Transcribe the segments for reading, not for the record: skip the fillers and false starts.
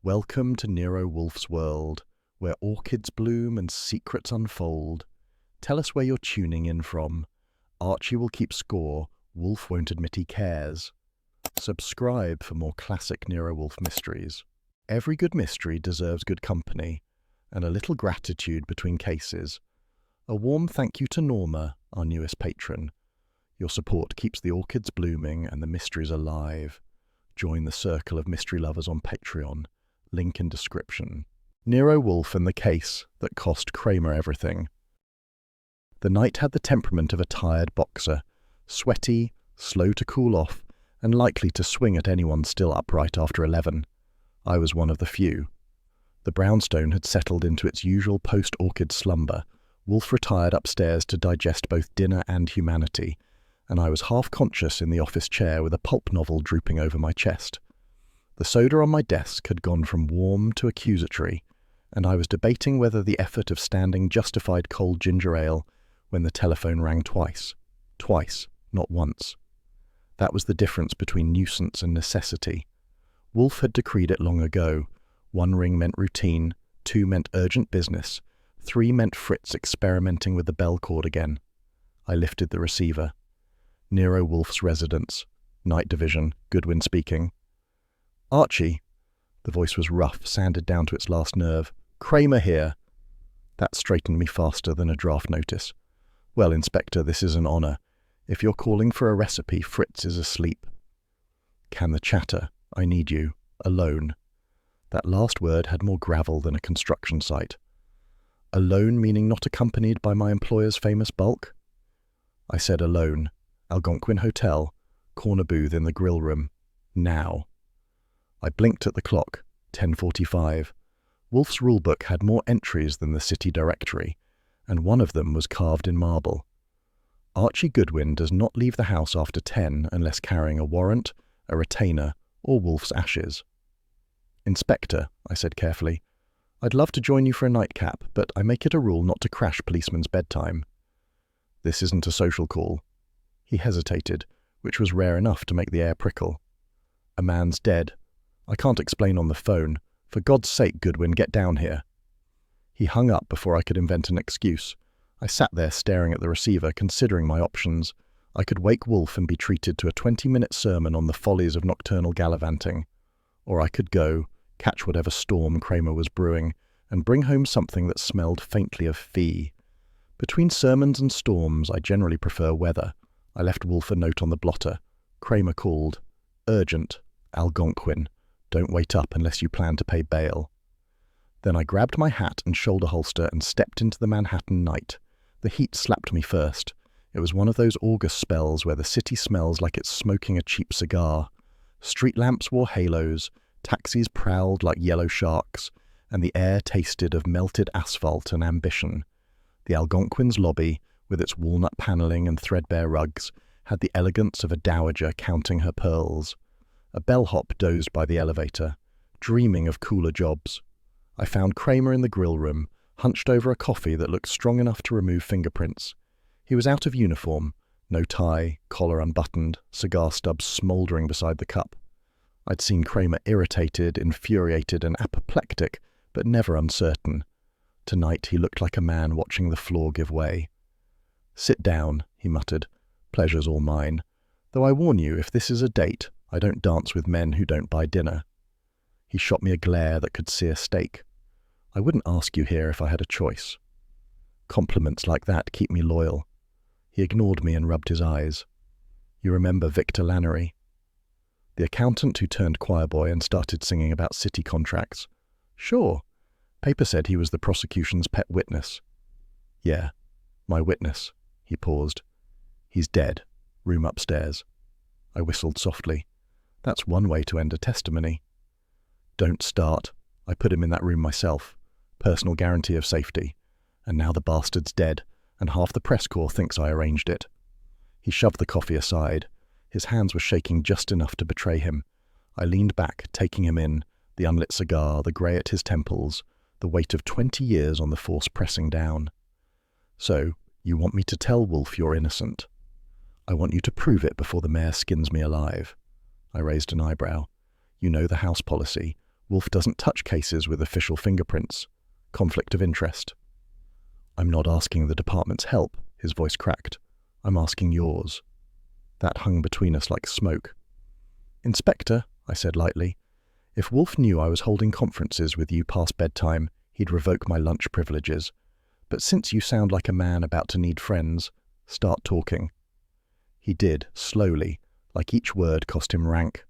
Welcome to Nero Wolfe's world, where orchids bloom and secrets unfold. Tell us where you're tuning in from. Archie will keep score, Wolfe won't admit he cares. Subscribe for more classic Nero Wolfe mysteries. Every good mystery deserves good company, and a little gratitude between cases. A warm thank you to Norma, our newest patron. Your support keeps the orchids blooming and the mysteries alive. Join the circle of mystery lovers on Patreon. Link in description. Nero Wolfe and the case that cost Cramer everything. The night had the temperament of a tired boxer, sweaty, slow to cool off, and likely to swing at anyone still upright after 11. I was one of the few. The brownstone had settled into its usual post-orchid slumber. Wolfe retired upstairs to digest both dinner and humanity, and I was half-conscious in the office chair with a pulp novel drooping over my chest. The soda on my desk had gone from warm to accusatory, and I was debating whether the effort of standing justified cold ginger ale when the telephone rang twice. Twice, not once. That was the difference between nuisance and necessity. Wolfe had decreed it long ago. 1 ring meant routine, 2 meant urgent business, 3 meant Fritz experimenting with the bell cord again. I lifted the receiver. Nero Wolfe's residence. Night Division, Goodwin speaking. Archie. The voice was rough, sanded down to its last nerve. Cramer here. That straightened me faster than a draft notice. Well, Inspector, this is an honour. If you're calling for a recipe, Fritz is asleep. Can the chatter. I need you. Alone. That last word had more gravel than a construction site. Alone meaning not accompanied by my employer's famous bulk? I said alone. Algonquin Hotel. Corner booth in the grill room. Now. I blinked at the clock. 10:45. Wolfe's rulebook had more entries than the city directory, and one of them was carved in marble. Archie Goodwin does not leave the house after 10 unless carrying a warrant, a retainer, or Wolfe's ashes. Inspector, I said carefully, I'd love to join you for a nightcap, but I make it a rule not to crash policemen's bedtime. This isn't a social call. He hesitated, which was rare enough to make the air prickle. A man's dead. I can't explain on the phone. For God's sake, Goodwin, get down here. He hung up before I could invent an excuse. I sat there staring at the receiver, considering my options. I could wake Wolfe and be treated to a 20-minute sermon on the follies of nocturnal gallivanting. Or I could go, catch whatever storm Cramer was brewing, and bring home something that smelled faintly of fee. Between sermons and storms, I generally prefer weather. I left Wolfe a note on the blotter. Cramer called. Urgent. Algonquin. Don't wait up unless you plan to pay bail. Then I grabbed my hat and shoulder holster and stepped into the Manhattan night. The heat slapped me first. It was one of those August spells where the city smells like it's smoking a cheap cigar. Street lamps wore halos, taxis prowled like yellow sharks, and the air tasted of melted asphalt and ambition. The Algonquin's lobby, with its walnut paneling and threadbare rugs, had the elegance of a dowager counting her pearls. A bellhop dozed by the elevator, dreaming of cooler jobs. I found Cramer in the grill room, hunched over a coffee that looked strong enough to remove fingerprints. He was out of uniform, no tie, collar unbuttoned, cigar stubs smouldering beside the cup. I'd seen Cramer irritated, infuriated, and apoplectic, but never uncertain. Tonight he looked like a man watching the floor give way. Sit down, he muttered. Pleasure's all mine. Though I warn you, if this is a date, I don't dance with men who don't buy dinner. He shot me a glare that could sear steak. I wouldn't ask you here if I had a choice. Compliments like that keep me loyal. He ignored me and rubbed his eyes. You remember Victor Lannery? The accountant who turned choir boy and started singing about city contracts. Sure. Paper said he was the prosecution's pet witness. Yeah, my witness. He paused. He's dead. Room upstairs. I whistled softly. That's one way to end a testimony. Don't start. I put him in that room myself. Personal guarantee of safety. And now the bastard's dead, and half the press corps thinks I arranged it. He shoved the coffee aside. His hands were shaking just enough to betray him. I leaned back, taking him in, the unlit cigar, the grey at his temples, the weight of 20 years on the force pressing down. So, you want me to tell Wolfe you're innocent? I want you to prove it before the mayor skins me alive. I raised an eyebrow. You know the house policy. Wolfe doesn't touch cases with official fingerprints. Conflict of interest. I'm not asking the department's help, his voice cracked. I'm asking yours. That hung between us like smoke. Inspector, I said lightly, if Wolfe knew I was holding conferences with you past bedtime, he'd revoke my lunch privileges. But since you sound like a man about to need friends, start talking. He did, slowly, like each word cost him rank.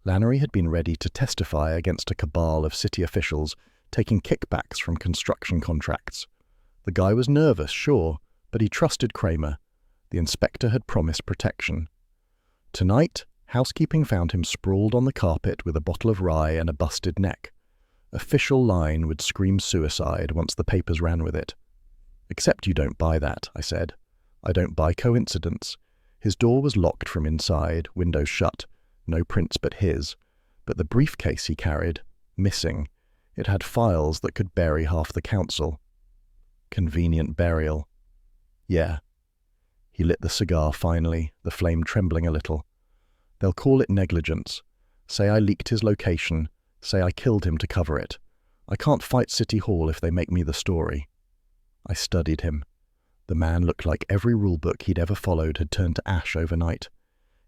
Lannery had been ready to testify against a cabal of city officials taking kickbacks from construction contracts. The guy was nervous, sure, but he trusted Cramer. The inspector had promised protection. Tonight, housekeeping found him sprawled on the carpet with a bottle of rye and a busted neck. Official line would scream suicide once the papers ran with it. Except you don't buy that, I said. I don't buy coincidence. His door was locked from inside, windows shut, no prints but his. But the briefcase he carried, missing. It had files that could bury half the council. Convenient burial. Yeah. He lit the cigar finally, the flame trembling a little. They'll call it negligence. Say I leaked his location. Say I killed him to cover it. I can't fight City Hall if they make me the story. I studied him. The man looked like every rulebook he'd ever followed had turned to ash overnight.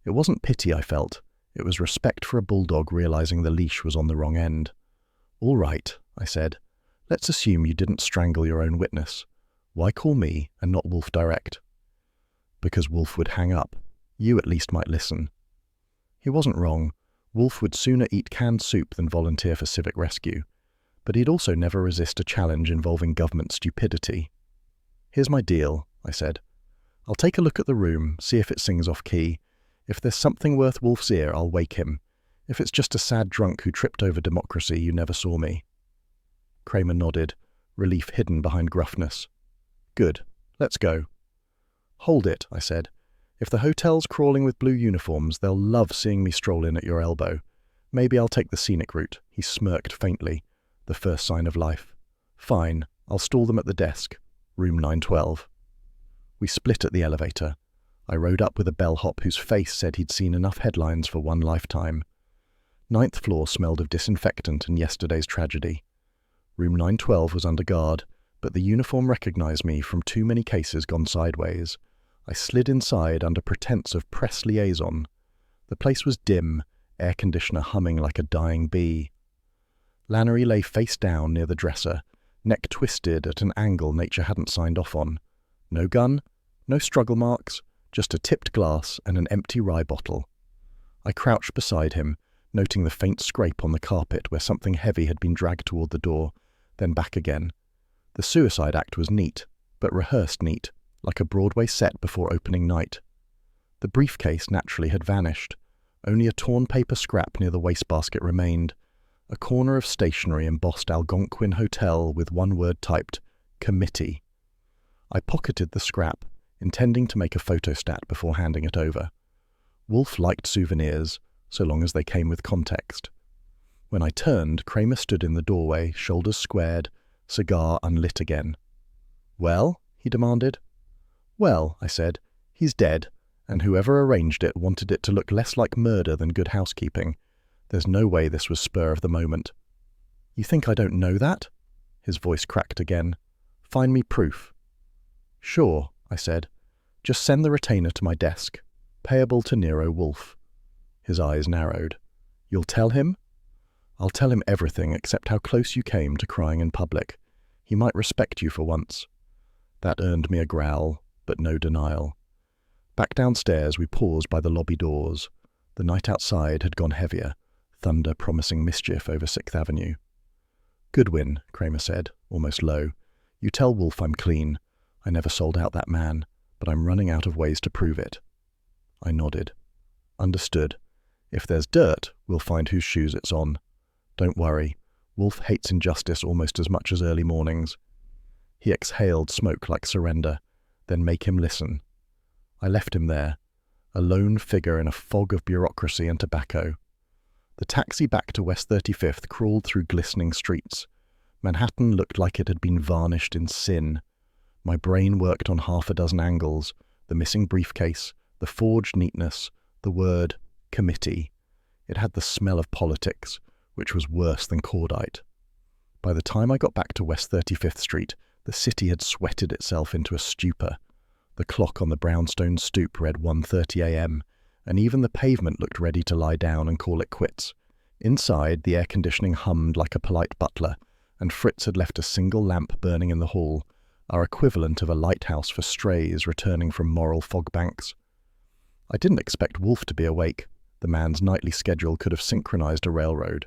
It wasn't pity I felt. It was respect for a bulldog realizing the leash was on the wrong end. All right, I said. Let's assume you didn't strangle your own witness. Why call me and not Wolfe direct? Because Wolfe would hang up. You at least might listen. He wasn't wrong. Wolfe would sooner eat canned soup than volunteer for civic rescue. But he'd also never resist a challenge involving government stupidity. Here's my deal, I said. I'll take a look at the room, see if it sings off key. If there's something worth Wolfe's ear, I'll wake him. If it's just a sad drunk who tripped over democracy, you never saw me. Cramer nodded, relief hidden behind gruffness. Good. Let's go. Hold it, I said. If the hotel's crawling with blue uniforms, they'll love seeing me stroll in at your elbow. Maybe I'll take the scenic route. He smirked faintly, the first sign of life. Fine. I'll stall them at the desk. Room 912. We split at the elevator. I rode up with a bellhop whose face said he'd seen enough headlines for one lifetime. 9th floor smelled of disinfectant and yesterday's tragedy. Room 912 was under guard, but the uniform recognized me from too many cases gone sideways. I slid inside under pretense of press liaison. The place was dim, air conditioner humming like a dying bee. Lannery lay face down near the dresser, neck twisted at an angle nature hadn't signed off on. No gun, no struggle marks, just a tipped glass and an empty rye bottle. I crouched beside him, noting the faint scrape on the carpet where something heavy had been dragged toward the door, then back again. The suicide act was neat, but rehearsed neat, like a Broadway set before opening night. The briefcase naturally had vanished. Only a torn paper scrap near the wastebasket remained. A corner of stationery embossed Algonquin Hotel with one word typed, Committee. I pocketed the scrap, intending to make a photostat before handing it over. Wolfe liked souvenirs, so long as they came with context. When I turned, Cramer stood in the doorway, shoulders squared, cigar unlit again. Well? He demanded. Well, I said, he's dead, and whoever arranged it wanted it to look less like murder than good housekeeping. There's no way this was spur of the moment. You think I don't know that? His voice cracked again. Find me proof. Sure, I said. Just send the retainer to my desk. Payable to Nero Wolfe. His eyes narrowed. You'll tell him? I'll tell him everything except how close you came to crying in public. He might respect you for once. That earned me a growl, but no denial. Back downstairs, we paused by the lobby doors. The night outside had gone heavier, thunder promising mischief over 6th Avenue. Goodwin, Cramer said, almost low. You tell Wolfe I'm clean. I never sold out that man, but I'm running out of ways to prove it. I nodded. Understood. If there's dirt, we'll find whose shoes it's on. Don't worry. Wolfe hates injustice almost as much as early mornings. He exhaled smoke like surrender, then make him listen. I left him there, a lone figure in a fog of bureaucracy and tobacco. The taxi back to West 35th crawled through glistening streets. Manhattan looked like it had been varnished in sin. My brain worked on half a dozen angles, the missing briefcase, the forged neatness, the word committee. It had the smell of politics, which was worse than cordite. By the time I got back to West 35th Street, the city had sweated itself into a stupor. The clock on the brownstone stoop read 1:30 a.m., and even the pavement looked ready to lie down and call it quits. Inside, the air conditioning hummed like a polite butler, and Fritz had left a single lamp burning in the hall, our equivalent of a lighthouse for strays returning from moral fog banks. I didn't expect Wolfe to be awake. The man's nightly schedule could have synchronized a railroad.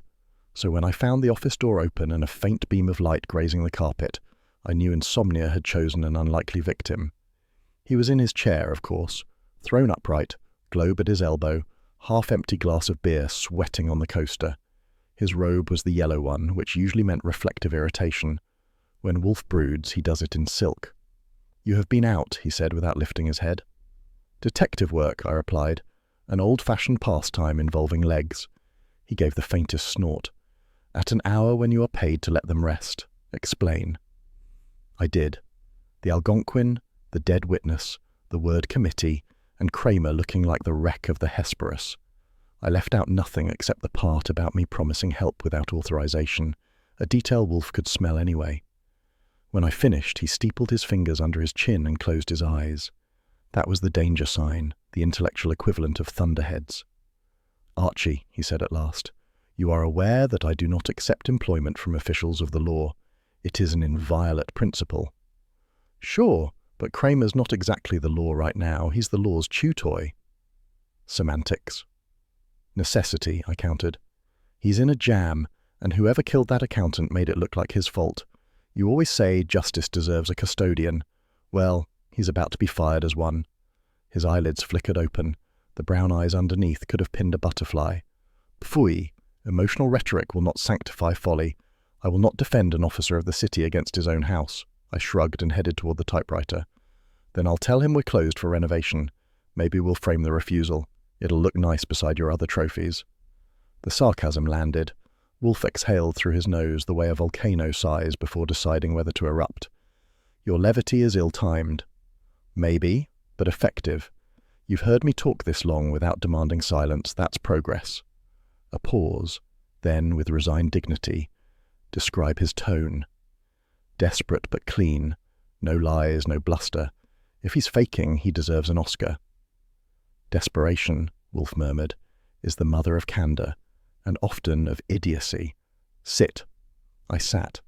So when I found the office door open and a faint beam of light grazing the carpet, I knew insomnia had chosen an unlikely victim. He was in his chair, of course, thrown upright, globe at his elbow, half-empty glass of beer sweating on the coaster. His robe was the yellow one, which usually meant reflective irritation. When Wolfe broods, he does it in silk. "You have been out," he said without lifting his head. "Detective work," I replied, "an old-fashioned pastime involving legs." He gave the faintest snort. "At an hour when you are paid to let them rest. Explain." I did. The Algonquin, the dead witness, the word committee, and Cramer looking like the wreck of the Hesperus. I left out nothing except the part about me promising help without authorization, a detail Wolfe could smell anyway. When I finished, he steepled his fingers under his chin and closed his eyes. That was the danger sign, the intellectual equivalent of thunderheads. "Archie," he said at last, "you are aware that I do not accept employment from officials of the law. It is an inviolate principle." "Sure, but Cramer's not exactly the law right now. He's the law's chew toy." Semantics. "Necessity," I countered. "He's in a jam, and whoever killed that accountant made it look like his fault. You always say justice deserves a custodian. Well, he's about to be fired as one." His eyelids flickered open. The brown eyes underneath could have pinned a butterfly. "Pfui! Emotional rhetoric will not sanctify folly. I will not defend an officer of the city against his own house." I shrugged and headed toward the typewriter. "Then I'll tell him we're closed for renovation. Maybe we'll frame the refusal. It'll look nice beside your other trophies." The sarcasm landed. Wolfe exhaled through his nose the way a volcano sighs before deciding whether to erupt. "Your levity is ill-timed." "Maybe, but effective. You've heard me talk this long without demanding silence. That's progress." A pause. Then, with resigned dignity, "Describe his tone." "Desperate but clean. No lies, no bluster. If he's faking, he deserves an Oscar." "Desperation," Wolfe murmured, "is the mother of candor, and often of idiocy. Sit." I sat.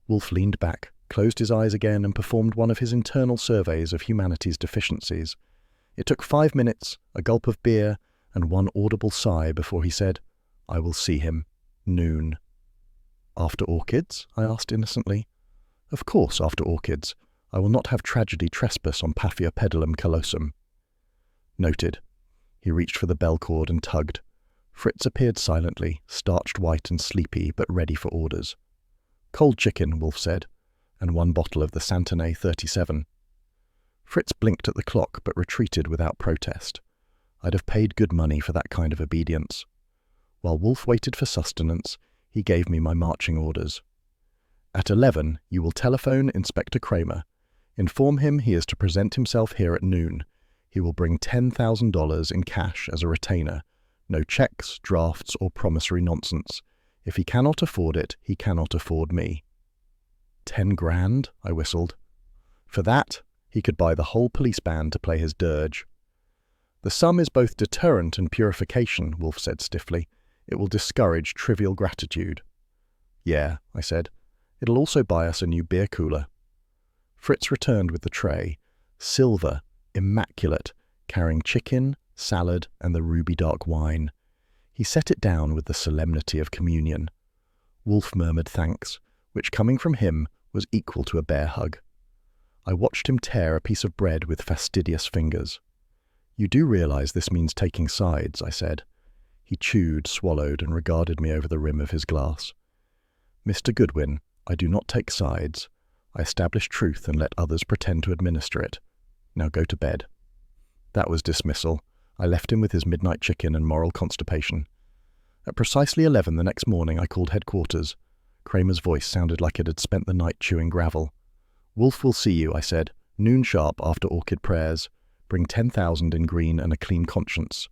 Wolfe leaned back, closed his eyes again, and performed one of his internal surveys of humanity's deficiencies. It took 5 minutes, a gulp of beer, and one audible sigh before he said, "I will see him. Noon." "After orchids?" I asked innocently. "Of course, after orchids. I will not have tragedy trespass on Paphia pedulum callosum." "Noted." He reached for the bell cord and tugged. Fritz appeared silently, starched white and sleepy, but ready for orders. "Cold chicken," Wolfe said, "and 1 bottle of the Santenay 37. Fritz blinked at the clock, but retreated without protest. I'd have paid good money for that kind of obedience. While Wolfe waited for sustenance, he gave me my marching orders. "At 11, you will telephone Inspector Cramer. Inform him he is to present himself here at noon. He will bring $10,000 in cash as a retainer. No checks, drafts, or promissory nonsense. If he cannot afford it, he cannot afford me." 10 grand, I whistled. For that, he could buy the whole police band to play his dirge. "The sum is both deterrent and purification," Wolfe said stiffly. "It will discourage trivial gratitude." "Yeah," I said. "It'll also buy us a new beer cooler." Fritz returned with the tray, silver, immaculate, carrying chicken, salad, and the ruby-dark wine. He set it down with the solemnity of communion. Wolfe murmured thanks, which, coming from him, was equal to a bear hug. I watched him tear a piece of bread with fastidious fingers. "You do realize this means taking sides," I said. He chewed, swallowed, and regarded me over the rim of his glass. "Mr. Goodwin, I do not take sides. I establish truth and let others pretend to administer it. Now go to bed." That was dismissal. I left him with his midnight chicken and moral constipation. At precisely 11 the next morning I called headquarters. Cramer's voice sounded like it had spent the night chewing gravel. "Wolfe will see you," I said. "Noon sharp after orchid prayers. Bring 10,000 in green and a clean conscience."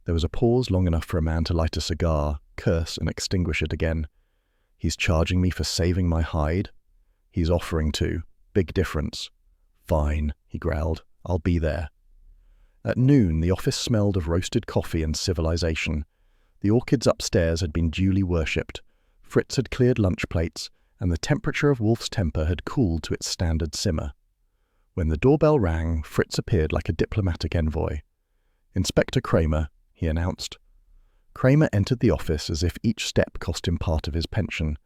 There was a pause long enough for a man to light a cigar, curse and extinguish it again. He's charging me for saving my hide? He's offering to. Big difference. Fine, he growled. I'll be there. At noon, the office smelled of roasted coffee and civilization. The orchids upstairs had been duly worshipped. Fritz had cleared lunch plates, and the temperature of Wolfe's temper had cooled to its standard simmer. When the doorbell rang, Fritz appeared like a diplomatic envoy. "Inspector Cramer," he announced. Cramer entered the office as if each step cost him part of his pension.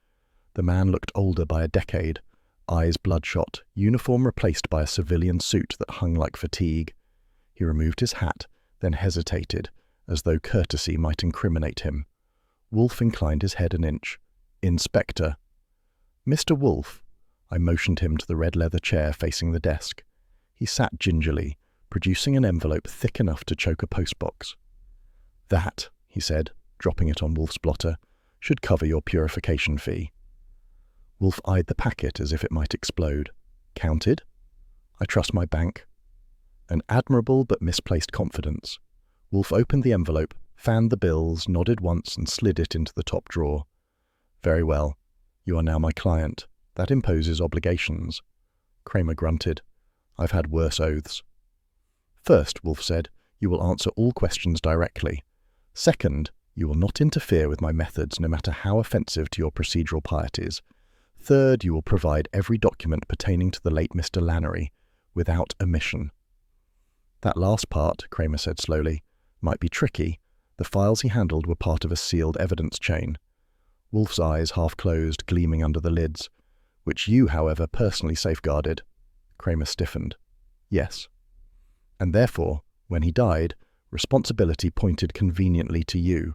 The man looked older by a decade, eyes bloodshot, uniform replaced by a civilian suit that hung like fatigue. He removed his hat, then hesitated, as though courtesy might incriminate him. Wolfe inclined his head an inch. "Inspector." "Mr. Wolfe." I motioned him to the red leather chair facing the desk. He sat gingerly, producing an envelope thick enough to choke a postbox. "That," he said, dropping it on Wolfe's blotter, "should cover your purification fee." Wolfe eyed the packet as if it might explode. "Counted?" "I trust my bank." An admirable but misplaced confidence. Wolfe opened the envelope, fanned the bills, nodded once, and slid it into the top drawer. "Very well. You are now my client. That imposes obligations." Cramer grunted. "I've had worse oaths." "First," Wolfe said, "you will answer all questions directly. Second, you will not interfere with my methods, no matter how offensive to your procedural pieties. Third, you will provide every document pertaining to the late Mr. Lannery, without omission." "That last part," Cramer said slowly, "might be tricky. The files he handled were part of a sealed evidence chain." Wolfe's eyes half closed, gleaming under the lids. "Which you, however, personally safeguarded." Cramer stiffened. "Yes." "And therefore, when he died, responsibility pointed conveniently to you."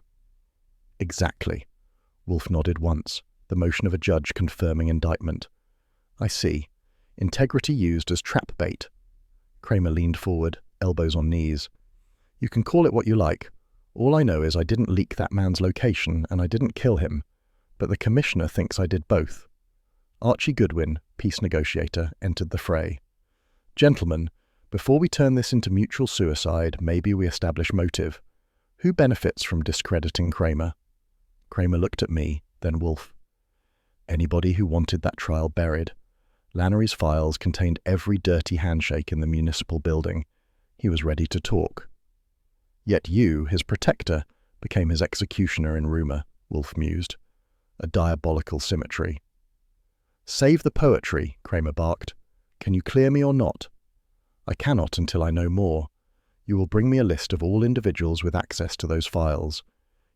"Exactly." Wolfe nodded once, the motion of a judge confirming indictment. "I see. Integrity used as trap bait." Cramer leaned forward, elbows on knees. "You can call it what you like. All I know is I didn't leak that man's location and I didn't kill him. But the commissioner thinks I did both." Archie Goodwin, peace negotiator, entered the fray. "Gentlemen, before we turn this into mutual suicide, maybe we establish motive. Who benefits from discrediting Cramer?" Cramer looked at me, then Wolfe. "Anybody who wanted that trial buried. Lannery's files contained every dirty handshake in the municipal building. He was ready to talk." "Yet you, his protector, became his executioner in rumour," Wolfe mused. "A diabolical symmetry." "Save the poetry," Cramer barked. "Can you clear me or not?" "I cannot until I know more. You will bring me a list of all individuals with access to those files.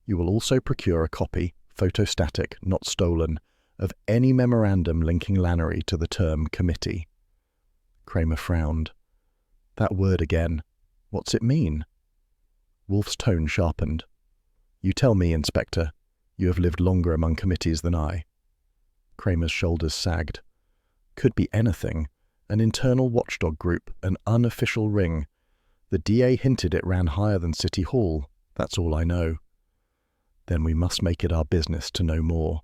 You will also procure a copy, photostatic, not stolen, of any memorandum linking Lannery to the term committee." Cramer frowned. "That word again. What's it mean?" Wolfe's tone sharpened. "You tell me, Inspector. You have lived longer among committees than I." Cramer's shoulders sagged. "Could be anything. An internal watchdog group, an unofficial ring. The DA hinted it ran higher than City Hall. That's all I know." "Then we must make it our business to know more."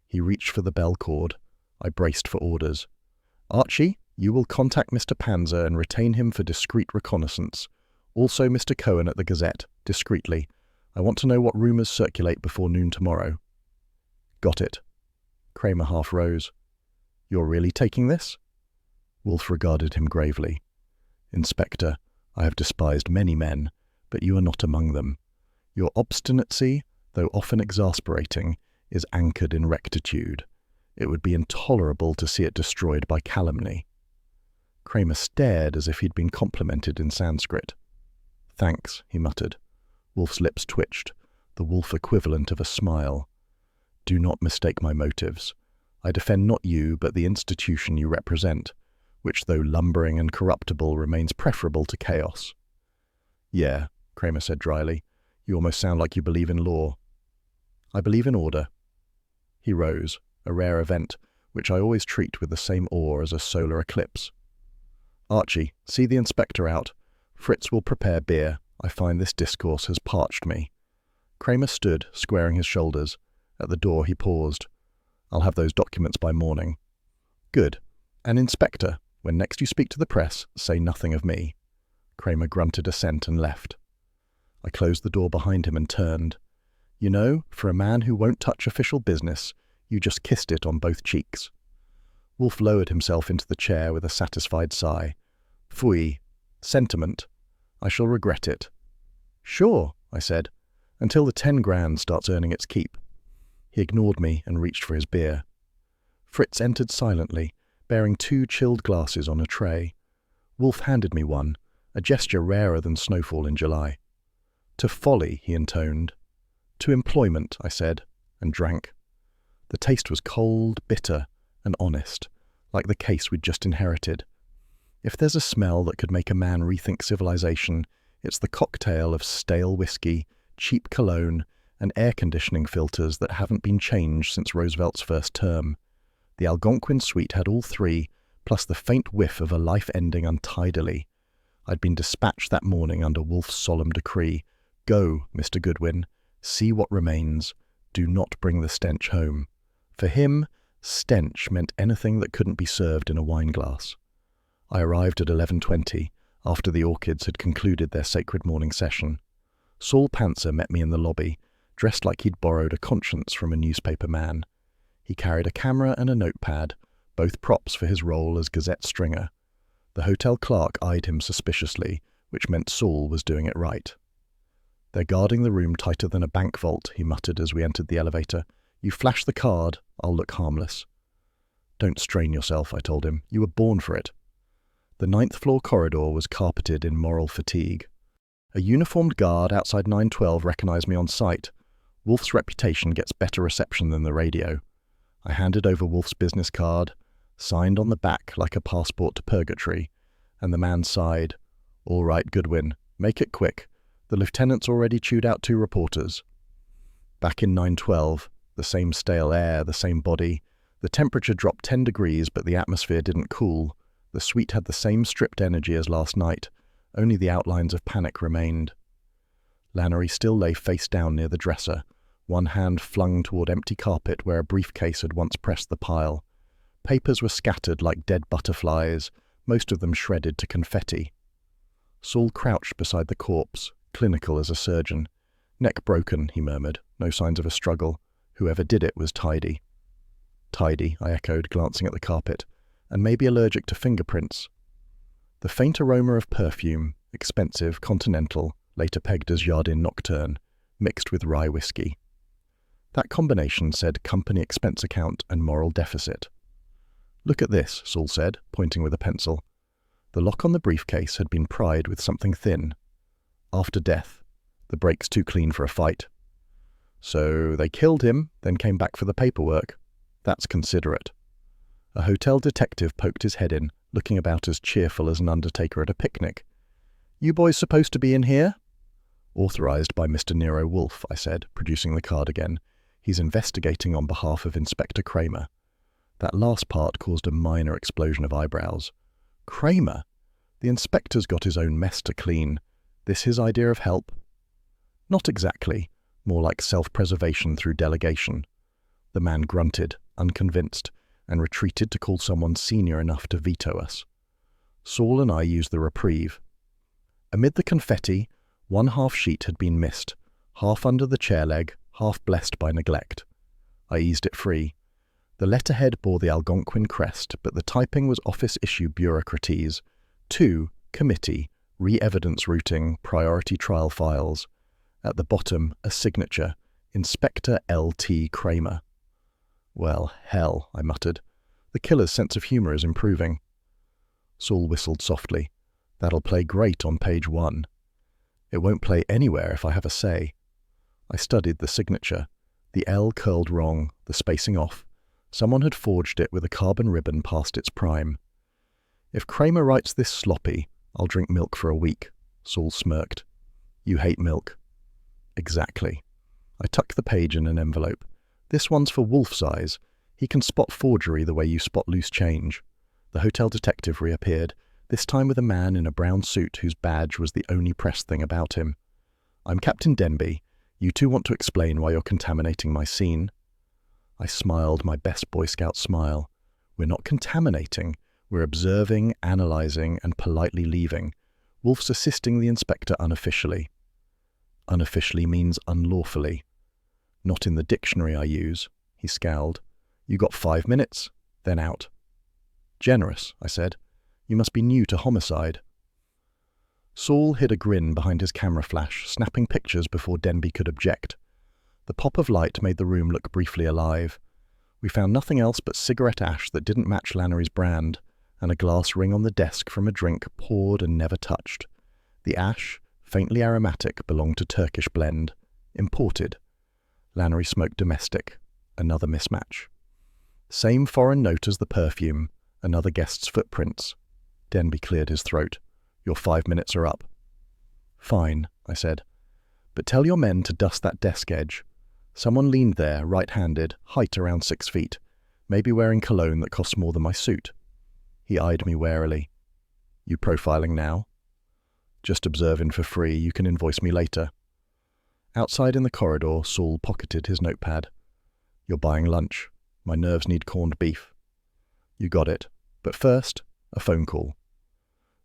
He reached for the bell cord. I braced for orders. "Archie, you will contact Mr. Panzer and retain him for discreet reconnaissance. Also Mr. Cohen at the Gazette, discreetly. I want to know what rumours circulate before noon tomorrow." "Got it." Cramer half rose. "You're really taking this?" Wolfe regarded him gravely. "Inspector, I have despised many men, but you are not among them. Your obstinacy, though often exasperating, is anchored in rectitude. It would be intolerable to see it destroyed by calumny." Cramer stared as if he'd been complimented in Sanskrit. "Thanks," he muttered. Wolfe's lips twitched, the Wolfe equivalent of a smile. "Do not mistake my motives. I defend not you, but the institution you represent, which, though lumbering and corruptible, remains preferable to chaos." "Yeah," Cramer said dryly. "You almost sound like you believe in law." "I believe in order." He rose, a rare event, which I always treat with the same awe as a solar eclipse. "Archie, see the inspector out. Fritz will prepare beer. I find this discourse has parched me." Cramer stood, squaring his shoulders. At the door he paused. "I'll have those documents by morning." "Good. And Inspector, when next you speak to the press, say nothing of me." Cramer grunted assent and left. I closed the door behind him and turned. You know, for a man who won't touch official business, you just kissed it on both cheeks. Wolfe lowered himself into the chair with a satisfied sigh. Phooey. Sentiment. I shall regret it. Sure, I said, until the 10 grand starts earning its keep. He ignored me and reached for his beer. Fritz entered silently, bearing 2 chilled glasses on a tray. Wolfe handed me one, a gesture rarer than snowfall in July. To folly, he intoned. To employment, I said, and drank. The taste was cold, bitter, and honest, like the case we'd just inherited. If there's a smell that could make a man rethink civilization, it's the cocktail of stale whiskey, cheap cologne, and air conditioning filters that haven't been changed since Roosevelt's first term. The Algonquin suite had all 3, plus the faint whiff of a life ending untidily. I'd been dispatched that morning under Wolfe's solemn decree. Go, Mr. Goodwin, see what remains. Do not bring the stench home. For him, stench meant anything that couldn't be served in a wineglass. I arrived at 11:20, after the orchids had concluded their sacred morning session. Saul Panzer met me in the lobby, dressed like he'd borrowed a conscience from a newspaper man. He carried a camera and a notepad, both props for his role as Gazette stringer. The hotel clerk eyed him suspiciously, which meant Saul was doing it right. They're guarding the room tighter than a bank vault, he muttered as we entered the elevator. You flash the card, I'll look harmless. Don't strain yourself, I told him. You were born for it. The 9th floor corridor was carpeted in moral fatigue. A uniformed guard outside 912 recognized me on sight. Wolfe's reputation gets better reception than the radio. I handed over Wolfe's business card, signed on the back like a passport to purgatory, and the man sighed. All right, Goodwin, make it quick. The lieutenant's already chewed out 2 reporters. Back in 912, the same stale air, the same body. The temperature dropped 10 degrees, but the atmosphere didn't cool. The suite had the same stripped energy as last night. Only the outlines of panic remained. Lannery still lay face down near the dresser, one hand flung toward empty carpet where a briefcase had once pressed the pile. Papers were scattered like dead butterflies, most of them shredded to confetti. Saul crouched beside the corpse, clinical as a surgeon. Neck broken, he murmured, no signs of a struggle. Whoever did it was tidy. Tidy, I echoed, glancing at the carpet. And maybe allergic to fingerprints. The faint aroma of perfume, expensive, continental, later pegged as Jardin Nocturne, mixed with rye whiskey. That combination said company expense account and moral deficit. Look at this, Saul said, pointing with a pencil. The lock on the briefcase had been pried with something thin. After death. The break's too clean for a fight. So they killed him, then came back for the paperwork. That's considerate. A hotel detective poked his head in, looking about as cheerful as an undertaker at a picnic. You boys supposed to be in here? Authorized by Mr. Nero Wolfe, I said, producing the card again. He's investigating on behalf of Inspector Cramer. That last part caused a minor explosion of eyebrows. Cramer? The inspector's got his own mess to clean. This his idea of help? Not exactly. More like self-preservation through delegation. The man grunted, unconvinced, and retreated to call someone senior enough to veto us. Saul and I used the reprieve. Amid the confetti, one half-sheet had been missed, half under the chair leg, half blessed by neglect. I eased it free. The letterhead bore the Algonquin crest, but the typing was office-issue bureaucratese. 2. Committee, re-evidence routing, priority trial files. At the bottom, a signature, Inspector L.T. Cramer. Well, hell, I muttered. The killer's sense of humour is improving. Saul whistled softly. That'll play great on page 1. It won't play anywhere if I have a say. I studied the signature. The L curled wrong, the spacing off. Someone had forged it with a carbon ribbon past its prime. If Cramer writes this sloppy, I'll drink milk for a week, Saul smirked. You hate milk. Exactly. I tucked the page in an envelope. This one's for Wolfe's eyes. He can spot forgery the way you spot loose change. The hotel detective reappeared, this time with a man in a brown suit whose badge was the only press thing about him. I'm Captain Denby. You two want to explain why you're contaminating my scene? I smiled my best Boy Scout smile. We're not contaminating. We're observing, analysing, and politely leaving. Wolfe's assisting the inspector unofficially. Unofficially means unlawfully. Not in the dictionary I use, he scowled. You got 5 minutes, then out. Generous, I said. You must be new to homicide. Saul hid a grin behind his camera flash, snapping pictures before Denby could object. The pop of light made the room look briefly alive. We found nothing else but cigarette ash that didn't match Lannery's brand, and a glass ring on the desk from a drink poured and never touched. The ash, faintly aromatic, belonged to Turkish Blend. Imported. Lannery smoked domestic. Another mismatch. Same foreign note as the perfume. Another guest's footprints. Denby cleared his throat. Your 5 minutes are up. Fine, I said. But tell your men to dust that desk edge. Someone leaned there, right-handed, height around 6 feet, maybe wearing cologne that costs more than my suit. He eyed me warily. You profiling now? Just observing for free, you can invoice me later. Outside in the corridor, Saul pocketed his notepad. You're buying lunch. My nerves need corned beef. You got it. But first, a phone call.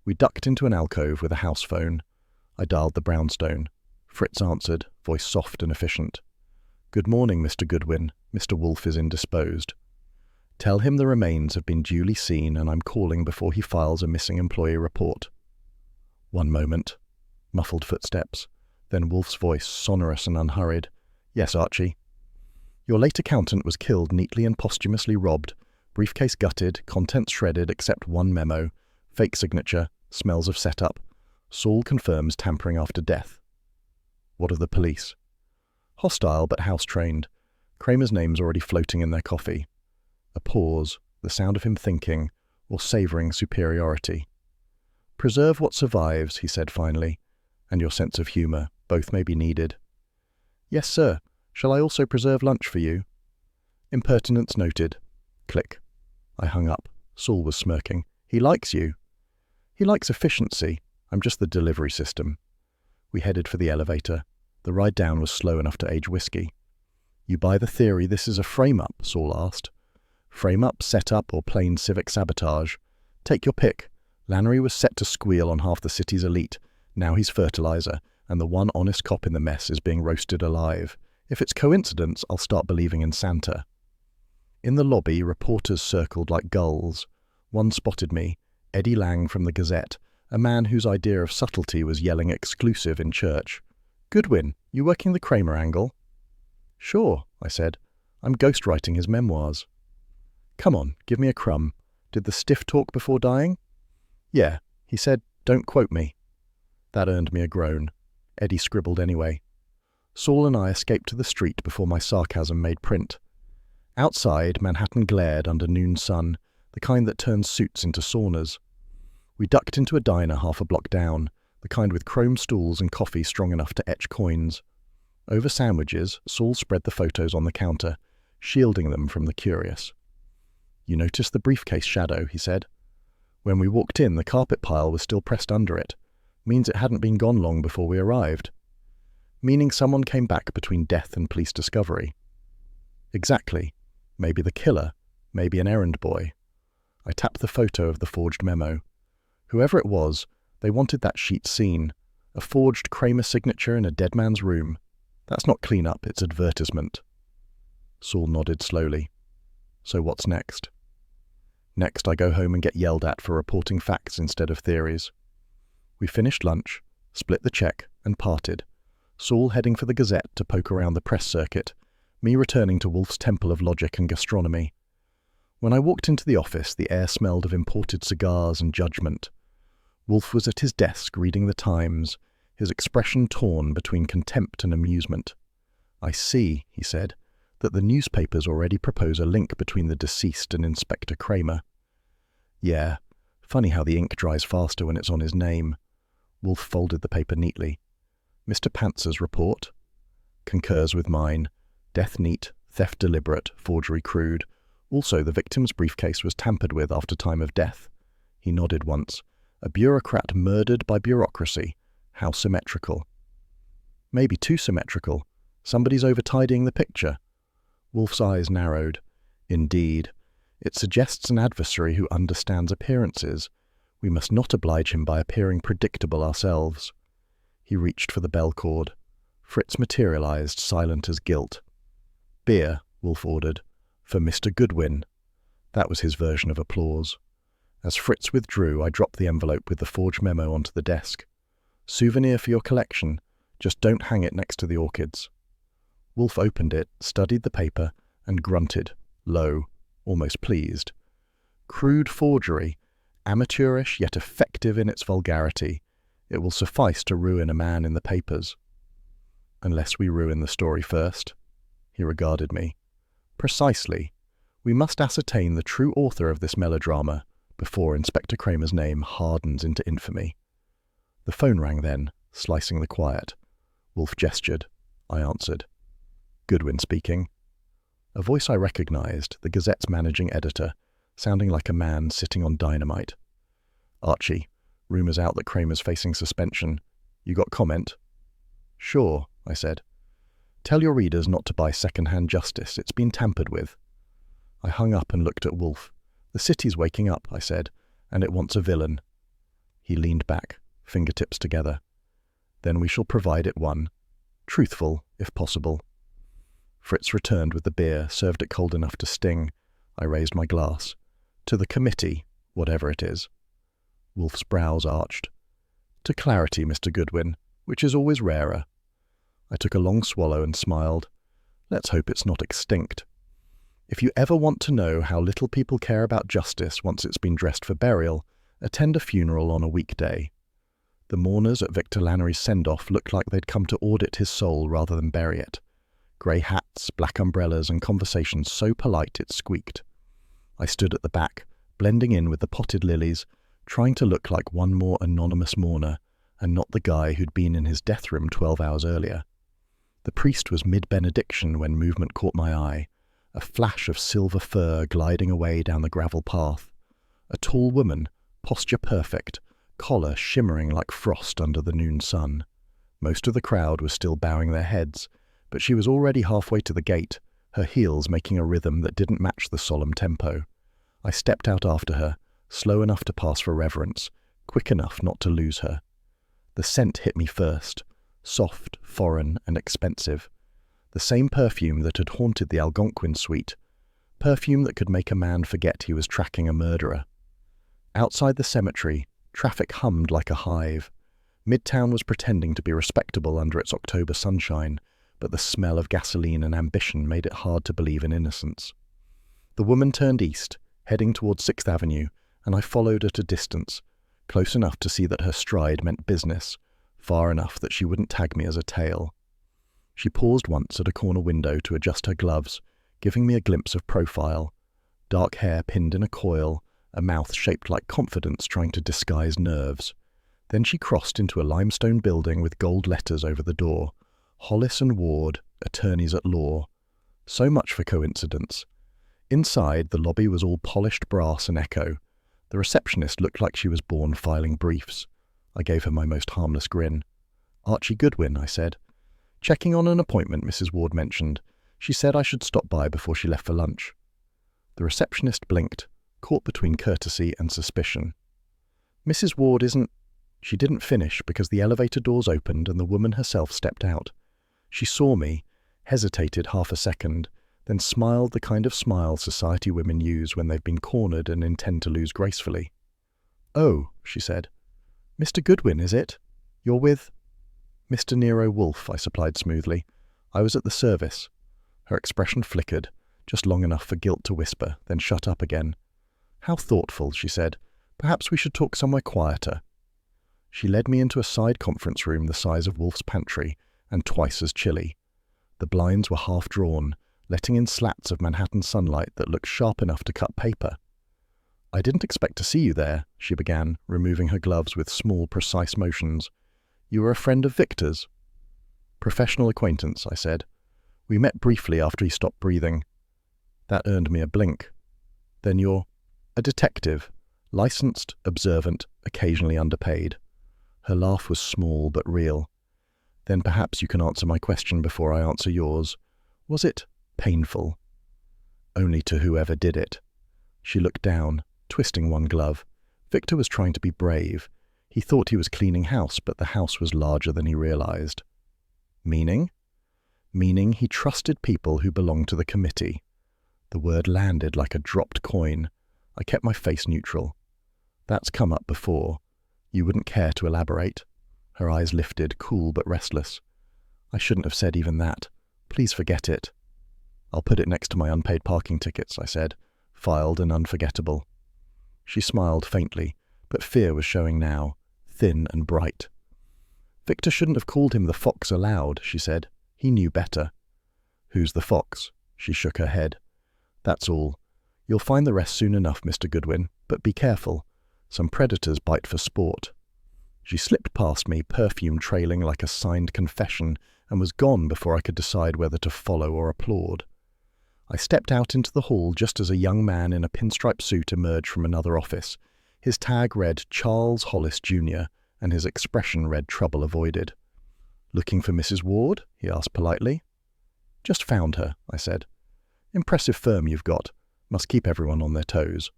We ducked into an alcove with a house phone. I dialed the brownstone. Fritz answered, voice soft and efficient. Good morning, Mr. Goodwin. Mr. Wolfe is indisposed. Tell him the remains have been duly seen and I'm calling before he files a missing employee report. One moment. Muffled footsteps. Then Wolfe's voice, sonorous and unhurried. Yes, Archie. Your late accountant was killed neatly and posthumously robbed. Briefcase gutted, contents shredded except one memo. Fake signature, smells of setup. Saul confirms tampering after death. What of the police? Hostile but house-trained. Cramer's name's already floating in their coffee. A pause, the sound of him thinking, or savouring superiority. Preserve what survives, he said finally, and your sense of humour. Both may be needed. Yes, sir. Shall I also preserve lunch for you? Impertinence noted. Click. I hung up. Saul was smirking. He likes you. He likes efficiency. I'm just the delivery system. We headed for the elevator. The ride down was slow enough to age whiskey. You buy the theory this is a frame-up? Saul asked. Frame-up, set-up, or plain civic sabotage? Take your pick. Lannery was set to squeal on half the city's elite. Now he's fertilizer, and the one honest cop in the mess is being roasted alive. If it's coincidence, I'll start believing in Santa. In the lobby, reporters circled like gulls. One spotted me, Eddie Lang from the Gazette, a man whose idea of subtlety was yelling exclusive in church. Goodwin, you working the Cramer angle? Sure, I said. I'm ghostwriting his memoirs. Come on, give me a crumb. Did the stiff talk before dying? Yeah, he said, don't quote me. That earned me a groan. Eddie scribbled anyway. Saul and I escaped to the street before my sarcasm made print. Outside, Manhattan glared under noon sun, the kind that turns suits into saunas. We ducked into a diner half a block down, the kind with chrome stools and coffee strong enough to etch coins. Over sandwiches, Saul spread the photos on the counter, shielding them from the curious. You noticed the briefcase shadow, he said. When we walked in, the carpet pile was still pressed under it. Means it hadn't been gone long before we arrived. Meaning someone came back between death and police discovery. Exactly. Maybe the killer, maybe an errand boy. I tapped the photo of the forged memo. Whoever it was, they wanted that sheet seen. A forged Cramer signature in a dead man's room. That's not clean-up, it's advertisement. Saul nodded slowly. So what's next? Next, I go home and get yelled at for reporting facts instead of theories. We finished lunch, split the check, and parted. Saul heading for the Gazette to poke around the press circuit, me returning to Wolfe's temple of logic and gastronomy. When I walked into the office, the air smelled of imported cigars and judgment. Wolfe was at his desk reading the Times, his expression torn between contempt and amusement. I see, he said, that the newspapers already propose a link between the deceased and Inspector Cramer. Yeah, funny how the ink dries faster when it's on his name. Wolfe folded the paper neatly. Mr. Panzer's report? Concurs with mine. Death neat, theft deliberate, forgery crude. Also, the victim's briefcase was tampered with after time of death. He nodded once. A bureaucrat murdered by bureaucracy. How symmetrical. Maybe too symmetrical. Somebody's over-tidying the picture. Wolfe's eyes narrowed. Indeed. It suggests an adversary who understands appearances. We must not oblige him by appearing predictable ourselves. He reached for the bell cord. Fritz materialized, silent as guilt. beer," Wolfe ordered. "For Mr. Goodwin." That was his version of applause. As Fritz withdrew, I dropped the envelope with the forged memo onto the desk. "Souvenir for your collection. Just don't hang it next to the orchids." Wolfe opened it, studied the paper, and grunted, low, almost pleased. "Crude forgery, amateurish yet effective in its vulgarity. It will suffice to ruin a man in the papers." "Unless we ruin the story first." He regarded me. "Precisely. We must ascertain the true author of this melodrama before Inspector Cramer's name hardens into infamy." The phone rang then, slicing the quiet. Wolfe gestured. I answered. "Goodwin speaking." A voice I recognized, the Gazette's managing editor, sounding like a man sitting on dynamite. "Archie, rumors out that Cramer's facing suspension. You got comment?" "Sure," I said. "Tell your readers not to buy second-hand justice. It's been tampered with." I hung up and looked at Wolfe. "The city's waking up," I said, "and it wants a villain." He leaned back, fingertips together. "Then we shall provide it one. Truthful, if possible." Fritz returned with the beer, served it cold enough to sting. I raised my glass. "To the committee, whatever it is." Wolfe's brows arched. "To clarity, Mr. Goodwin, which is always rarer." I took a long swallow and smiled. Let's hope it's not extinct. If you ever want to know how little people care about justice once it's been dressed for burial, attend a funeral on a weekday. The mourners at Victor Lannery's send-off looked like they'd come to audit his soul rather than bury it. Grey hats, black umbrellas, and conversations so polite it squeaked. I stood at the back, blending in with the potted lilies, trying to look like one more anonymous mourner, and not the guy who'd been in his death room 12 hours earlier. The priest was mid-benediction when movement caught my eye, a flash of silver fur gliding away down the gravel path. A tall woman, posture perfect, collar shimmering like frost under the noon sun. Most of the crowd was still bowing their heads, but she was already halfway to the gate, her heels making a rhythm that didn't match the solemn tempo. I stepped out after her, slow enough to pass for reverence, quick enough not to lose her. The scent hit me first, soft, foreign, and expensive. The same perfume that had haunted the Algonquin suite, perfume that could make a man forget he was tracking a murderer. Outside the cemetery, traffic hummed like a hive. Midtown was pretending to be respectable under its October sunshine, but the smell of gasoline and ambition made it hard to believe in innocence. The woman turned east, heading towards 6th Avenue, and I followed at a distance, close enough to see that her stride meant business, far enough that she wouldn't tag me as a tail. She paused once at a corner window to adjust her gloves, giving me a glimpse of profile. Dark hair pinned in a coil, a mouth shaped like confidence trying to disguise nerves. Then she crossed into a limestone building with gold letters over the door. Hollis and Ward, attorneys at law. So much for coincidence. Inside, the lobby was all polished brass and echo. The receptionist looked like she was born filing briefs. I gave her my most harmless grin. "Archie Goodwin," I said. "Checking on an appointment Mrs. Ward mentioned. She said I should stop by before she left for lunch." The receptionist blinked, caught between courtesy and suspicion. "Mrs. Ward isn't—" She didn't finish because the elevator doors opened and the woman herself stepped out. She saw me, hesitated half a second, then smiled the kind of smile society women use when they've been cornered and intend to lose gracefully. "Oh," she said. "Mr. Goodwin, is it? You're with—" "Mr. Nero Wolfe," I supplied smoothly. "I was at the service." Her expression flickered, just long enough for guilt to whisper, then shut up again. "How thoughtful," she said. "Perhaps we should talk somewhere quieter." She led me into a side conference room the size of Wolfe's pantry and twice as chilly. The blinds were half drawn, letting in slats of Manhattan sunlight that looked sharp enough to cut paper. "I didn't expect to see you there," she began, removing her gloves with small, precise motions. "You were a friend of Victor's?" "Professional acquaintance," I said. "We met briefly after he stopped breathing." That earned me a blink. "Then you're—" "A detective. Licensed, observant, occasionally underpaid." Her laugh was small but real. "Then perhaps you can answer my question before I answer yours. Was it painful?" "Only to whoever did it." She looked down, twisting one glove. Victor was trying to be brave. He thought he was cleaning house, but the house was larger than he realized. "Meaning?" meaning he trusted people who belonged to the committee. The word landed like a dropped coin. I kept my face neutral. That's come up before. You wouldn't care to elaborate? Her eyes lifted, cool but restless. I shouldn't have said even that. Please forget it. I'll put it next to my unpaid parking tickets, I said, filed and unforgettable. She smiled faintly, but fear was showing now, thin and bright. Victor shouldn't have called him the fox aloud, she said. He knew better. Who's the fox? She shook her head. That's all. You'll find the rest soon enough, Mr. Goodwin, but be careful. Some predators bite for sport. She slipped past me, perfume trailing like a signed confession, and was gone before I could decide whether to follow or applaud. I stepped out into the hall just as a young man in a pinstripe suit emerged from another office. His tag read Charles Hollis, Jr., and his expression read Trouble Avoided. Looking for Mrs. Ward? He asked politely. Just found her, I said. Impressive firm you've got. Must keep everyone on their toes.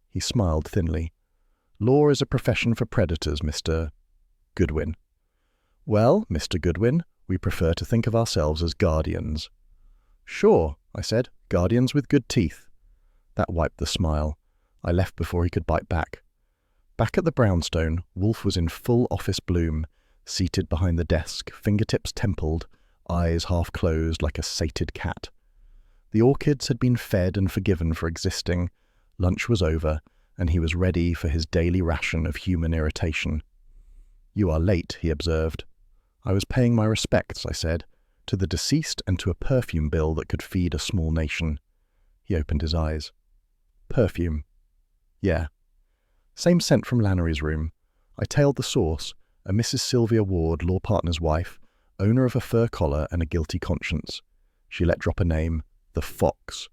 He smiled thinly. Law is a profession for predators, Mr. Goodwin. Well, Mr. Goodwin, we prefer to think of ourselves as guardians. Sure, I said, guardians with good teeth. That wiped the smile. I left before he could bite back. Back at the brownstone, Wolfe was in full office bloom, seated behind the desk, fingertips templed, eyes half closed like a sated cat. The orchids had been fed and forgiven for existing. Lunch was over, and he was ready for his daily ration of human irritation. You are late, he observed. I was paying my respects, I said, to the deceased and to a perfume bill that could feed a small nation. He opened his eyes. Perfume. Yeah. Same scent from Lannery's room. I tailed the source, a Mrs. Sylvia Ward, law partner's wife, owner of a fur collar and a guilty conscience. She let drop a name, the Fox.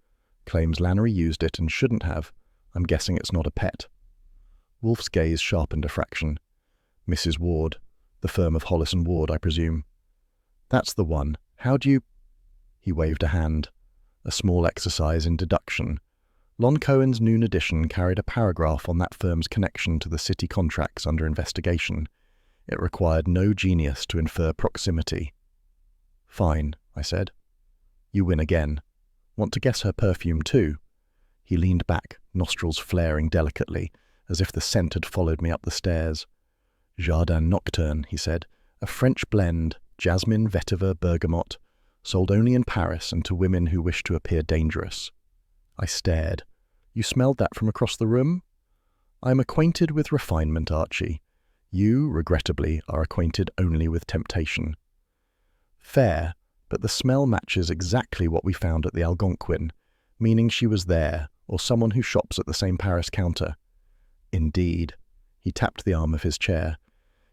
Claims Lannery used it and shouldn't have. I'm guessing it's not a pet. Wolfe's gaze sharpened a fraction. Mrs. Ward. The firm of Hollis and Ward, I presume. That's the one. How do you... He waved a hand. A small exercise in deduction. Lon Cohen's noon edition carried a paragraph on that firm's connection to the city contracts under investigation. It required no genius to infer proximity. Fine, I said. You win again. Want to guess her perfume too? He leaned back, nostrils flaring delicately, as if the scent had followed me up the stairs. Jardin Nocturne, he said, a French blend, jasmine, vetiver, bergamot, sold only in Paris and to women who wish to appear dangerous. I stared. You smelled that from across the room? I am acquainted with refinement, Archie. You, regrettably, are acquainted only with temptation. Fair, but the smell matches exactly what we found at the Algonquin, meaning she was there, or someone who shops at the same Paris counter. Indeed. He tapped the arm of his chair.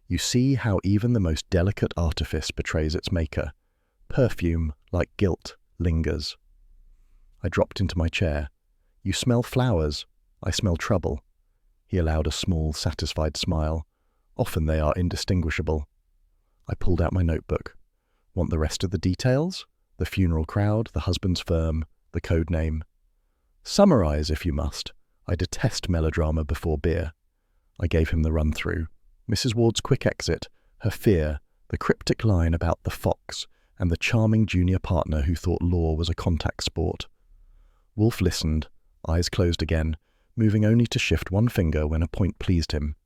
You see how even the most delicate artifice betrays its maker. Perfume, like guilt, lingers. I dropped into my chair. You smell flowers. I smell trouble. He allowed a small, satisfied smile. Often they are indistinguishable. I pulled out my notebook. Want the rest of the details? The funeral crowd, the husband's firm, the code name. Summarize, if you must. I detest melodrama before beer. I gave him the run-through. Mrs. Ward's quick exit, her fear, the cryptic line about the fox, and the charming junior partner who thought law was a contact sport. Wolfe listened, eyes closed again, moving only to shift one finger when a point pleased him.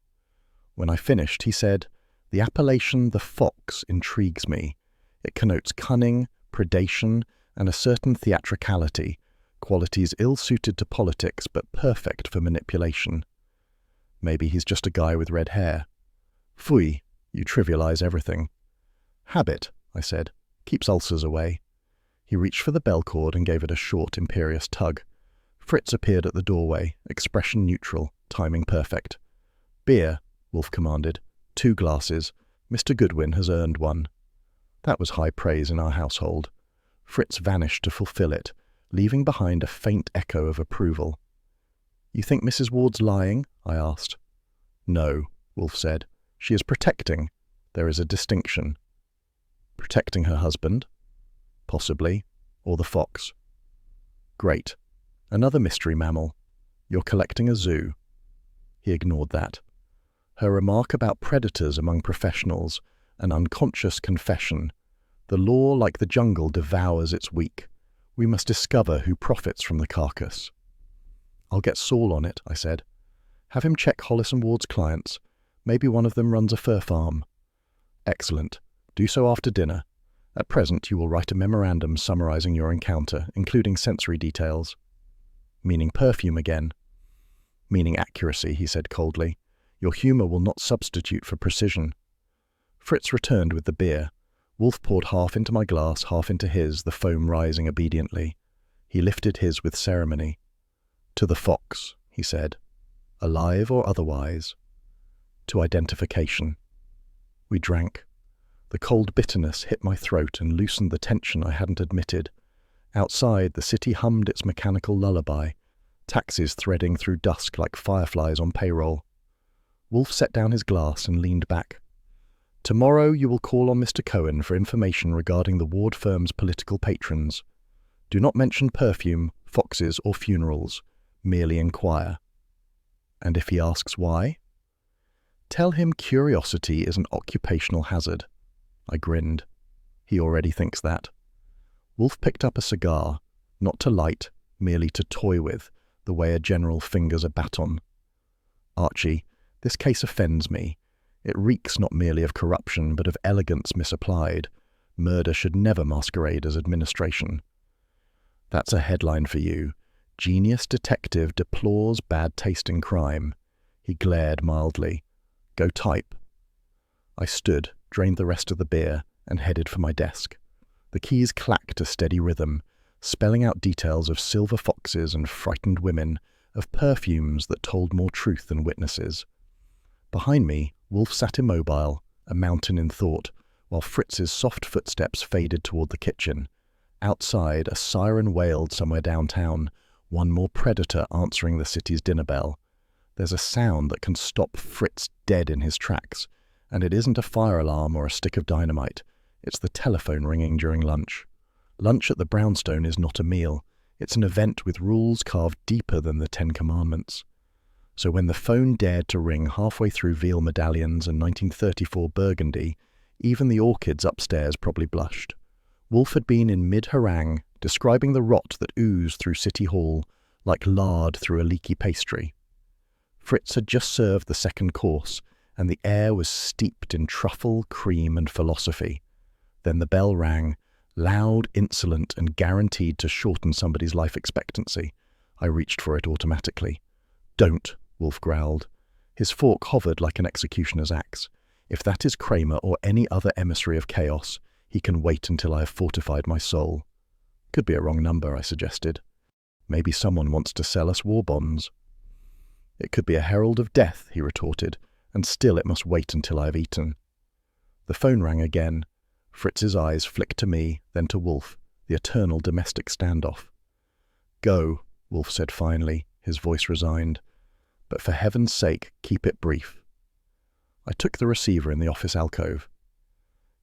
When I finished, he said, The appellation the fox intrigues me. It connotes cunning, predation, and a certain theatricality, qualities ill-suited to politics but perfect for manipulation. Maybe he's just a guy with red hair. Phooey, you trivialize everything. Habit, I said, keeps ulcers away. He reached for the bell cord and gave it a short, imperious tug. Fritz appeared at the doorway, expression neutral, timing perfect. Beer, Wolfe commanded. 2 glasses. Mr. Goodwin has earned one. That was high praise in our household. Fritz vanished to fulfill it, leaving behind a faint echo of approval. You think Mrs. Ward's lying? I asked. No, Wolfe said. She is protecting. There is a distinction. Protecting her husband? Possibly. Or the fox. Great. Another mystery mammal. You're collecting a zoo. He ignored that. Her remark about predators among professionals, an unconscious confession. The law, like the jungle, devours its weak. We must discover who profits from the carcass. I'll get Saul on it, I said. Have him check Hollis and Ward's clients. Maybe one of them runs a fur farm. Excellent. Do so after dinner. At present, you will write a memorandum summarizing your encounter, including sensory details. Meaning perfume again. Meaning accuracy, he said coldly. Your humour will not substitute for precision. Fritz returned with the beer. Wolfe poured half into my glass, half into his, the foam rising obediently. He lifted his with ceremony. To the fox, he said. Alive or otherwise. To identification. We drank. The cold bitterness hit my throat and loosened the tension I hadn't admitted. Outside, the city hummed its mechanical lullaby, taxis threading through dusk like fireflies on payroll. Wolfe set down his glass and leaned back. Tomorrow you will call on Mr. Cohen for information regarding the Ward firm's political patrons. Do not mention perfume, foxes, or funerals. Merely inquire. And if he asks why? Tell him curiosity is an occupational hazard. I grinned. He already thinks that. Wolfe picked up a cigar, not to light, merely to toy with, the way a general fingers a baton. Archie, this case offends me. It reeks not merely of corruption, but of elegance misapplied. Murder should never masquerade as administration. That's a headline for you. Genius detective deplores bad taste in crime. He glared mildly. Go type. I stood, drained the rest of the beer, and headed for my desk. The keys clacked a steady rhythm, spelling out details of silver foxes and frightened women, of perfumes that told more truth than witnesses. Behind me, Wolfe sat immobile, a mountain in thought, while Fritz's soft footsteps faded toward the kitchen. Outside, a siren wailed somewhere downtown, one more predator answering the city's dinner bell. There's a sound that can stop Fritz dead in his tracks, and it isn't a fire alarm or a stick of dynamite. It's the telephone ringing during lunch. Lunch at the Brownstone is not a meal. It's an event with rules carved deeper than the Ten Commandments. So when the phone dared to ring halfway through veal medallions and 1934 Burgundy, even the orchids upstairs probably blushed. Wolfe had been in mid-harangue, describing the rot that oozed through City Hall, like lard through a leaky pastry. Fritz had just served the second course, and the air was steeped in truffle, cream, and philosophy. Then the bell rang, loud, insolent, and guaranteed to shorten somebody's life expectancy. I reached for it automatically. Don't, Wolfe growled. His fork hovered like an executioner's axe. If that is Cramer or any other emissary of chaos, he can wait until I have fortified my soul. Could be a wrong number, I suggested. Maybe someone wants to sell us war bonds. It could be a herald of death, he retorted, and still it must wait until I have eaten. The phone rang again. Fritz's eyes flicked to me, then to Wolfe, the eternal domestic standoff. Go, Wolfe said finally, his voice resigned. But for heaven's sake, keep it brief. I took the receiver in the office alcove.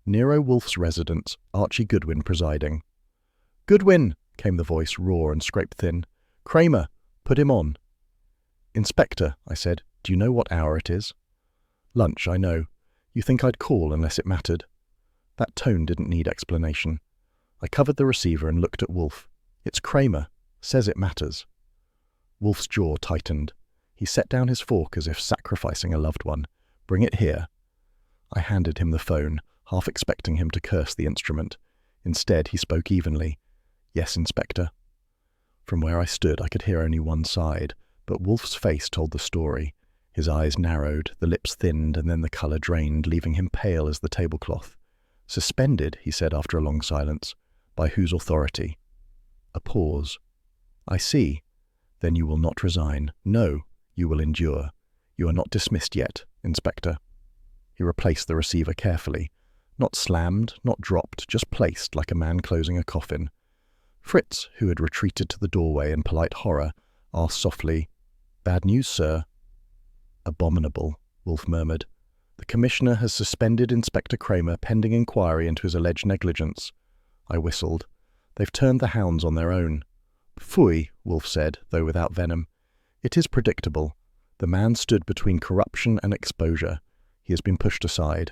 Nero Wolfe's residence, Archie Goodwin presiding. Goodwin, came the voice, raw and scraped thin. Cramer, put him on. Inspector, I said, do you know what hour it is? Lunch, I know. You think I'd call unless it mattered? That tone didn't need explanation. I covered the receiver and looked at Wolfe. It's Cramer. Says it matters. Wolfe's jaw tightened. He set down his fork as if sacrificing a loved one. Bring it here. I handed him the phone, half expecting him to curse the instrument. Instead, he spoke evenly. Yes, Inspector. From where I stood, I could hear only one side, but Wolfe's face told the story. His eyes narrowed, the lips thinned, and then the colour drained, leaving him pale as the tablecloth. Suspended, he said after a long silence. By whose authority? A pause. I see. Then you will not resign. No, you will endure. You are not dismissed yet, Inspector. He replaced the receiver carefully. Not slammed, not dropped, just placed like a man closing a coffin. Fritz, who had retreated to the doorway in polite horror, asked softly, Bad news, sir? Abominable, Wolfe murmured. The Commissioner has suspended Inspector Cramer pending inquiry into his alleged negligence. I whistled. They've turned the hounds on their own. Phooey, Wolfe said, though without venom. It is predictable. The man stood between corruption and exposure. He has been pushed aside.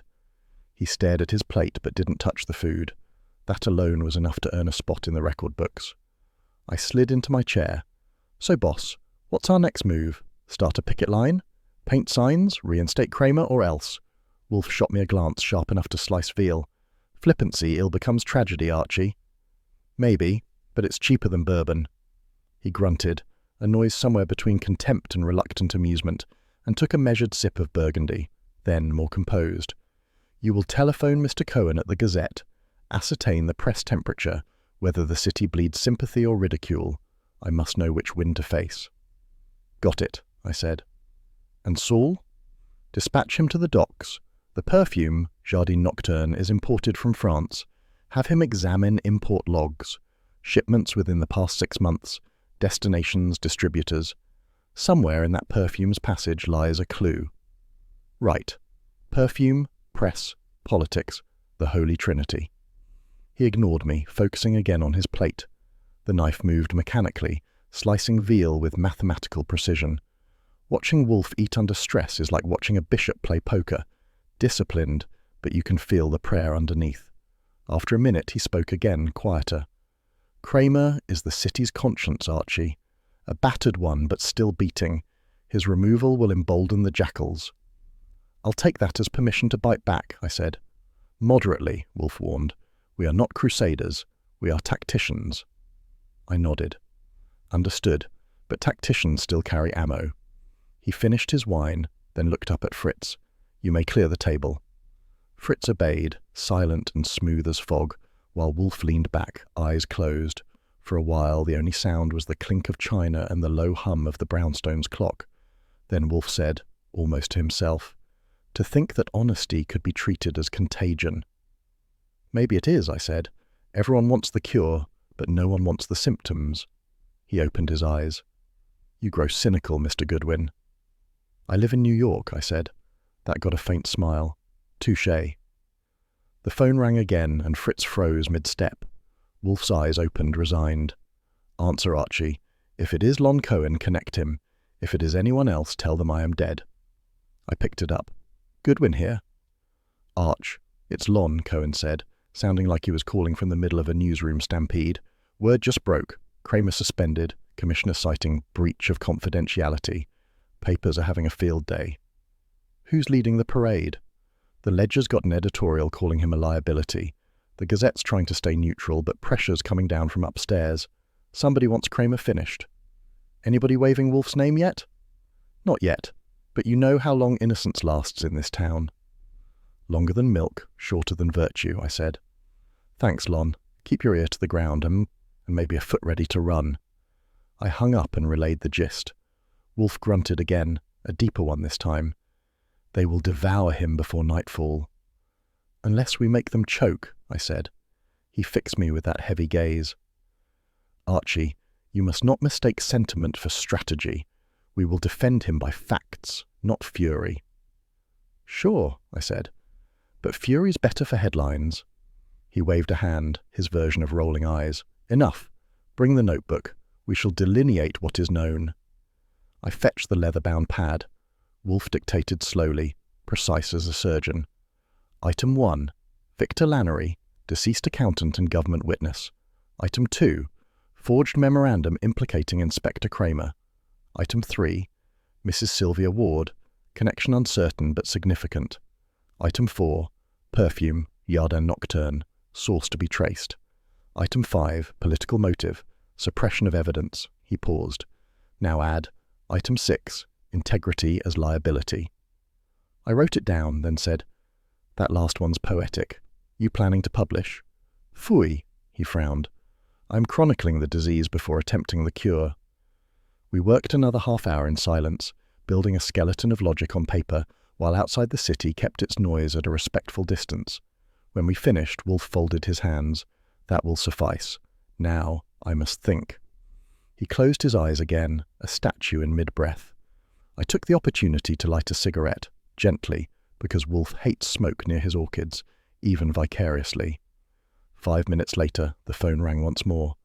He stared at his plate but didn't touch the food. That alone was enough to earn a spot in the record books. I slid into my chair. So, boss, what's our next move? Start a picket line? Paint signs? Reinstate Cramer, or else? Wolfe shot me a glance sharp enough to slice veal. Flippancy ill becomes tragedy, Archie. Maybe, but it's cheaper than bourbon. He grunted, a noise somewhere between contempt and reluctant amusement, and took a measured sip of Burgundy, then more composed. You will telephone Mr. Cohen at the Gazette, ascertain the press temperature, whether the city bleeds sympathy or ridicule. I must know which wind to face. Got it, I said. And Saul? Dispatch him to the docks. The perfume, Jardin Nocturne, is imported from France. Have him examine import logs, shipments within the past 6 months, destinations, distributors. Somewhere in that perfume's passage lies a clue. Right. Perfume, press, politics, the Holy Trinity. He ignored me, focusing again on his plate. The knife moved mechanically, slicing veal with mathematical precision. Watching Wolfe eat under stress is like watching a bishop play poker. Disciplined, but you can feel the prayer underneath. After a minute, he spoke again, quieter. Cramer is the city's conscience, Archie. A battered one, but still beating. His removal will embolden the jackals. I'll take that as permission to bite back, I said. Moderately, Wolfe warned. We are not crusaders. We are tacticians. I nodded. Understood, but tacticians still carry ammo. He finished his wine, then looked up at Fritz. You may clear the table. Fritz obeyed, silent and smooth as fog, while Wolfe leaned back, eyes closed. For a while the only sound was the clink of china and the low hum of the brownstone's clock. Then Wolfe said, almost to himself, to think that honesty could be treated as contagion. Maybe it is, I said. Everyone wants the cure, but no one wants the symptoms. He opened his eyes. You grow cynical, Mr. Goodwin. I live in New York, I said. That got a faint smile. Touché. The phone rang again, and Fritz froze mid-step. Wolfe's eyes opened, resigned. Answer, Archie. If it is Lon Cohen, connect him. If it is anyone else, tell them I am dead. I picked it up. Goodwin here. Arch. It's Lon, Cohen said, sounding like he was calling from the middle of a newsroom stampede. Word just broke. Cramer suspended. Commissioner citing breach of confidentiality. Papers are having a field day. Who's leading the parade? The Ledger's got an editorial calling him a liability. The Gazette's trying to stay neutral, but pressure's coming down from upstairs. Somebody wants Cramer finished. Anybody waving Wolfe's name yet? Not yet, but you know how long innocence lasts in this town. Longer than milk, shorter than virtue, I said. Thanks, Lon. Keep your ear to the ground and maybe a foot ready to run. I hung up and relayed the gist. Wolfe grunted again, a deeper one this time. They will devour him before nightfall. Unless we make them choke, I said. He fixed me with that heavy gaze. Archie, you must not mistake sentiment for strategy. We will defend him by facts, not fury. Sure, I said, but fury's better for headlines. He waved a hand, his version of rolling eyes. Enough. Bring the notebook. We shall delineate what is known. I fetched the leather-bound pad. Wolfe dictated slowly, precise as a surgeon. Item 1. Victor Lannery, deceased accountant and government witness. Item 2. Forged memorandum implicating Inspector Cramer. Item 3. Mrs. Sylvia Ward, connection uncertain but significant. Item 4. Perfume, Jardin Nocturne, source to be traced. Item 5. Political motive, suppression of evidence. He paused. Now add Item 6. Integrity as liability. I wrote it down, then said, that last one's poetic. You planning to publish? Phooey, he frowned. I'm chronicling the disease before attempting the cure. We worked another half-hour in silence, building a skeleton of logic on paper, while outside the city kept its noise at a respectful distance. When we finished, Wolfe folded his hands. That will suffice. Now I must think. He closed his eyes again, a statue in mid-breath. I took the opportunity to light a cigarette, gently, because Wolfe hates smoke near his orchids, even vicariously. 5 minutes later, the phone rang once more.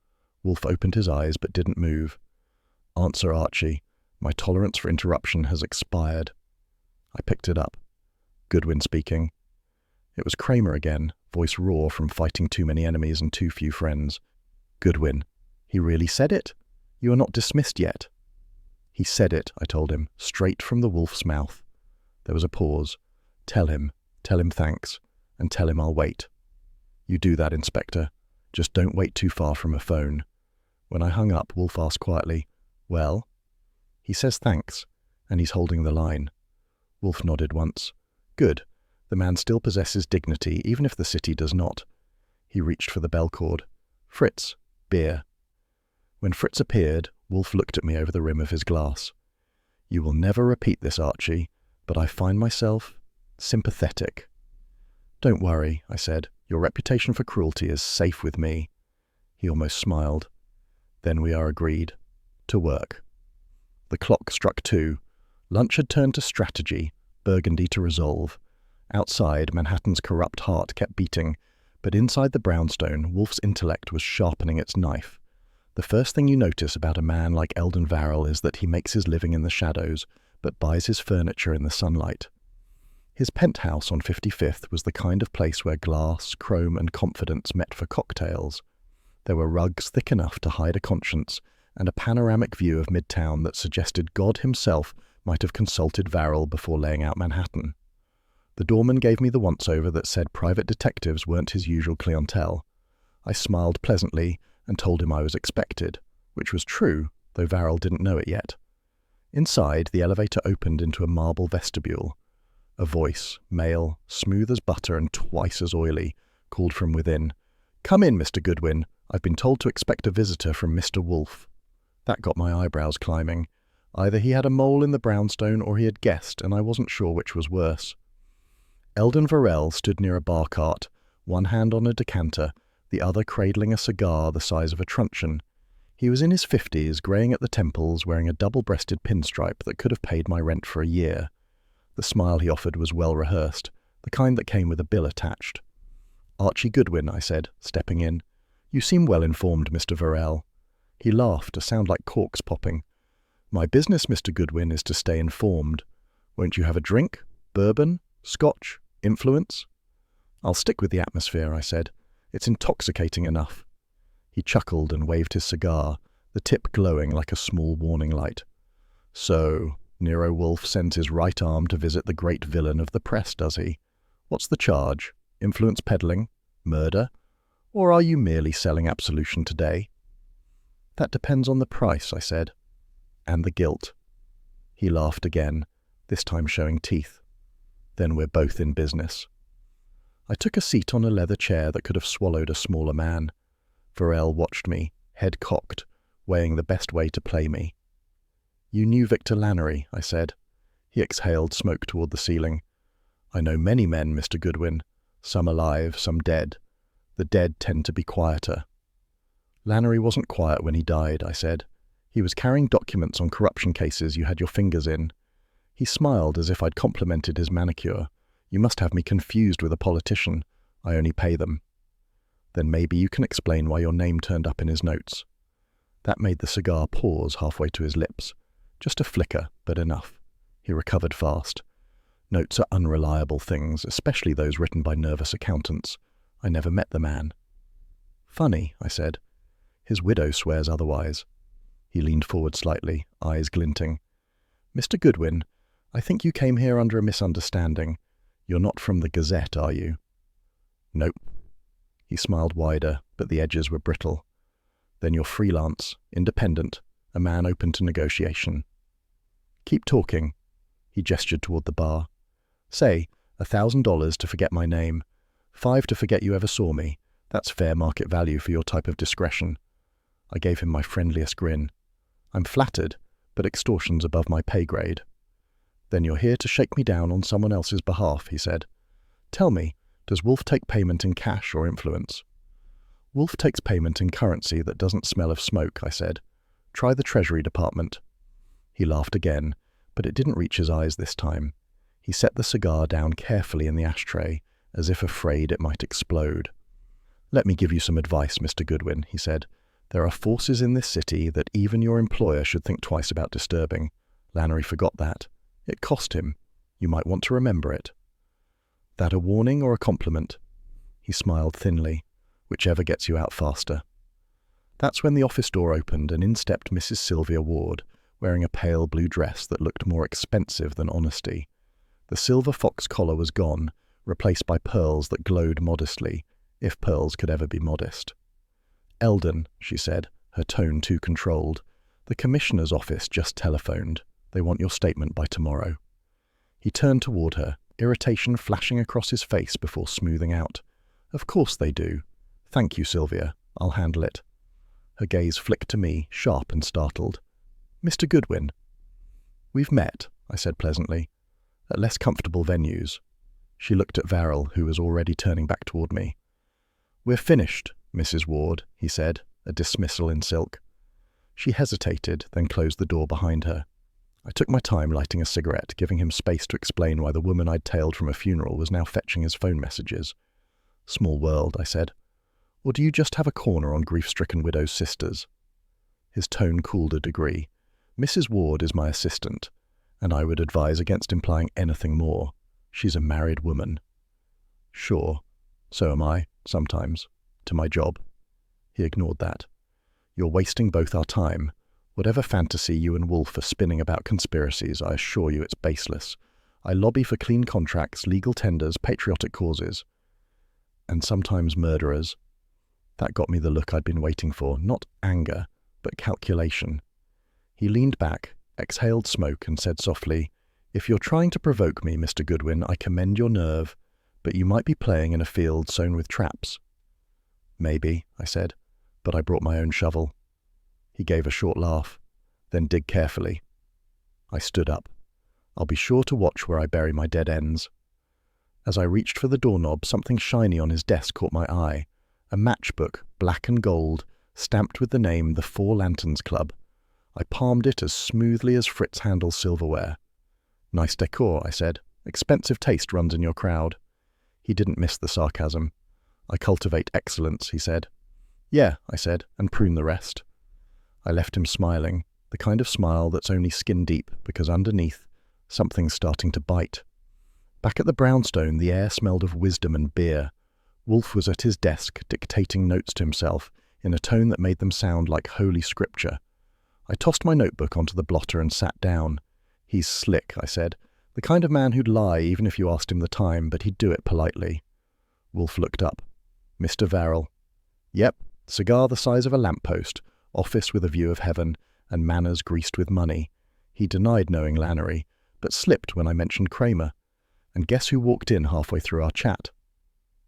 Wolfe opened his eyes but didn't move. Answer, Archie. My tolerance for interruption has expired. I picked it up. Goodwin speaking. It was Cramer again, voice raw from fighting too many enemies and too few friends. "Goodwin, he really said it? You are not dismissed yet." "He said it," I told him, "straight from the wolf's mouth." There was a pause. Tell him thanks, and tell him I'll wait." "You do that, Inspector. Just don't wait too far from a phone." When I hung up, Wolfe asked quietly, "Well?" "He says thanks, and he's holding the line." Wolfe nodded once. "Good. The man still possesses dignity, even if the city does not." He reached for the bell cord. "Fritz, beer." When Fritz appeared, Wolfe looked at me over the rim of his glass. "You will never repeat this, Archie, but I find myself sympathetic." "Don't worry," I said. "Your reputation for cruelty is safe with me." He almost smiled. "Then we are agreed. To work." The clock struck 2. Lunch had turned to strategy, Burgundy to resolve. Outside, Manhattan's corrupt heart kept beating, but inside the brownstone, Wolfe's intellect was sharpening its knife. The first thing you notice about a man like Eldon Varrell is that he makes his living in the shadows, but buys his furniture in the sunlight. His penthouse on 55th was the kind of place where glass, chrome, and confidence met for cocktails. There were rugs thick enough to hide a conscience, and a panoramic view of Midtown that suggested God himself might have consulted Varrell before laying out Manhattan. The doorman gave me the once-over that said private detectives weren't his usual clientele. I smiled pleasantly and told him I was expected, which was true, though Varrell didn't know it yet. Inside, the elevator opened into a marble vestibule. A voice, male, smooth as butter and twice as oily, called from within, "Come in, Mr. Goodwin. I've been told to expect a visitor from Mr. Wolfe." That got my eyebrows climbing. Either he had a mole in the brownstone or he had guessed, and I wasn't sure which was worse. Eldon Varrell stood near a bar cart, one hand on a decanter, the other cradling a cigar the size of a truncheon. He was in his 50s, greying at the temples, wearing a double-breasted pinstripe that could have paid my rent for a year. The smile he offered was well-rehearsed, the kind that came with a bill attached. "Archie Goodwin," I said, stepping in. "You seem well-informed, Mr. Varrell." He laughed, a sound like corks popping. "My business, Mr. Goodwin, is to stay informed. Won't you have a drink? Bourbon? Scotch? Influence?" "I'll stick with the atmosphere," I said. "It's intoxicating enough." He chuckled and waved his cigar, the tip glowing like a small warning light. "So, Nero Wolfe sends his right arm to visit the great villain of the press, does he? What's the charge? Influence peddling? Murder? Or are you merely selling absolution today?" "That depends on the price," I said. "And the guilt." He laughed again, this time showing teeth. "Then we're both in business." I took a seat on a leather chair that could have swallowed a smaller man. Varrell watched me, head cocked, weighing the best way to play me. "You knew Victor Lannery," I said. He exhaled smoke toward the ceiling. "I know many men, Mr. Goodwin, some alive, some dead. The dead tend to be quieter." "Lannery wasn't quiet when he died," I said. "He was carrying documents on corruption cases you had your fingers in." He smiled as if I'd complimented his manicure. "You must have me confused with a politician. I only pay them." "Then maybe you can explain why your name turned up in his notes." That made the cigar pause halfway to his lips. Just a flicker, but enough. He recovered fast. "Notes are unreliable things, especially those written by nervous accountants. I never met the man." "Funny," I said. "His widow swears otherwise." He leaned forward slightly, eyes glinting. "Mr. Goodwin, I think you came here under a misunderstanding. You're not from the Gazette, are you?" "Nope." He smiled wider, but the edges were brittle. "Then you're freelance, independent, a man open to negotiation." "Keep talking." He gestured toward the bar. "Say, $1,000 to forget my name. 5 to forget you ever saw me. That's fair market value for your type of discretion." I gave him my friendliest grin. "I'm flattered, but extortion's above my pay grade." "Then you're here to shake me down on someone else's behalf," he said. "Tell me, does Wolfe take payment in cash or influence?" "Wolfe takes payment in currency that doesn't smell of smoke," I said. "Try the Treasury Department." He laughed again, but it didn't reach his eyes this time. He set the cigar down carefully in the ashtray, as if afraid it might explode. "Let me give you some advice, Mr. Goodwin," he said. "There are forces in this city that even your employer should think twice about disturbing. Lannery forgot that. It cost him. You might want to remember it." That a warning or a compliment? He smiled thinly. Whichever gets you out faster. That's when the office door opened and in stepped Mrs. Sylvia Ward, wearing a pale blue dress that looked more expensive than honesty. The silver fox collar was gone, replaced by pearls that glowed modestly, if pearls could ever be modest. "Eldon," she said, her tone too controlled, "the Commissioner's office just telephoned. They want your statement by tomorrow." He turned toward her, irritation flashing across his face before smoothing out. "Of course they do. Thank you, Sylvia. I'll handle it." Her gaze flicked to me, sharp and startled. "Mr. Goodwin." "We've met," I said pleasantly, "at less comfortable venues." She looked at Varel, who was already turning back toward me. "We're finished, Mrs. Ward," he said, a dismissal in silk. She hesitated, then closed the door behind her. I took my time lighting a cigarette, giving him space to explain why the woman I'd tailed from a funeral was now fetching his phone messages. "Small world," I said. "Or do you just have a corner on grief-stricken widows' sisters?" His tone cooled a degree. "Mrs. Ward is my assistant, and I would advise against implying anything more. She's a married woman." "Sure. So am I, sometimes. To my job." He ignored that. "You're wasting both our time. Whatever fantasy you and Wolfe are spinning about conspiracies, I assure you it's baseless. I lobby for clean contracts, legal tenders, patriotic causes. And sometimes murderers." That got me the look I'd been waiting for, not anger, but calculation. He leaned back, exhaled smoke, and said softly, "If you're trying to provoke me, Mr. Goodwin, I commend your nerve, but you might be playing in a field sown with traps." "Maybe," I said, "but I brought my own shovel." He gave a short laugh. "Then dig carefully." I stood up. "I'll be sure to watch where I bury my dead ends." As I reached for the doorknob, something shiny on his desk caught my eye. A matchbook, black and gold, stamped with the name The Four Lanterns Club. I palmed it as smoothly as Fritz handles silverware. "Nice decor," I said. "Expensive taste runs in your crowd." He didn't miss the sarcasm. "I cultivate excellence," he said. "Yeah," I said, "and prune the rest." I left him smiling, the kind of smile that's only skin deep, because underneath, something's starting to bite. Back at the brownstone, the air smelled of wisdom and beer. Wolfe was at his desk, dictating notes to himself, in a tone that made them sound like holy scripture. I tossed my notebook onto the blotter and sat down. "He's slick," I said. "The kind of man who'd lie even if you asked him the time, but he'd do it politely." Wolfe looked up. "Mr. Varel." "Yep, cigar the size of a lamppost, office with a view of heaven, and manners greased with money." He denied knowing Lannery, but slipped when I mentioned Cramer. And guess who walked in halfway through our chat?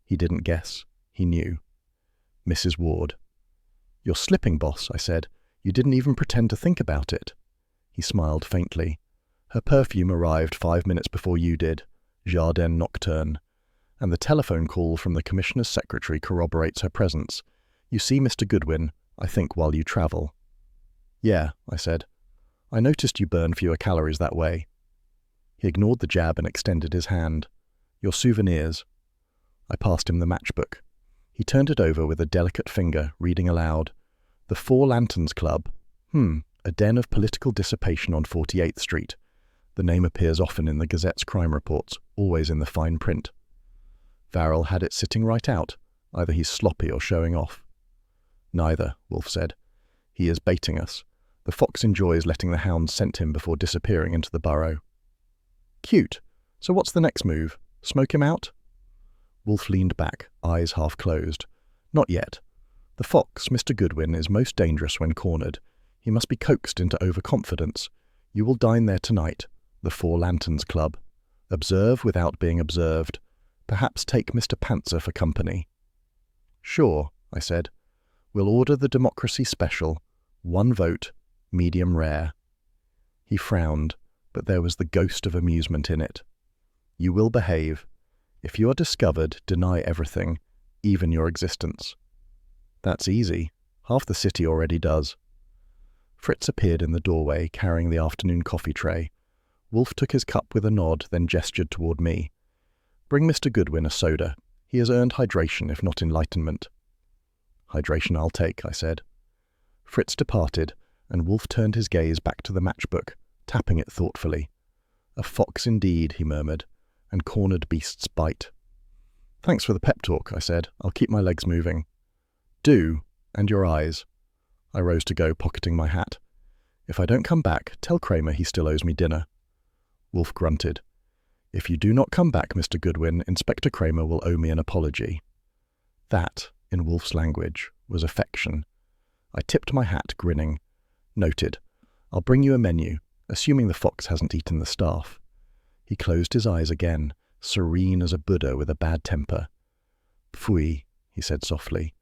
He didn't guess. He knew. Mrs. Ward. "You're slipping, boss," I said. "You didn't even pretend to think about it." He smiled faintly. "Her perfume arrived 5 minutes before you did. Jardin Nocturne. And the telephone call from the Commissioner's secretary corroborates her presence. You see, Mr. Goodwin, I think while you travel." "Yeah," I said. "I noticed you burn fewer calories that way." He ignored the jab and extended his hand. "Your souvenirs." I passed him the matchbook. He turned it over with a delicate finger, reading aloud. "The Four Lanterns Club. A den of political dissipation on 48th Street. The name appears often in the Gazette's crime reports, always in the fine print." Varel had it sitting right out. Either he's sloppy or showing off. "Neither," Wolfe said. "He is baiting us. The fox enjoys letting the hounds scent him before disappearing into the burrow." "Cute. So what's the next move? Smoke him out?" Wolfe leaned back, eyes half closed. "Not yet. The fox, Mr. Goodwin, is most dangerous when cornered. He must be coaxed into overconfidence. You will dine there tonight, the Four Lanterns Club. Observe without being observed. Perhaps take Mr. Pantzer for company." "Sure," I said. "We'll order the Democracy Special. 1 vote, medium rare." He frowned, but there was the ghost of amusement in it. "You will behave. If you are discovered, deny everything, even your existence." "That's easy. Half the city already does." Fritz appeared in the doorway, carrying the afternoon coffee tray. Wolfe took his cup with a nod, then gestured toward me. "Bring Mr. Goodwin a soda. He has earned hydration, if not enlightenment." "Hydration I'll take," I said. Fritz departed, and Wolfe turned his gaze back to the matchbook, tapping it thoughtfully. "A fox indeed," he murmured, "and cornered beasts bite." Thanks for the pep talk, I said. I'll keep my legs moving. Do, and your eyes. I rose to go, pocketing my hat. If I don't come back, tell Cramer he still owes me dinner. Wolfe grunted. If you do not come back, Mr. Goodwin, Inspector Cramer will owe me an apology. That, in Wolfe's language, was affection. I tipped my hat, grinning. Noted. I'll bring you a menu, assuming the fox hasn't eaten the staff. He closed his eyes again, serene as a Buddha with a bad temper. Pfui, he said softly.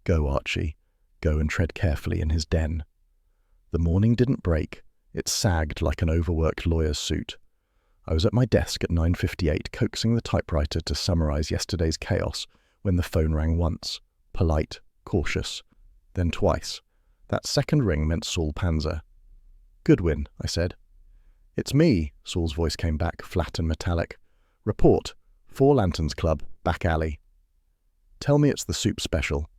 Go, Archie. Go and tread carefully in his den. The morning didn't break. It sagged like an overworked lawyer's suit. I was at my desk at 9:58, coaxing the typewriter to summarize yesterday's chaos when the phone rang once, polite, cautious, then twice. That second ring meant Saul Panzer. Goodwin, I said. It's me, Saul's voice came back, flat and metallic. Report. 4 Lanterns Club, back alley. Tell me it's the soup special.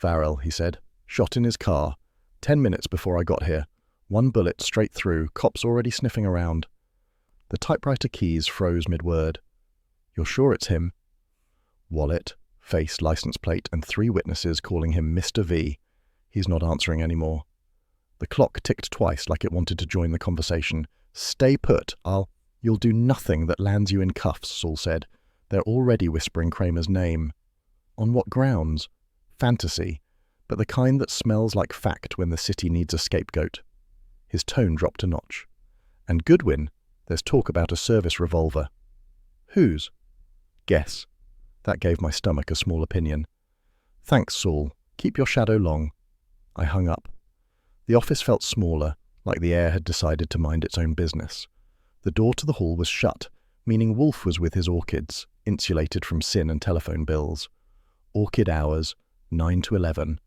Varel, he said. Shot in his car. 10 minutes before I got here. 1 bullet straight through, cops already sniffing around. The typewriter keys froze mid-word. You're sure it's him? Wallet, face, license plate, and 3 witnesses calling him Mr. V. He's not answering anymore. The clock ticked twice like it wanted to join the conversation. Stay put, You'll do nothing that lands you in cuffs, Saul said. They're already whispering Cramer's name. On what grounds? Fantasy, but the kind that smells like fact when the city needs a scapegoat. His tone dropped a notch. And Goodwin, there's talk about a service revolver. Whose? Guess. That gave my stomach a small opinion. Thanks, Saul. Keep your shadow long. I hung up. The office felt smaller, like the air had decided to mind its own business. The door to the hall was shut, meaning Wolfe was with his orchids, insulated from sin and telephone bills. Orchid hours, 9 to 11.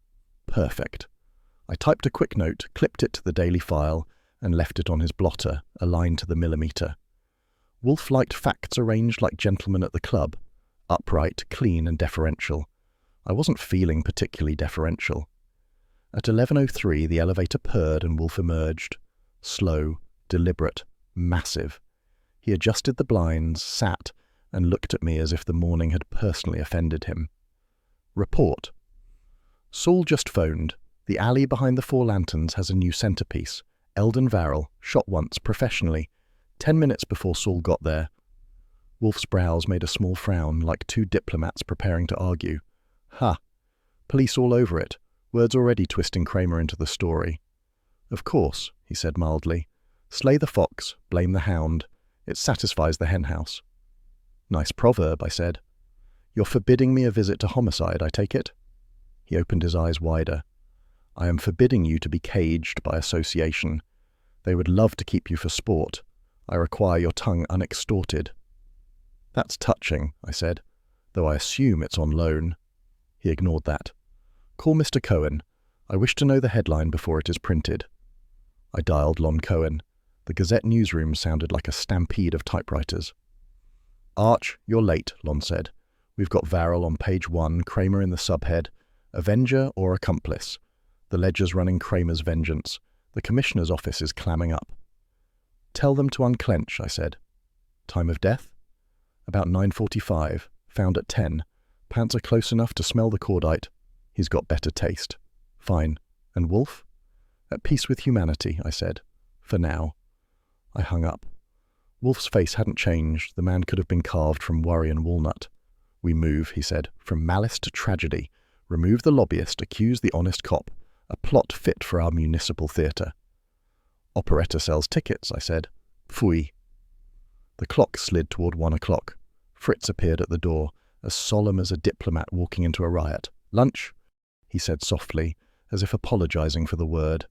Perfect. I typed a quick note, clipped it to the daily file, and left it on his blotter, aligned to the millimeter. Wolfe liked facts arranged like gentlemen at the club, upright, clean, and deferential. I wasn't feeling particularly deferential. At 11:03, the elevator purred and Wolfe emerged. Slow, deliberate, massive. He adjusted the blinds, sat, and looked at me as if the morning had personally offended him. Report. Saul just phoned. The alley behind the 4 Lanterns has a new centerpiece. Eldon Varel, shot once, professionally. 10 minutes before Saul got there. Wolfe's brows made a small frown, like 2 diplomats preparing to argue. Ha! Police all over it. Words already twisting Cramer into the story. Of course, he said mildly. Slay the fox, blame the hound. It satisfies the henhouse. Nice proverb, I said. You're forbidding me a visit to homicide, I take it? He opened his eyes wider. I am forbidding you to be caged by association. They would love to keep you for sport. I require your tongue unextorted. That's touching, I said, though I assume it's on loan. He ignored that. Call Mr. Cohen. I wish to know the headline before it is printed. I dialed Lon Cohen. The Gazette newsroom sounded like a stampede of typewriters. Arch, you're late, Lon said. We've got Varel on page 1, Cramer in the subhead. Avenger or accomplice. The ledger's running Cramer's vengeance. The commissioner's office is clamming up. Tell them to unclench, I said. Time of death? About 9:45. Found at 10. Pants are close enough to smell the cordite. He's got better taste. Fine. And Wolfe? At peace with humanity, I said. For now. I hung up. Wolfe's face hadn't changed. The man could have been carved from worry and walnut. We move, he said, from malice to tragedy. Remove the lobbyist, accuse the honest cop. A plot fit for our municipal theatre. Operetta sells tickets, I said. Pfui. The clock slid toward 1 o'clock. Fritz appeared at the door, as solemn as a diplomat walking into a riot. Lunch? He said softly, as if apologizing for the word.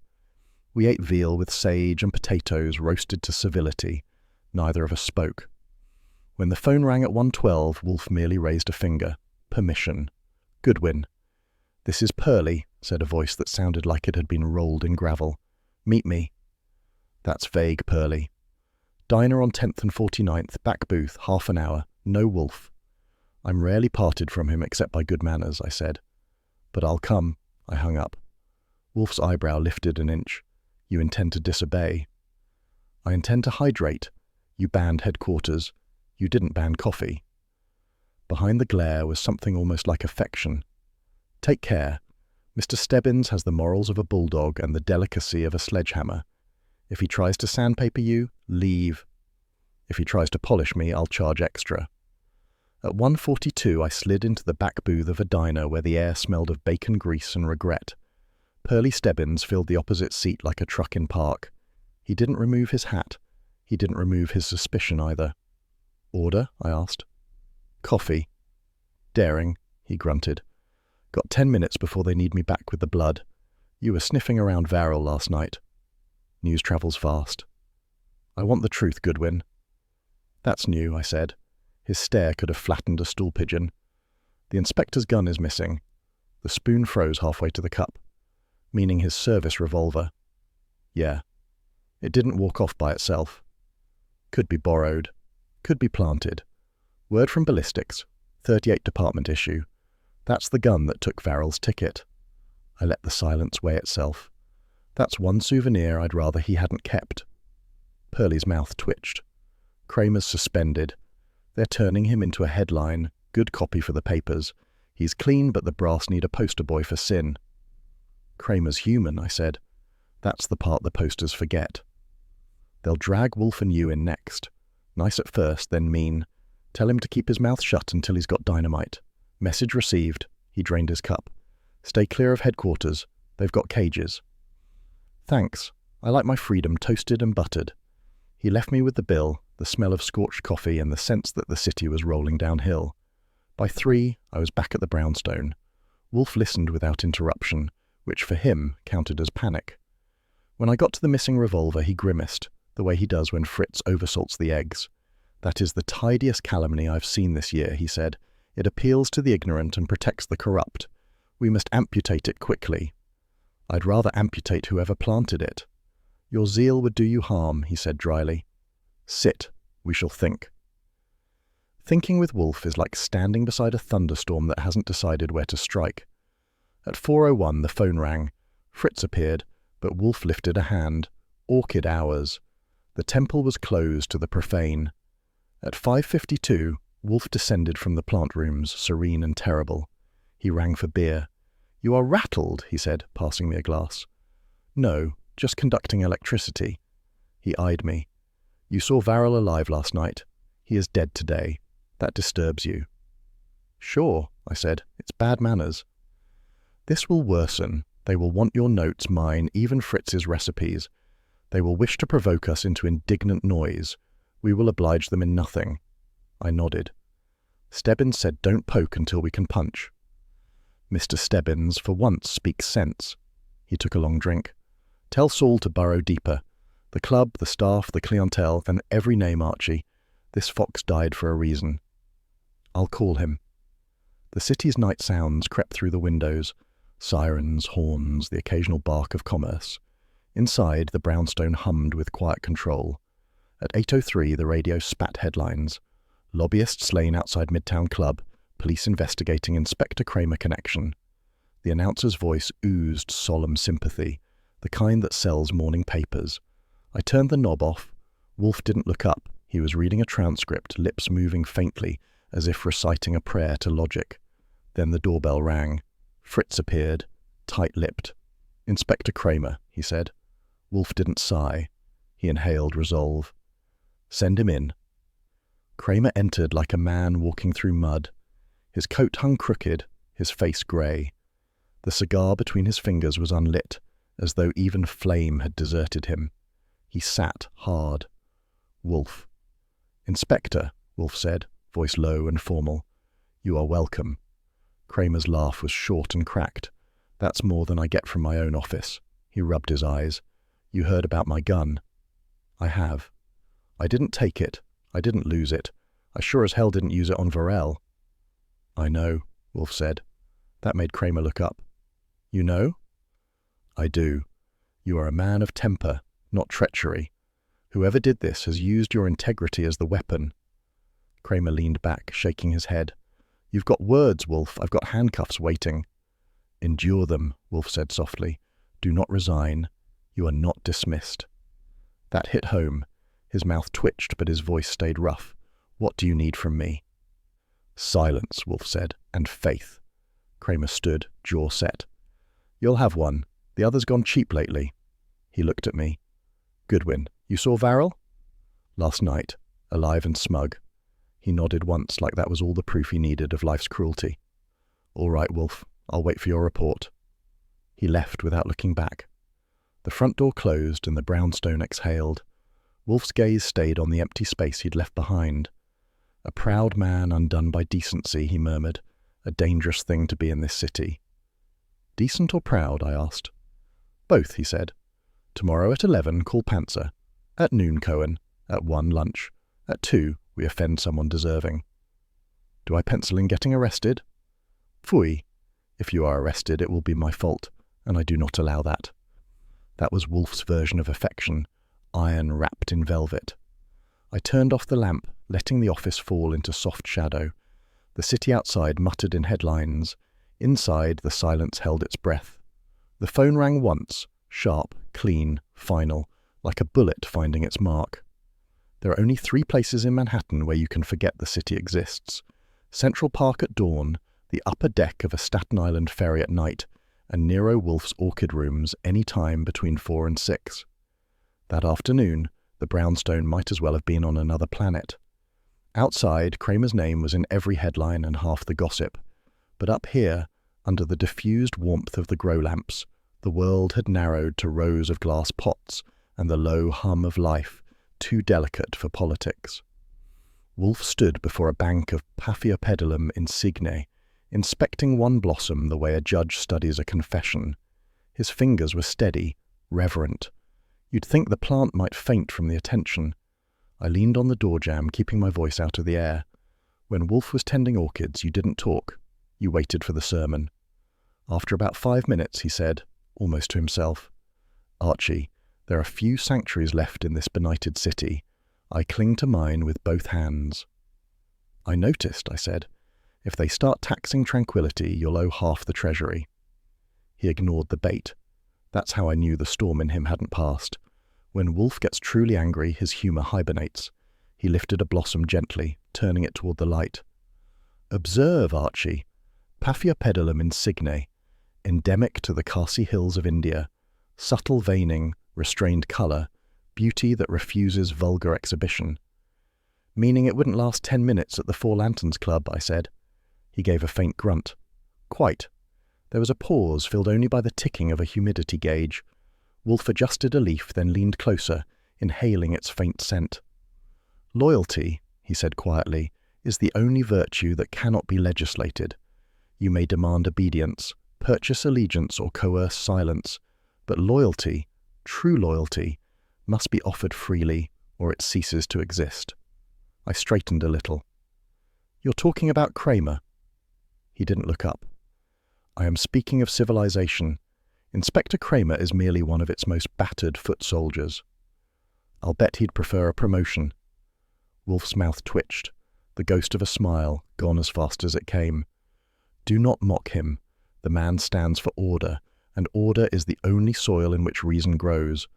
We ate veal with sage and potatoes roasted to civility. Neither of us spoke. When the phone rang at 1:12, Wolfe merely raised a finger. Permission. Goodwin. This is Pearlie, said a voice that sounded like it had been rolled in gravel. Meet me. That's vague, Pearlie. Diner on 10th and 49th, back booth, half an hour. No Wolfe. I'm rarely parted from him except by good manners, I said. But I'll come. I hung up. Wolfe's eyebrow lifted an inch. You intend to disobey. I intend to hydrate. You banned headquarters. You didn't ban coffee. Behind the glare was something almost like affection. "Take care. Mr. Stebbins has the morals of a bulldog and the delicacy of a sledgehammer. If he tries to sandpaper you, leave. If he tries to polish me, I'll charge extra." At 1:42, I slid into the back booth of a diner where the air smelled of bacon grease and regret. Pearly Stebbins filled the opposite seat like a truck in park. He didn't remove his hat. He didn't remove his suspicion either. "Order?" I asked. "Coffee." "Daring," he grunted. "Got 10 minutes before they need me back with the blood. You were sniffing around Varel last night." "News travels fast." "I want the truth, Goodwin." "That's new," I said. His stare could have flattened a stool pigeon. "The inspector's gun is missing." The spoon froze halfway to the cup. "Meaning his service revolver." "Yeah. It didn't walk off by itself. Could be borrowed. Could be planted. Word from ballistics. 38 department issue. That's the gun that took Varel's ticket." I let the silence weigh itself. That's one souvenir I'd rather he hadn't kept. Pearlie's mouth twitched. "Cramer's suspended. They're turning him into a headline. Good copy for the papers. He's clean, but the brass need a poster boy for sin." "Cramer's human," I said. "That's the part the posters forget. They'll drag Wolfe and you in next. Nice at first, then mean. Tell him to keep his mouth shut until he's got dynamite. Message received." He drained his cup. "Stay clear of headquarters. They've got cages." "Thanks. I like my freedom toasted and buttered." He left me with the bill, the smell of scorched coffee and the sense that the city was rolling downhill. By 3, I was back at the brownstone. Wolfe listened without interruption, which for him counted as panic. When I got to the missing revolver, he grimaced, the way he does when Fritz oversalts the eggs. "That is the tidiest calumny I've seen this year," he said. "It appeals to the ignorant and protects the corrupt. We must amputate it quickly." "I'd rather amputate whoever planted it." "Your zeal would do you harm," he said dryly. "Sit. We shall think." Thinking with Wolfe is like standing beside a thunderstorm that hasn't decided where to strike. At 4:01 the phone rang. Fritz appeared, but Wolfe lifted a hand. Orchid hours. The temple was closed to the profane. At 5:52, Wolfe descended from the plant rooms, serene and terrible. He rang for beer. "You are rattled," he said, passing me a glass. "No, just conducting electricity." He eyed me. "You saw Varel alive last night. He is dead today. That disturbs you." "Sure," I said. "It's bad manners." "This will worsen. They will want your notes, mine, even Fritz's recipes. They will wish to provoke us into indignant noise. We will oblige them in nothing." I nodded. "Stebbins said don't poke until we can punch." "Mr. Stebbins, for once, speaks sense." He took a long drink. "Tell Saul to burrow deeper. The club, the staff, the clientele, and every name, Archie. This fox died for a reason." "I'll call him." The city's night sounds crept through the windows. Sirens, horns, the occasional bark of commerce. Inside, the brownstone hummed with quiet control. At 8:03, the radio spat headlines. "Lobbyist slain outside Midtown Club. Police investigating Inspector Cramer connection." The announcer's voice oozed solemn sympathy, the kind that sells morning papers. I turned the knob off. Wolfe didn't look up. He was reading a transcript, lips moving faintly, as if reciting a prayer to logic. Then the doorbell rang. Fritz appeared, tight-lipped. "Inspector Cramer," he said. Wolfe didn't sigh. He inhaled resolve. "Send him in." Cramer entered like a man walking through mud. His coat hung crooked, his face grey. The cigar between his fingers was unlit, as though even flame had deserted him. He sat hard. "Wolfe." "Inspector," Wolfe said, voice low and formal. "You are welcome." Cramer's laugh was short and cracked. "That's more than I get from my own office." He rubbed his eyes. "You heard about my gun?" "I have." "I didn't take it. I didn't lose it. I sure as hell didn't use it on Varel." "I know," Wolfe said. That made Cramer look up. "You know?" "I do. You are a man of temper, not treachery. Whoever did this has used your integrity as the weapon." Cramer leaned back, shaking his head. "You've got words, Wolfe. I've got handcuffs waiting." "Endure them," Wolfe said softly. "Do not resign. You are not dismissed." That hit home. His mouth twitched, but his voice stayed rough. "What do you need from me?" Silence, Wolfe said, and faith. Cramer stood, jaw set. You'll have one. The other's gone cheap lately. He looked at me. Goodwin, you saw Varrel? Last night, alive and smug. He nodded once like that was all the proof he needed of life's cruelty. All right, Wolfe, I'll wait for your report. He left without looking back. The front door closed and the brownstone exhaled. Wolfe's gaze stayed on the empty space he'd left behind. A proud man undone by decency, he murmured. A dangerous thing to be in this city. Decent or proud, I asked. Both, he said. Tomorrow at 11, call Panzer. At noon, Cohen. At 1, lunch. At 2, we offend someone deserving. Do I pencil in getting arrested? Pfui. If you are arrested, it will be my fault, and I do not allow that. That was Wolfe's version of affection, iron wrapped in velvet. I turned off the lamp, letting the office fall into soft shadow. The city outside muttered in headlines. Inside, the silence held its breath. The phone rang once, sharp, clean, final, like a bullet finding its mark. There are only 3 places in Manhattan where you can forget the city exists. Central Park at dawn, the upper deck of a Staten Island ferry at night, and Nero Wolfe's orchid rooms any time between 4 and 6. That afternoon, the brownstone might as well have been on another planet. Outside, Cramer's name was in every headline and half the gossip. But up here, under the diffused warmth of the grow lamps, the world had narrowed to rows of glass pots and the low hum of life, too delicate for politics. Wolfe stood before a bank of Paphiopedilum insigne, inspecting one blossom the way a judge studies a confession. His fingers were steady, reverent. You'd think the plant might faint from the attention. I leaned on the door jamb, keeping my voice out of the air. When Wolfe was tending orchids, you didn't talk. You waited for the sermon. After about 5 minutes, he said, almost to himself, Archie, there are few sanctuaries left in this benighted city. I cling to mine with both hands. I noticed, I said. If they start taxing tranquility, you'll owe half the treasury. He ignored the bait. That's how I knew the storm in him hadn't passed. When Wolfe gets truly angry, his humour hibernates. He lifted a blossom gently, turning it toward the light. Observe, Archie. Paphiopedilum insigne, endemic to the Khasi hills of India. Subtle veining, restrained colour, beauty that refuses vulgar exhibition. Meaning it wouldn't last 10 minutes at the Four Lanterns Club, I said. He gave a faint grunt. Quite. There was a pause filled only by the ticking of a humidity gauge. Wolfe adjusted a leaf, then leaned closer, inhaling its faint scent. Loyalty, he said quietly, is the only virtue that cannot be legislated. You may demand obedience, purchase allegiance, or coerce silence, but loyalty, true loyalty, must be offered freely, or it ceases to exist. I straightened a little. You're talking about Cramer. He didn't look up. I am speaking of civilization. Inspector Cramer is merely one of its most battered foot soldiers. I'll bet he'd prefer a promotion. Wolfe's mouth twitched, the ghost of a smile, gone as fast as it came. Do not mock him. The man stands for order, and order is the only soil in which reason grows.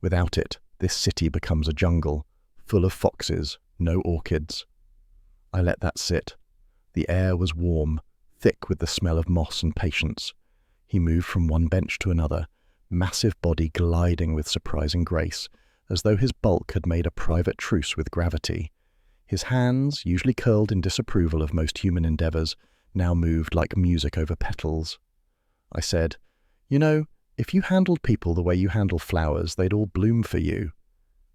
Without it, this city becomes a jungle, full of foxes, no orchids. I let that sit. The air was warm, thick with the smell of moss and patience. He moved from one bench to another, massive body gliding with surprising grace, as though his bulk had made a private truce with gravity. His hands, usually curled in disapproval of most human endeavours, now moved like music over petals. I said, You know, if you handled people the way you handle flowers, they'd all bloom for you.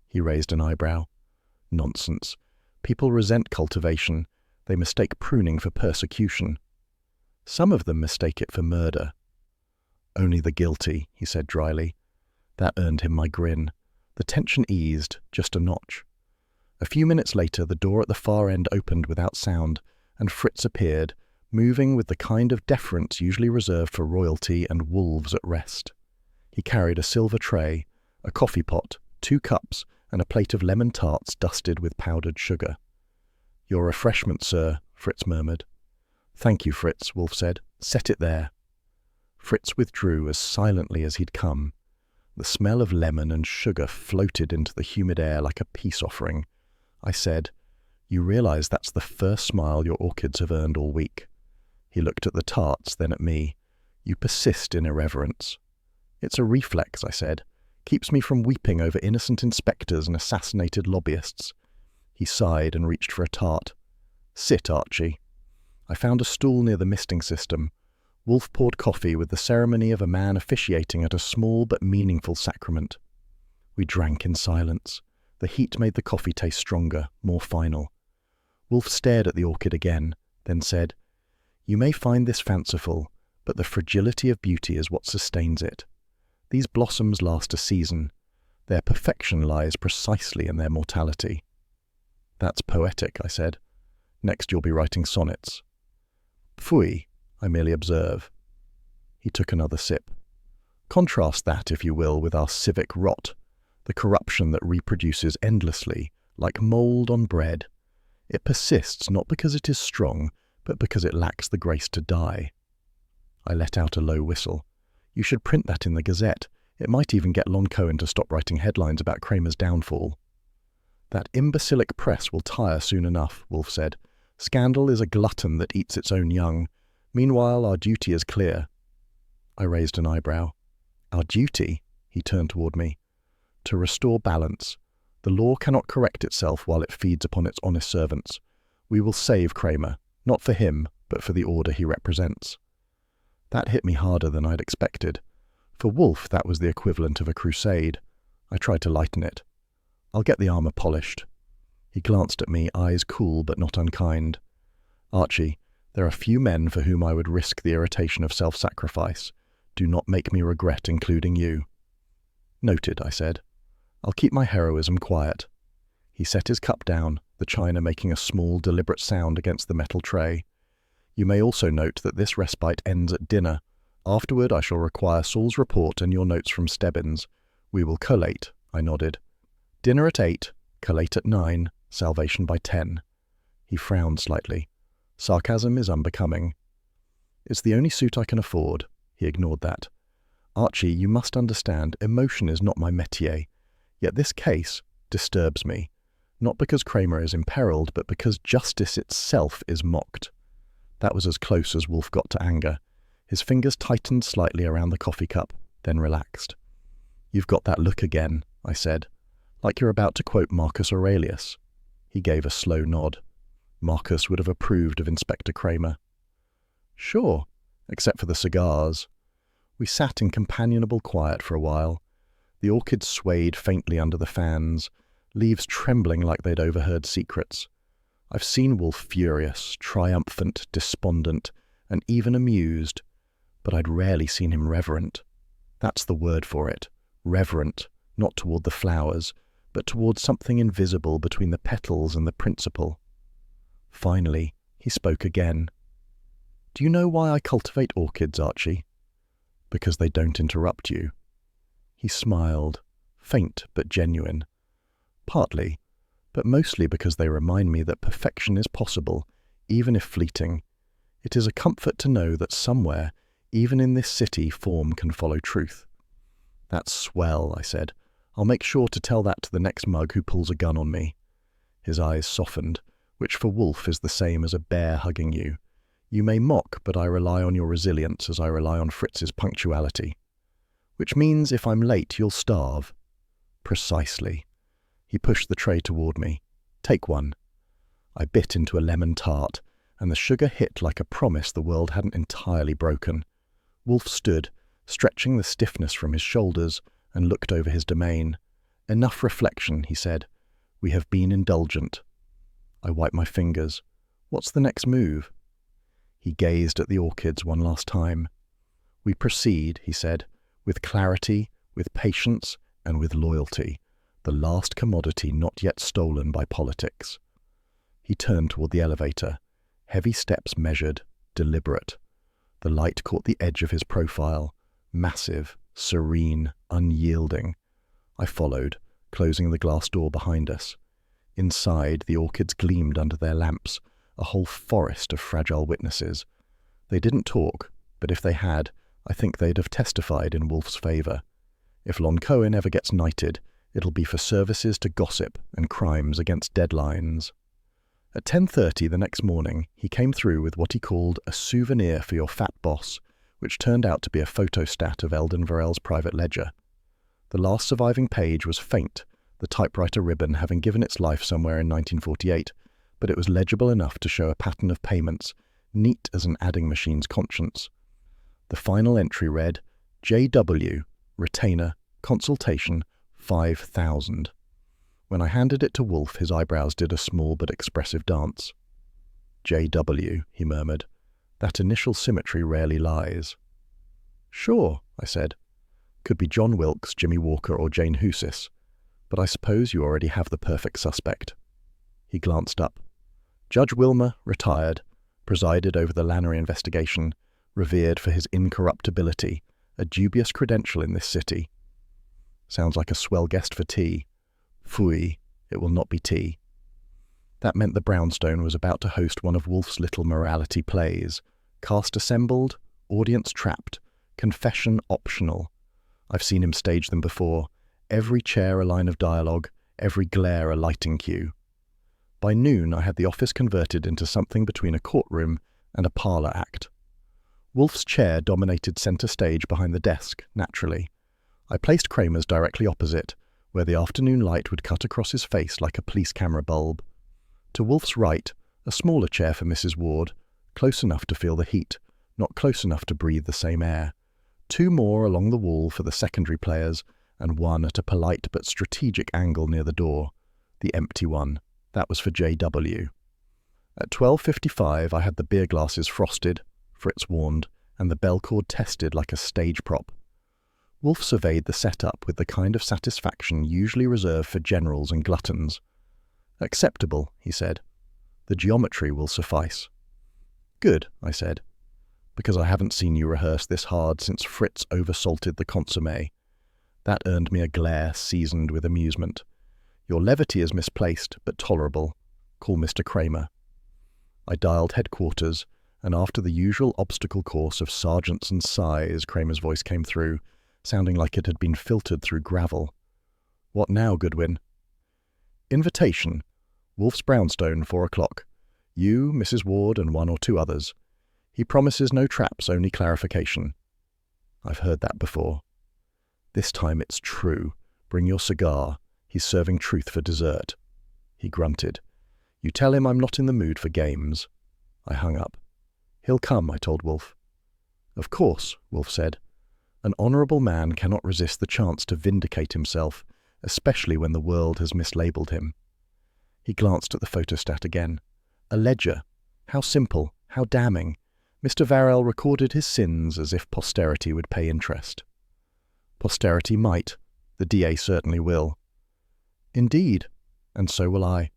He raised an eyebrow. Nonsense. People resent cultivation. They mistake pruning for persecution. Some of them mistake it for murder. Only the guilty, he said dryly. That earned him my grin. The tension eased, just a notch. A few minutes later, the door at the far end opened without sound, and Fritz appeared, moving with the kind of deference usually reserved for royalty and wolves at rest. He carried a silver tray, a coffee pot, 2 cups, and a plate of lemon tarts dusted with powdered sugar. Your refreshment, sir, Fritz murmured. Thank you, Fritz, Wolfe said. Set it there. Fritz withdrew as silently as he'd come. The smell of lemon and sugar floated into the humid air like a peace offering. I said, You realize that's the first smile your orchids have earned all week. He looked at the tarts, then at me. You persist in irreverence. It's a reflex, I said. Keeps me from weeping over innocent inspectors and assassinated lobbyists. He sighed and reached for a tart. Sit, Archie. I found a stool near the misting system. Wolfe poured coffee with the ceremony of a man officiating at a small but meaningful sacrament. We drank in silence. The heat made the coffee taste stronger, more final. Wolfe stared at the orchid again, then said, "You may find this fanciful, but the fragility of beauty is what sustains it. These blossoms last a season. Their perfection lies precisely in their mortality." "That's poetic," I said. "Next you'll be writing sonnets." "Pfui, I merely observe." He took another sip. "Contrast that, if you will, with our civic rot, the corruption that reproduces endlessly, like mould on bread. It persists not because it is strong, but because it lacks the grace to die." I let out a low whistle. "You should print that in the Gazette. It might even get Lon Cohen to stop writing headlines about Cramer's downfall." "That imbecilic press will tire soon enough," Wolfe said. "Scandal is a glutton that eats its own young. Meanwhile, our duty is clear." I raised an eyebrow. "Our duty?" He turned toward me. "To restore balance. The law cannot correct itself while it feeds upon its honest servants. We will save Cramer, not for him, but for the order he represents." That hit me harder than I'd expected. For Wolfe, that was the equivalent of a crusade. I tried to lighten it. "I'll get the armour polished." He glanced at me, eyes cool but not unkind. "Archie, there are few men for whom I would risk the irritation of self-sacrifice. Do not make me regret including you." "Noted," I said. "I'll keep my heroism quiet." He set his cup down, the china making a small, deliberate sound against the metal tray. "You may also note that this respite ends at dinner. Afterward I shall require Saul's report and your notes from Stebbins. We will collate," I nodded. "Dinner at 8, collate at 9, salvation by 10. He frowned slightly. Sarcasm is unbecoming. "It's the only suit I can afford." He ignored that. "Archie, you must understand, emotion is not my métier. Yet this case disturbs me, not because Cramer is imperiled, but because justice itself is mocked." That was as close as Wolfe got to anger. His fingers tightened slightly around the coffee cup, then relaxed. "You've got that look again," I said, "like you're about to quote Marcus Aurelius." He gave a slow nod. Marcus would have approved of Inspector Cramer. "Sure, except for the cigars." We sat in companionable quiet for a while. The orchids swayed faintly under the fans, leaves trembling like they'd overheard secrets. I've seen Wolfe furious, triumphant, despondent, and even amused, but I'd rarely seen him reverent. That's the word for it, reverent, not toward the flowers, but toward something invisible between the petals and the principle. Finally, he spoke again. "Do you know why I cultivate orchids, Archie?" "Because they don't interrupt you." He smiled, faint but genuine. "Partly, but mostly because they remind me that perfection is possible, even if fleeting. It is a comfort to know that somewhere, even in this city, form can follow truth." "That's swell," I said. "I'll make sure to tell that to the next mug who pulls a gun on me." His eyes softened, which for Wolfe is the same as a bear hugging you. "You may mock, but I rely on your resilience as I rely on Fritz's punctuality." "Which means if I'm late, you'll starve." "Precisely." He pushed the tray toward me. "Take one." I bit into a lemon tart, and the sugar hit like a promise the world hadn't entirely broken. Wolfe stood, stretching the stiffness from his shoulders, and looked over his domain. "Enough reflection," he said. "We have been indulgent." I wiped my fingers. "What's the next move?" He gazed at the orchids one last time. "We proceed," he said, "with clarity, with patience, and with loyalty, the last commodity not yet stolen by politics." He turned toward the elevator, heavy steps measured, deliberate. The light caught the edge of his profile, massive, serene, unyielding. I followed, closing the glass door behind us. Inside, the orchids gleamed under their lamps, a whole forest of fragile witnesses. They didn't talk, but if they had, I think they'd have testified in Wolfe's favour. If Lon Cohen ever gets knighted, it'll be for services to gossip and crimes against deadlines. At 10:30 the next morning, he came through with what he called a souvenir for your fat boss, which turned out to be a photostat of Eldon Varell's private ledger. The last surviving page was faint, the typewriter ribbon having given its life somewhere in 1948, but it was legible enough to show a pattern of payments, neat as an adding machine's conscience. The final entry read, J.W., retainer, consultation, 5,000. When I handed it to Wolfe, his eyebrows did a small but expressive dance. J.W., he murmured. That initial symmetry rarely lies. Sure, I said. Could be John Wilkes, Jimmy Walker, or Jane Husis. But I suppose you already have the perfect suspect. He glanced up. Judge Wilmer, retired, presided over the Lannery investigation, revered for his incorruptibility, a dubious credential in this city. Sounds like a swell guest for tea. Phooey, it will not be tea. That meant the brownstone was about to host one of Wolfe's little morality plays. Cast assembled, audience trapped, confession optional. I've seen him stage them before. Every chair a line of dialogue, every glare a lighting cue. By noon I had the office converted into something between a courtroom and a parlour act. Wolfe's chair dominated centre stage behind the desk, naturally. I placed Cramer's directly opposite, where the afternoon light would cut across his face like a police camera bulb. To Wolfe's right, a smaller chair for Mrs. Ward, close enough to feel the heat, not close enough to breathe the same air. Two more along the wall for the secondary players, and one at a polite but strategic angle near the door. The empty one. That was for J.W. At 12:55 I had the beer glasses frosted, Fritz warned, and the bell cord tested like a stage prop. Wolfe surveyed the setup with the kind of satisfaction usually reserved for generals and gluttons. Acceptable, he said. The geometry will suffice. Good, I said, because I haven't seen you rehearse this hard since Fritz oversalted the consommé. That earned me a glare seasoned with amusement. Your levity is misplaced, but tolerable. Call Mr. Cramer. I dialed headquarters, and after the usual obstacle course of sergeants and sighs, Cramer's voice came through, sounding like it had been filtered through gravel. What now, Goodwin? Invitation. Wolfe's brownstone, 4 o'clock. You, Mrs. Ward, and 1 or 2 others. He promises no traps, only clarification. I've heard that before. This time it's true. Bring your cigar. He's serving truth for dessert. He grunted. You tell him I'm not in the mood for games. I hung up. He'll come, I told Wolfe. Of course, Wolfe said. An honourable man cannot resist the chance to vindicate himself, especially when the world has mislabelled him. He glanced at the photostat again. A ledger. How simple, how damning. Mr. Varell recorded his sins as if posterity would pay interest. Posterity might. The DA certainly will. Indeed, and so will I.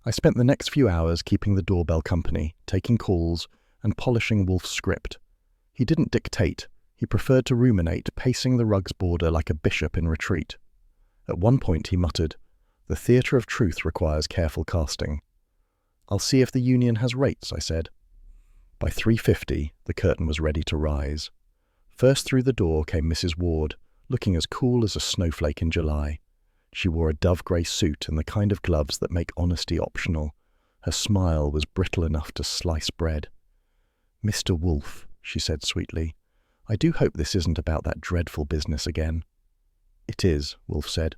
I spent the next few hours keeping the doorbell company, taking calls, and polishing Wolfe's script. He didn't dictate. He preferred to ruminate, pacing the rug's border like a bishop in retreat. At one point he muttered, The theatre of truth requires careful casting. I'll see if the union has rates, I said. By 3:50 the curtain was ready to rise. First through the door came Mrs. Ward, looking as cool as a snowflake in July. She wore a dove-grey suit and the kind of gloves that make honesty optional. Her smile was brittle enough to slice bread. Mr. Wolfe, she said sweetly, I do hope this isn't about that dreadful business again. It is, Wolfe said.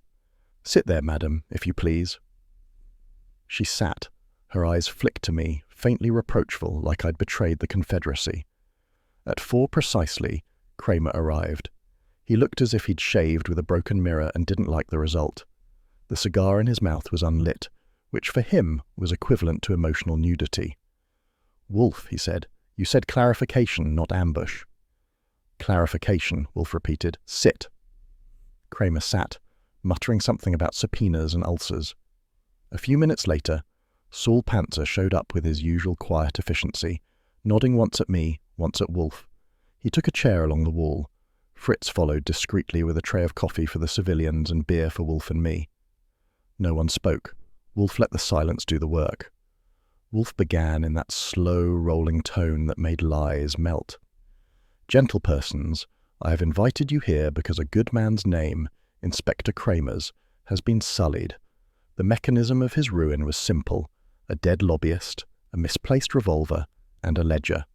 Sit there, madam, if you please. She sat. Her eyes flicked to me, faintly reproachful, like I'd betrayed the Confederacy. At 4 precisely, Cramer arrived. He looked as if he'd shaved with a broken mirror and didn't like the result. The cigar in his mouth was unlit, which for him was equivalent to emotional nudity. Wolfe, he said, you said clarification, not ambush. Clarification, Wolfe repeated. Sit. Cramer sat, muttering something about subpoenas and ulcers. A few minutes later, Saul Pantzer showed up with his usual quiet efficiency, nodding once at me, once at Wolfe. He took a chair along the wall. Fritz followed discreetly with a tray of coffee for the civilians and beer for Wolfe and me. No one spoke. Wolfe let the silence do the work. Wolfe began in that slow, rolling tone that made lies melt. Gentle persons, I have invited you here because a good man's name, Inspector Cramer's, has been sullied. The mechanism of his ruin was simple. a dead lobbyist, a misplaced revolver, and a ledger.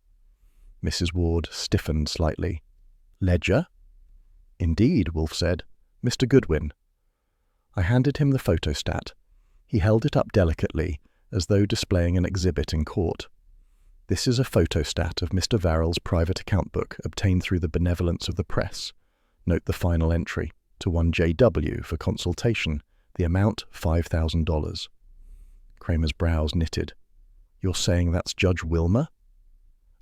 Mrs. Ward stiffened slightly. Ledger? Indeed, Wolfe said. Mr. Goodwin. I handed him the photostat. He held it up delicately, as though displaying an exhibit in court. This is a photostat of Mr. Varrell's private account book obtained through the benevolence of the press. Note the final entry, to one J.W. for consultation, the amount $5,000. Cramer's brows knitted. You're saying that's Judge Wilmer?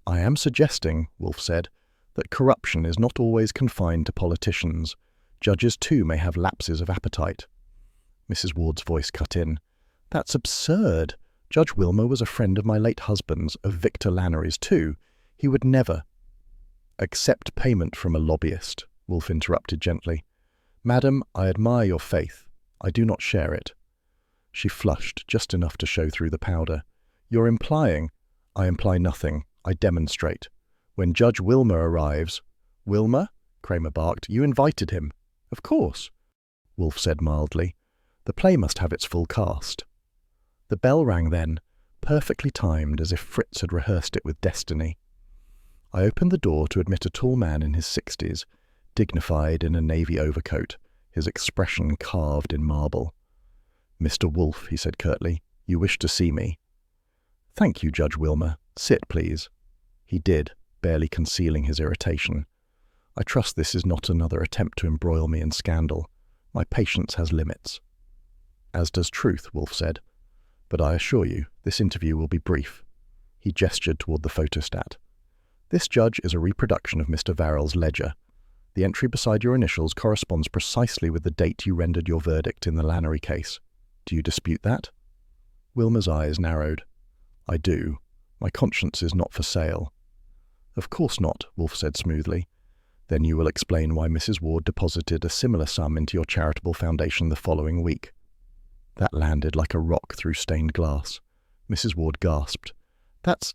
I am suggesting, Wolfe said, that corruption is not always confined to politicians. Judges too may have lapses of appetite. Mrs. Ward's voice cut in. That's absurd. Judge Wilmer was a friend of my late husband's, of Victor Lannery's too. He would never accept payment from a lobbyist, Wolfe interrupted gently. Madam, I admire your faith. I do not share it. She flushed just enough to show through the powder. You're implying. I imply nothing. I demonstrate. When Judge Wilmer arrives. Wilmer? Cramer barked. You invited him. Of course, Wolfe said mildly. The play must have its full cast. The bell rang then, perfectly timed as if Fritz had rehearsed it with destiny. I opened the door to admit a tall man in his 60s, dignified in a navy overcoat, his expression carved in marble. Mr. Wolfe, he said curtly, you wish to see me. Thank you, Judge Wilmer. Sit, please. He did, barely concealing his irritation. I trust this is not another attempt to embroil me in scandal. My patience has limits. As does truth, Wolfe said. But I assure you, this interview will be brief. He gestured toward the photostat. This judge is a reproduction of Mr. Varrell's ledger. The entry beside your initials corresponds precisely with the date you rendered your verdict in the Lannery case. Do you dispute that? Wilmer's eyes narrowed. I do. My conscience is not for sale. Of course not, Wolfe said smoothly. Then you will explain why Mrs. Ward deposited a similar sum into your charitable foundation the following week. That landed like a rock through stained glass. Mrs. Ward gasped. That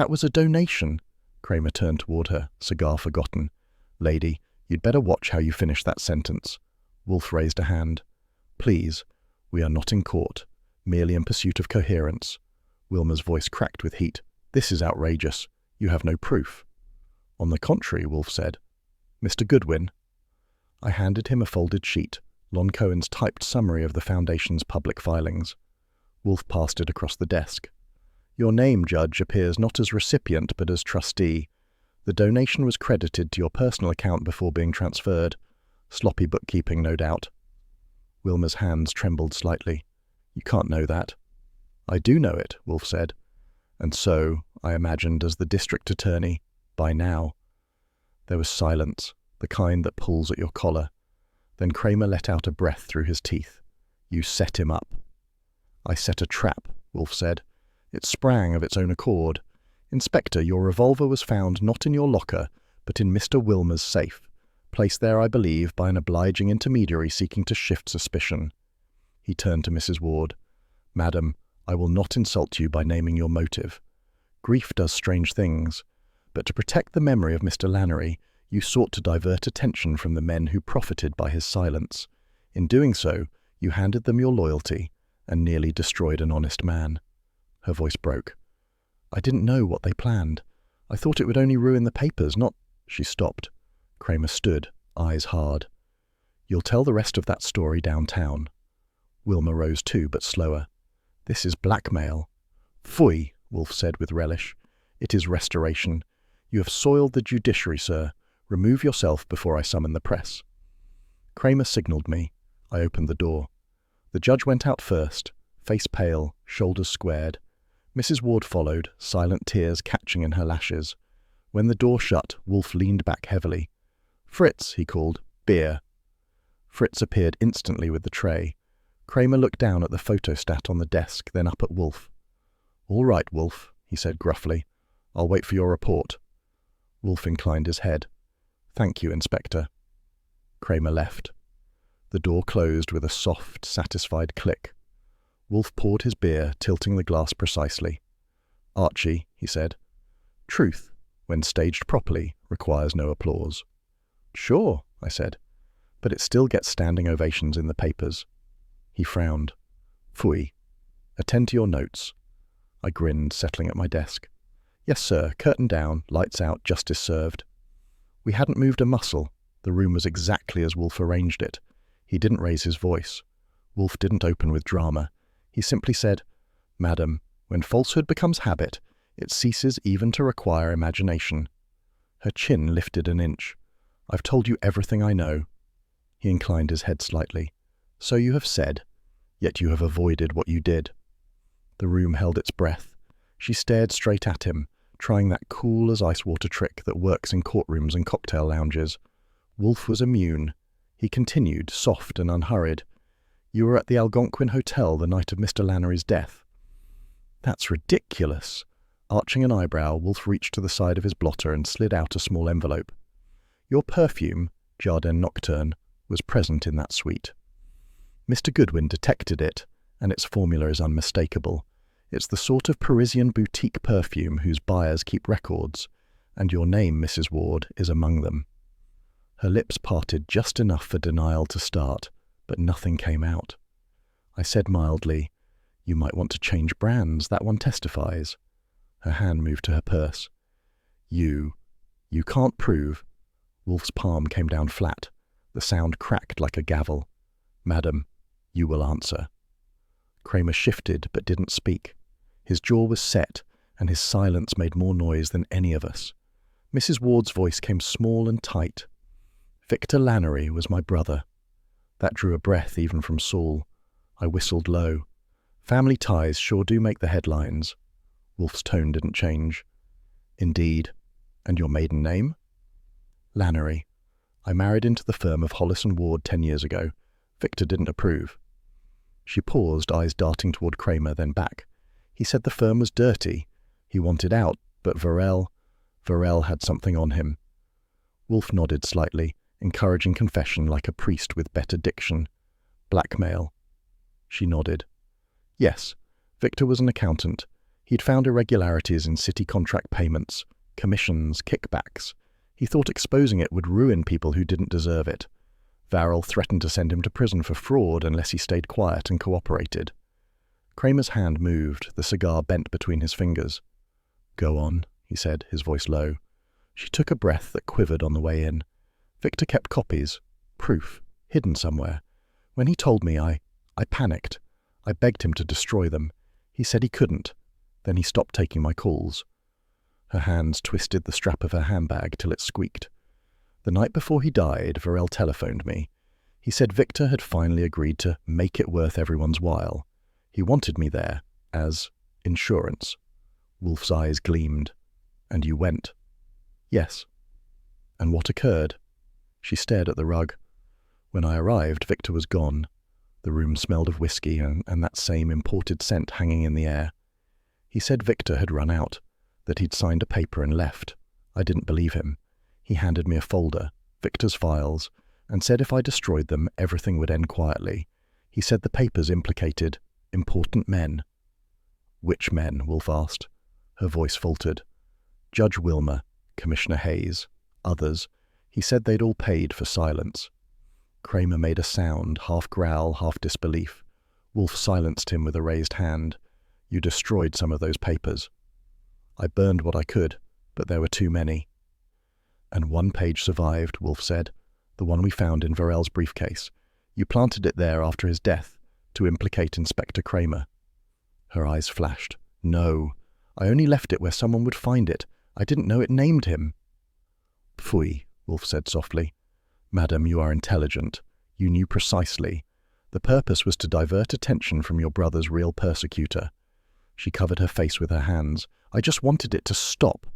was a donation. Cramer turned toward her, cigar forgotten. Lady, you'd better watch how you finish that sentence. Wolfe raised a hand. Please, we are not in court, merely in pursuit of coherence. Wilmer's voice cracked with heat. This is outrageous. You have no proof. On the contrary, Wolfe said. Mr. Goodwin. I handed him a folded sheet. Lon Cohen's typed summary of the Foundation's public filings. Wolfe passed it across the desk. Your name, Judge, appears not as recipient but as trustee. The donation was credited to your personal account before being transferred. Sloppy bookkeeping, no doubt. Wilmer's hands trembled slightly. You can't know that. I do know it, Wolfe said. And so, I imagined, as the district attorney, by now. There was silence, the kind that pulls at your collar. Then Cramer let out a breath through his teeth. You set him up. I set a trap, Wolfe said. It sprang of its own accord. Inspector, your revolver was found not in your locker, but in Mr. Wilmer's safe, placed there, I believe, by an obliging intermediary seeking to shift suspicion. He turned to Mrs. Ward. Madam, I will not insult you by naming your motive. Grief does strange things, but to protect the memory of Mr. Lannery, you sought to divert attention from the men who profited by his silence. In doing so, you handed them your loyalty and nearly destroyed an honest man. Her voice broke. I didn't know what they planned. I thought it would only ruin the papers, not... She stopped. Cramer stood, eyes hard. You'll tell the rest of that story downtown. Wilmer rose too, but slower. This is blackmail. Phooey, Wolfe said with relish. It is restoration. You have soiled the judiciary, sir. Remove yourself before I summon the press. Cramer signalled me. I opened the door. The judge went out first, face pale, shoulders squared. Mrs. Ward followed, silent tears catching in her lashes. When the door shut, Wolfe leaned back heavily. Fritz, he called. Beer. Fritz appeared instantly with the tray. Cramer looked down at the photostat on the desk, then up at Wolfe. All right, Wolfe, he said gruffly. I'll wait for your report. Wolfe inclined his head. Thank you, Inspector. Cramer left. The door closed with a soft, satisfied click. Wolfe poured his beer, tilting the glass precisely. Archie, he said, truth, when staged properly, requires no applause. Sure, I said, but it still gets standing ovations in the papers. He frowned. Phooey. Attend to your notes. I grinned, settling at my desk. Yes, sir, curtain down, lights out, justice served. We hadn't moved a muscle. The room was exactly as Wolfe arranged it. He didn't raise his voice. Wolfe didn't open with drama. He simply said, "Madam, when falsehood becomes habit, it ceases even to require imagination." Her chin lifted an inch. "I've told you everything I know." He inclined his head slightly. "So you have said, yet you have avoided what you did." The room held its breath. She stared straight at him, trying that cool-as-ice-water trick that works in courtrooms and cocktail lounges. Wolfe was immune. He continued, soft and unhurried. "You were at the Algonquin Hotel the night of Mr. Lannery's death." "That's ridiculous." Arching an eyebrow, Wolfe reached to the side of his blotter and slid out a small envelope. "Your perfume, Jardin Nocturne, was present in that suite. Mr. Goodwin detected it, and its formula is unmistakable. It's the sort of Parisian boutique perfume whose buyers keep records, and your name, Mrs. Ward, is among them." Her lips parted just enough for denial to start, but nothing came out. I said mildly, "You might want to change brands, that one testifies." Her hand moved to her purse. You can't prove." Wolfe's palm came down flat. The sound cracked like a gavel. "Madam, you will answer." Cramer shifted but didn't speak. His jaw was set, and his silence made more noise than any of us. Mrs. Ward's voice came small and tight. "Victor Lannery was my brother." That drew a breath even from Saul. I whistled low. "Family ties sure do make the headlines." Wolfe's tone didn't change. "Indeed. And your maiden name?" "Lannery. I married into the firm of Hollis and Ward 10 years ago. Victor didn't approve." She paused, eyes darting toward Cramer, then back. "He said the firm was dirty. He wanted out, but Varel had something on him." Wolfe nodded slightly, encouraging confession like a priest with better diction. "Blackmail." She nodded. "Yes, Victor was an accountant. He'd found irregularities in city contract payments, commissions, kickbacks. He thought exposing it would ruin people who didn't deserve it. Varel threatened to send him to prison for fraud unless he stayed quiet and cooperated." Cramer's hand moved, the cigar bent between his fingers. "Go on," he said, his voice low. She took a breath that quivered on the way in. "Victor kept copies, proof, hidden somewhere. When he told me, I panicked. I begged him to destroy them. He said he couldn't. Then he stopped taking my calls." Her hands twisted the strap of her handbag till it squeaked. "The night before he died, Varel telephoned me. He said Victor had finally agreed to make it worth everyone's while. He wanted me there, as insurance." Wolfe's eyes gleamed. "And you went?" "Yes." "And what occurred?" She stared at the rug. "When I arrived, Victor was gone. The room smelled of whiskey and that same imported scent hanging in the air. He said Victor had run out, that he'd signed a paper and left. I didn't believe him. He handed me a folder, Victor's files, and said if I destroyed them, everything would end quietly. He said the papers implicated important men." "Which men?" Wolfe asked. Her voice faltered. "Judge Wilmer, Commissioner Hayes, others. He said they'd all paid for silence." Cramer made a sound, half growl, half disbelief. Wolfe silenced him with a raised hand. "You destroyed some of those papers." "I burned what I could, but there were too many." "And one page survived," Wolfe said, "the one we found in Varel's briefcase. You planted it there after his death, to implicate Inspector Cramer." Her eyes flashed. "No, I only left it where someone would find it. I didn't know it named him." "Pfui," Wolfe said softly. "Madam, you are intelligent. You knew precisely. The purpose was to divert attention from your brother's real persecutor." She covered her face with her hands. "I just wanted it to stop."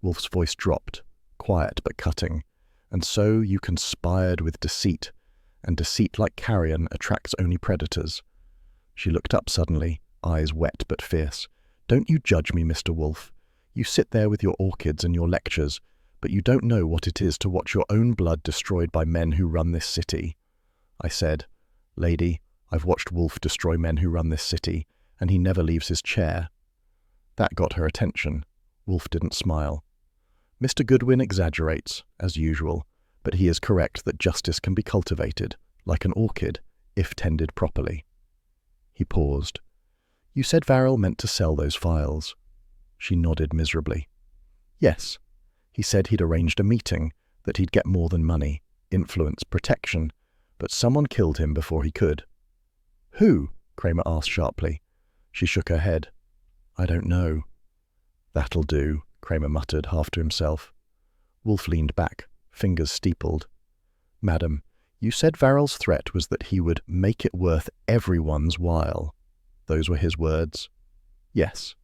Wolfe's voice dropped, quiet but cutting. "And so you conspired with deceit, and deceit like carrion attracts only predators." She looked up suddenly, eyes wet but fierce. "Don't you judge me, Mr. Wolfe. You sit there with your orchids and your lectures, but you don't know what it is to watch your own blood destroyed by men who run this city." I said, "Lady, I've watched Wolfe destroy men who run this city, and he never leaves his chair." That got her attention. Wolfe didn't smile. "Mr. Goodwin exaggerates, as usual, but he is correct that justice can be cultivated, like an orchid, if tended properly." He paused. You said Varel meant to sell those files. She nodded miserably. Yes. He said he'd arranged a meeting, that he'd get more than money, influence, protection, but someone killed him before he could. Who? Cramer asked sharply. She shook her head. I don't know. That'll do, Cramer muttered, half to himself. Wolfe leaned back, fingers steepled. Madam, you said Varel's threat was that he would make it worth everyone's while. Those were his words. Yes.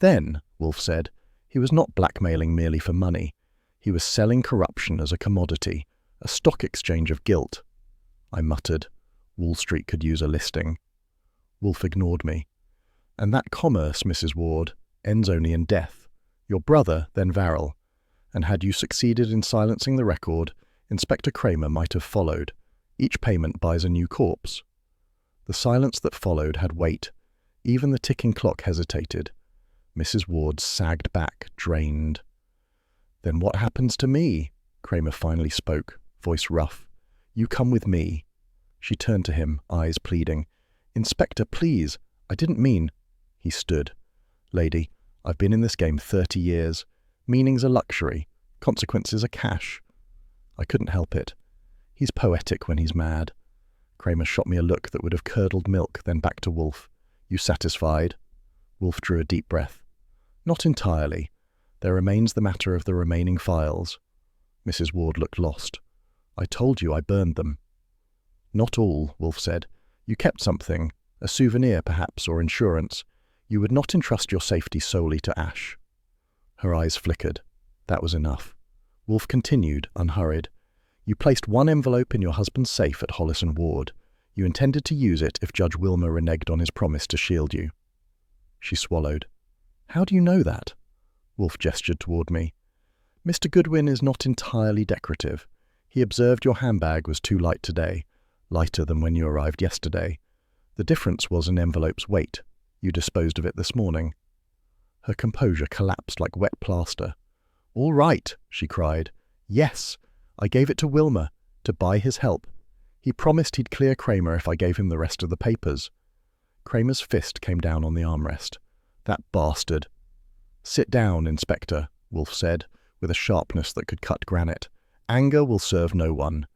Then, Wolfe said, he was not blackmailing merely for money. He was selling corruption as a commodity, a stock exchange of guilt. I muttered. Wall Street could use a listing. Wolfe ignored me. And that commerce, Mrs. Ward, ends only in death. Your brother, then Varel. And had you succeeded in silencing the record, Inspector Cramer might have followed. Each payment buys a new corpse. The silence that followed had weight. Even the ticking clock hesitated. Mrs. Ward sagged back, drained. Then what happens to me? Cramer finally spoke, voice rough. You come with me. She turned to him, eyes pleading. Inspector, please. I didn't mean. He stood. Lady, I've been in this game 30 years. Meaning's a luxury. Consequences are cash. I couldn't help it. He's poetic when he's mad. Cramer shot me a look that would have curdled milk, then back to Wolfe. You satisfied? Wolfe drew a deep breath. Not entirely. There remains the matter of the remaining files. Mrs. Ward looked lost. I told you I burned them. Not all, Wolfe said. You kept something, a souvenir perhaps, or insurance. You would not entrust your safety solely to Ash. Her eyes flickered. That was enough. Wolfe continued, unhurried. You placed one envelope in your husband's safe at Hollis and Ward. You intended to use it if Judge Wilmer reneged on his promise to shield you. She swallowed. How do you know that? Wolfe gestured toward me. Mr. Goodwin is not entirely decorative. He observed your handbag was too light today, lighter than when you arrived yesterday. The difference was an envelope's weight. You disposed of it this morning. Her composure collapsed like wet plaster. All right, she cried. Yes, I gave it to Wilmer, to buy his help. He promised he'd clear Cramer if I gave him the rest of the papers. Cramer's fist came down on the armrest. That bastard. Sit down, Inspector, Wolfe said, with a sharpness that could cut granite. Anger will serve no one.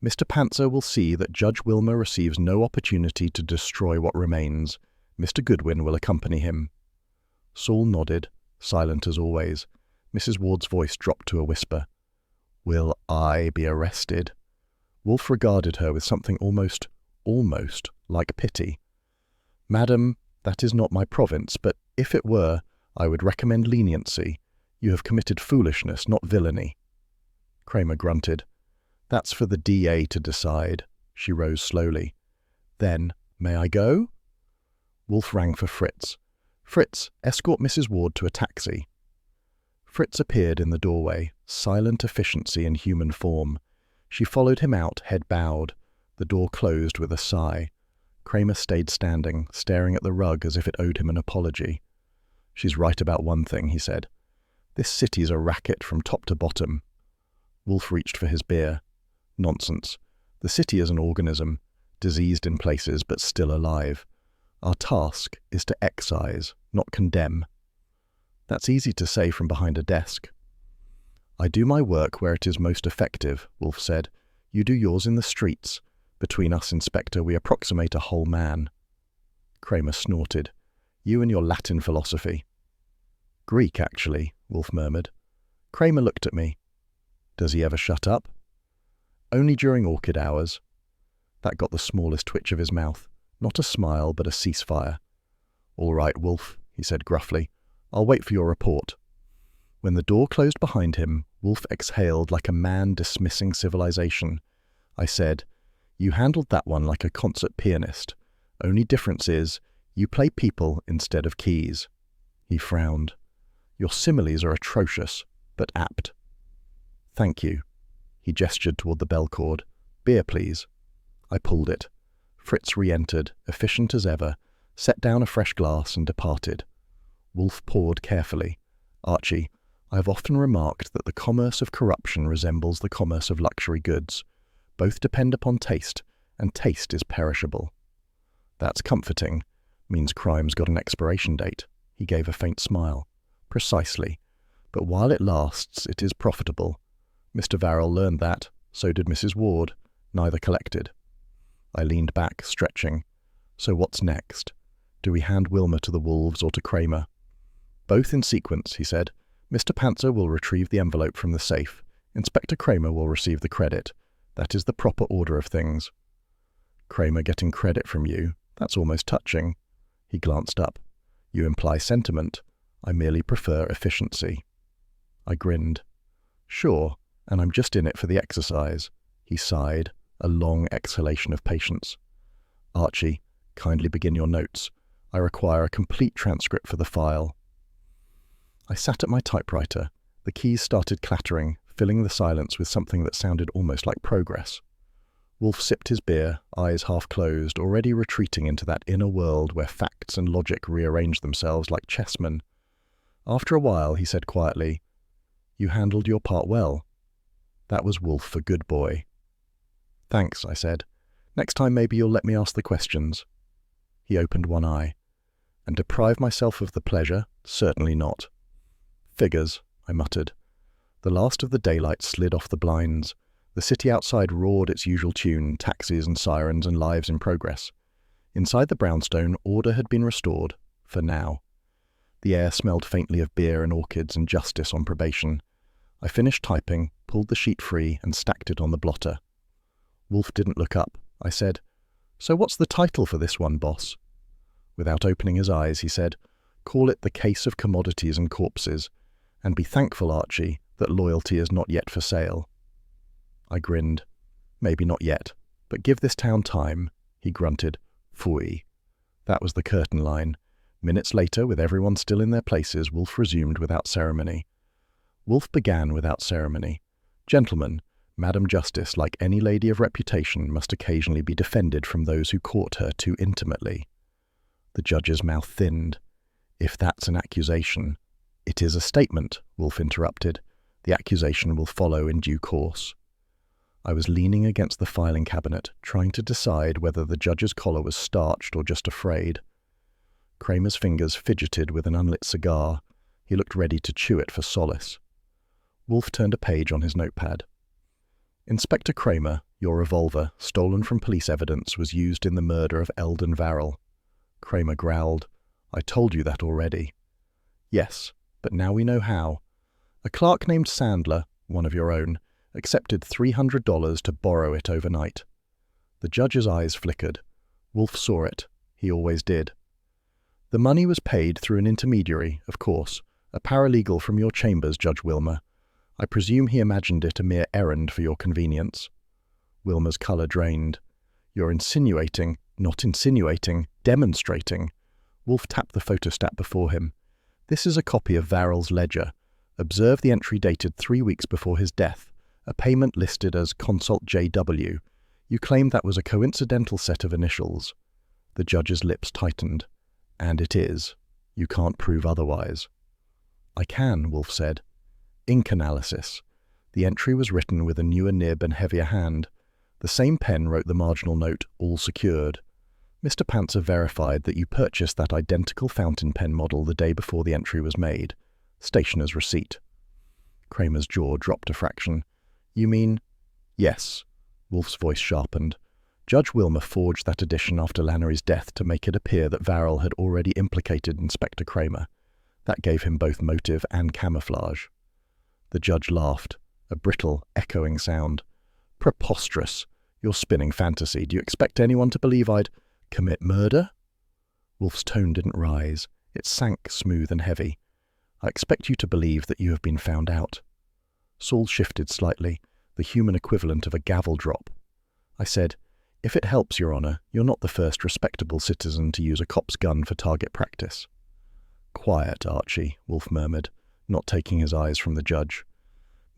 Mr. Pantzer will see that Judge Wilmer receives no opportunity to destroy what remains. Mr. Goodwin will accompany him. Saul nodded, silent as always. Mrs. Ward's voice dropped to a whisper. Will I be arrested? Wolfe regarded her with something almost like pity. Madam, that is not my province, but if it were, I would recommend leniency. You have committed foolishness, not villainy. Cramer grunted. That's for the DA to decide. She rose slowly. Then, may I go? Wolfe rang for Fritz. Fritz, escort Mrs. Ward to a taxi. Fritz appeared in the doorway, silent efficiency in human form. She followed him out, head bowed. The door closed with a sigh. Cramer stayed standing, staring at the rug as if it owed him an apology. She's right about one thing, he said. This city's a racket from top to bottom. Wolfe reached for his beer. Nonsense. The city is an organism, diseased in places but still alive. Our task is to excise, not condemn. That's easy to say from behind a desk. I do my work where it is most effective, Wolfe said. You do yours in the streets. Between us, Inspector, we approximate a whole man. Cramer snorted. You and your Latin philosophy. Greek, actually, Wolfe murmured. Cramer looked at me. Does he ever shut up? Only during orchid hours. That got the smallest twitch of his mouth. Not a smile, but a ceasefire. All right, Wolfe, he said gruffly. I'll wait for your report. When the door closed behind him, Wolfe exhaled like a man dismissing civilization. I said, You handled that one like a concert pianist. Only difference is, you play people instead of keys. He frowned. Your similes are atrocious, but apt. Thank you. He gestured toward the bell cord. Beer, please. I pulled it. Fritz re-entered, efficient as ever, set down a fresh glass and departed. Wolfe poured carefully. Archie, I have often remarked that the commerce of corruption resembles the commerce of luxury goods. Both depend upon taste, and taste is perishable. That's comforting, Means crime's got an expiration date. He gave a faint smile. Precisely. But while it lasts, it is profitable. Mr. Varrell learned that. So did Mrs. Ward. Neither collected. I leaned back, stretching. So what's next? Do we hand Wilmer to the wolves or to Cramer? Both in sequence, he said. Mr. Panther will retrieve the envelope from the safe. Inspector Cramer will receive the credit. That is the proper order of things. Cramer getting credit from you? That's almost touching. He glanced up. You imply sentiment. I merely prefer efficiency. I grinned. Sure, and I'm just in it for the exercise. He sighed, a long exhalation of patience. Archie, kindly begin your notes. I require a complete transcript for the file. I sat at my typewriter. The keys started clattering, filling the silence with something that sounded almost like progress. Wolfe sipped his beer, eyes half closed, already retreating into that inner world where facts and logic rearranged themselves like chessmen. After a while, he said quietly, You handled your part well. That was Wolfe for good boy. Thanks, I said. Next time maybe you'll let me ask the questions. He opened one eye. And deprive myself of the pleasure? Certainly not. Figures, I muttered. The last of the daylight slid off the blinds. The city outside roared its usual tune, taxis and sirens and lives in progress. Inside the brownstone, order had been restored, for now. The air smelled faintly of beer and orchids and justice on probation. I finished typing, pulled the sheet free, and stacked it on the blotter. Wolfe didn't look up. I said, So what's the title for this one, boss? Without opening his eyes, he said, Call it The Case of Commodities and Corpses, and be thankful, Archie, that loyalty is not yet for sale. I grinned. Maybe not yet, but give this town time, he grunted. Phooey. That was the curtain line. Minutes later, with everyone still in their places, Wolfe resumed without ceremony. Wolfe began without ceremony. Gentlemen, Madam Justice, like any lady of reputation, must occasionally be defended from those who court her too intimately. The judge's mouth thinned. If that's an accusation. It is a statement, Wolfe interrupted. The accusation will follow in due course. I was leaning against the filing cabinet, trying to decide whether the judge's collar was starched or just afraid. Cramer's fingers fidgeted with an unlit cigar. He looked ready to chew it for solace. Wolfe turned a page on his notepad. Inspector Cramer, your revolver, stolen from police evidence, was used in the murder of Eldon Varrell. Cramer growled. I told you that already. Yes, but now we know how. A clerk named Sandler, one of your own, accepted $300 to borrow it overnight. The judge's eyes flickered. Wolfe saw it. He always did. The money was paid through an intermediary, of course, a paralegal from your chambers, Judge Wilmer. I presume he imagined it a mere errand for your convenience. Wilmer's colour drained. You're insinuating, not insinuating, demonstrating. Wolfe tapped the photostat before him. This is a copy of Varrell's ledger. Observe the entry dated 3 weeks before his death. A payment listed as Consult JW. You claim that was a coincidental set of initials. The judge's lips tightened. And it is. You can't prove otherwise. I can, Wolfe said. Ink analysis. The entry was written with a newer nib and heavier hand. The same pen wrote the marginal note, all secured. Mr. Panther verified that you purchased that identical fountain pen model the day before the entry was made. Stationer's receipt. Cramer's jaw dropped a fraction. You mean? Yes. Wolfe's voice sharpened. Judge Wilmer forged that edition after Lannery's death to make it appear that Varrell had already implicated Inspector Cramer. That gave him both motive and camouflage. The judge laughed, a brittle, echoing sound. Preposterous. You're spinning fantasy. Do you expect anyone to believe I'd commit murder? Wolfe's tone didn't rise. It sank smooth and heavy. I expect you to believe that you have been found out. Saul shifted slightly, the human equivalent of a gavel drop. I said, If it helps, Your Honour, you're not the first respectable citizen to use a cop's gun for target practice. Quiet, Archie, Wolfe murmured, not taking his eyes from the judge.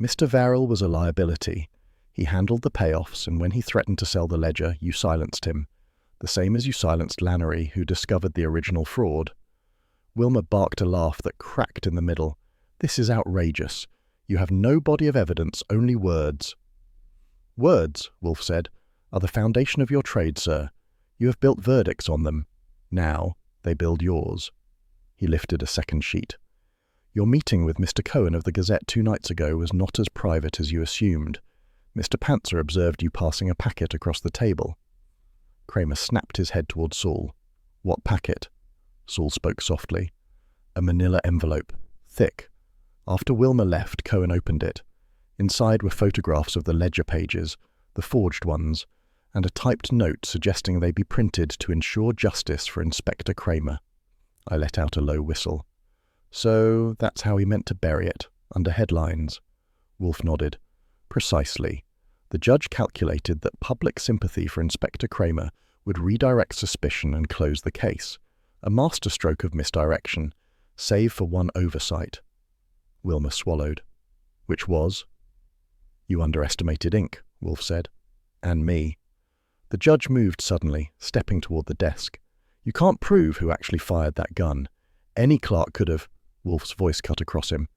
Mr. Varrell was a liability. He handled the payoffs, and when he threatened to sell the ledger, you silenced him. The same as you silenced Lannery, who discovered the original fraud. Wilmer barked a laugh that cracked in the middle. This is outrageous. You have no body of evidence, only words. Words, Wolfe said, are the foundation of your trade, sir. You have built verdicts on them. Now, They build yours. He lifted a second sheet. Your meeting with Mr. Cohen of the Gazette 2 nights ago was not as private as you assumed. Mr. Pantzer observed you passing a packet across the table. Cramer snapped his head toward Saul. What packet? Saul spoke softly. A manila envelope. Thick. After Wilmer left, Cohen opened it. Inside were photographs of the ledger pages, the forged ones, and a typed note suggesting they be printed to ensure justice for Inspector Cramer. I let out a low whistle. So that's how he meant to bury it, under headlines. Wolfe nodded. Precisely. The judge calculated that public sympathy for Inspector Cramer would redirect suspicion and close the case. A masterstroke of misdirection, save for one oversight. Wilmer swallowed. Which was? You underestimated Inc., Wolfe said. And me. The judge moved suddenly, stepping toward the desk. You can't prove who actually fired that gun. Any clerk could have. Wolfe's voice cut across him.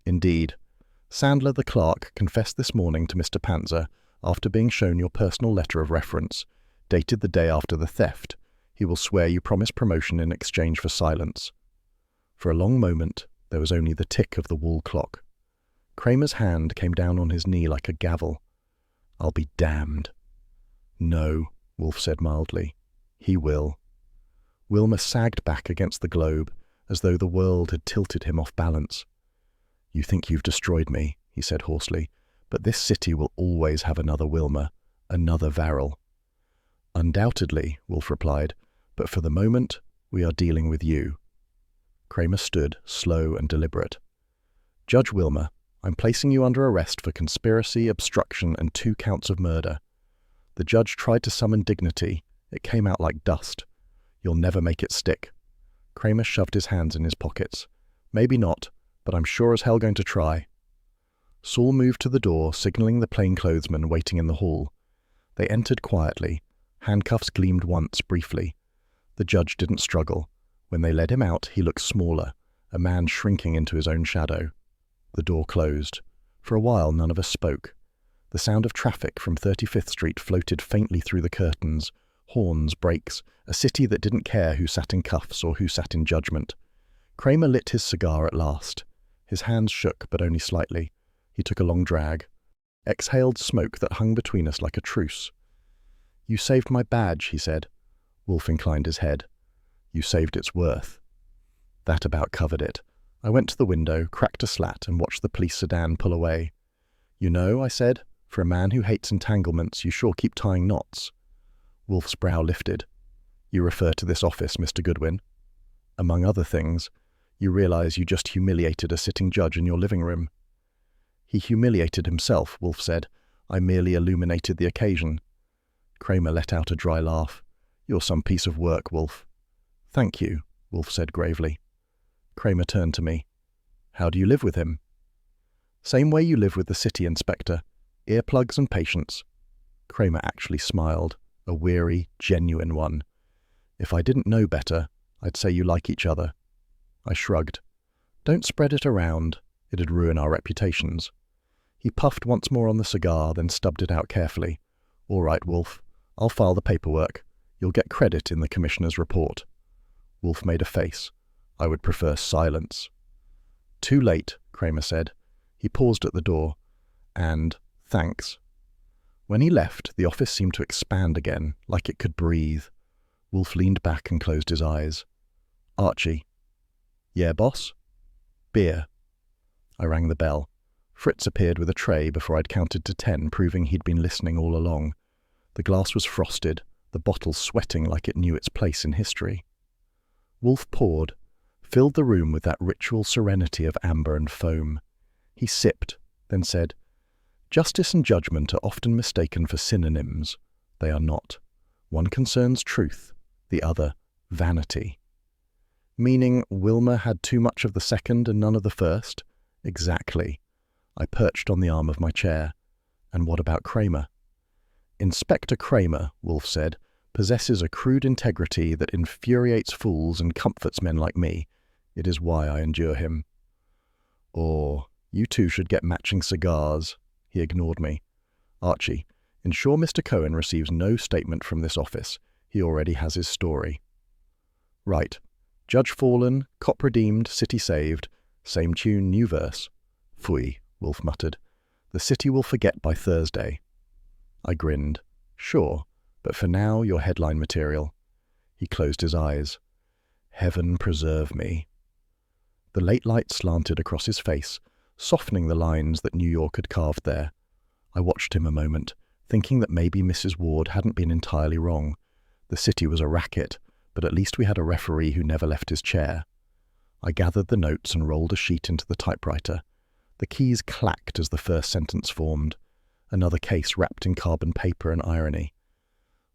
Indeed. Sandler the clerk confessed this morning to Mr. Pantzer after being shown your personal letter of reference, dated the day after the theft. He will swear you promised promotion in exchange for silence. For a long moment, there was only the tick of the wall clock. Cramer's hand came down on his knee like a gavel. I'll be damned. No, Wolfe said mildly. He will. Wilmer sagged back against the globe, as though the world had tilted him off balance. You think you've destroyed me, he said hoarsely, but this city will always have another Wilmer, another Varrel. Undoubtedly, Wolfe replied, but for the moment, we are dealing with you. Cramer stood, slow and deliberate. Judge Wilmer, I'm placing you under arrest for conspiracy, obstruction, and 2 counts of murder. The judge tried to summon dignity. It came out like dust. You'll never make it stick. Cramer shoved his hands in his pockets. Maybe not, but I'm sure as hell going to try. Saul moved to the door, signaling the plainclothesman waiting in the hall. They entered quietly. Handcuffs gleamed once, briefly. The judge didn't struggle. When they led him out, he looked smaller, a man shrinking into his own shadow. The door closed. For a while, none of us spoke. The sound of traffic from 35th Street floated faintly through the curtains. Horns, brakes, a city that didn't care who sat in cuffs or who sat in judgment. Cramer lit his cigar at last. His hands shook, but only slightly. He took a long drag. Exhaled smoke that hung between us like a truce. You saved my badge, he said. Wolfe inclined his head. You saved its worth. That about covered it. I went to the window, cracked a slat, and watched the police sedan pull away. You know, I said, for a man who hates entanglements, you sure keep tying knots. Wolfe's brow lifted. You refer to this office, Mr. Goodwin. Among other things, you realize you just humiliated a sitting judge in your living room. He humiliated himself, Wolfe said. I merely illuminated the occasion. Cramer let out a dry laugh. You're some piece of work, Wolfe. Thank you, Wolfe said gravely. Cramer turned to me. How do you live with him? Same way you live with the city inspector. Earplugs and patience. Cramer actually smiled, a weary, genuine one. If I didn't know better, I'd say you like each other. I shrugged. Don't spread it around. It'd ruin our reputations. He puffed once more on the cigar, then stubbed it out carefully. All right, Wolfe. I'll file the paperwork. You'll get credit in the commissioner's report. Wolfe made a face. I would prefer silence. Too late, Cramer said. He paused at the door. And thanks. When he left, the office seemed to expand again, like it could breathe. Wolfe leaned back and closed his eyes. Archie. Yeah, boss? Beer. I rang the bell. Fritz appeared with a tray before I'd counted to 10, proving he'd been listening all along. The glass was frosted, the bottle sweating like it knew its place in history. Wolfe poured, filled the room with that ritual serenity of amber and foam. He sipped, then said, Justice and judgment are often mistaken for synonyms. They are not. One concerns truth, the other vanity. Meaning Wilmer had too much of the second and none of the first? Exactly. I perched on the arm of my chair. And what about Cramer? Inspector Cramer, Wolfe said, possesses a crude integrity that infuriates fools and comforts men like me. It is why I endure him. Or, you two should get matching cigars. He ignored me. Archie, ensure Mr. Cohen receives no statement from this office. He already has his story. Right. Judge fallen, cop redeemed, city saved. Same tune, new verse. Phooey, Wolfe muttered. The city will forget by Thursday. I grinned. Sure, but for now, your headline material. He closed his eyes. Heaven preserve me. The late light slanted across his face, softening the lines that New York had carved there. I watched him a moment, thinking that maybe Mrs. Ward hadn't been entirely wrong. The city was a racket, but at least we had a referee who never left his chair. I gathered the notes and rolled a sheet into the typewriter. The keys clacked as the first sentence formed. Another case wrapped in carbon paper and irony.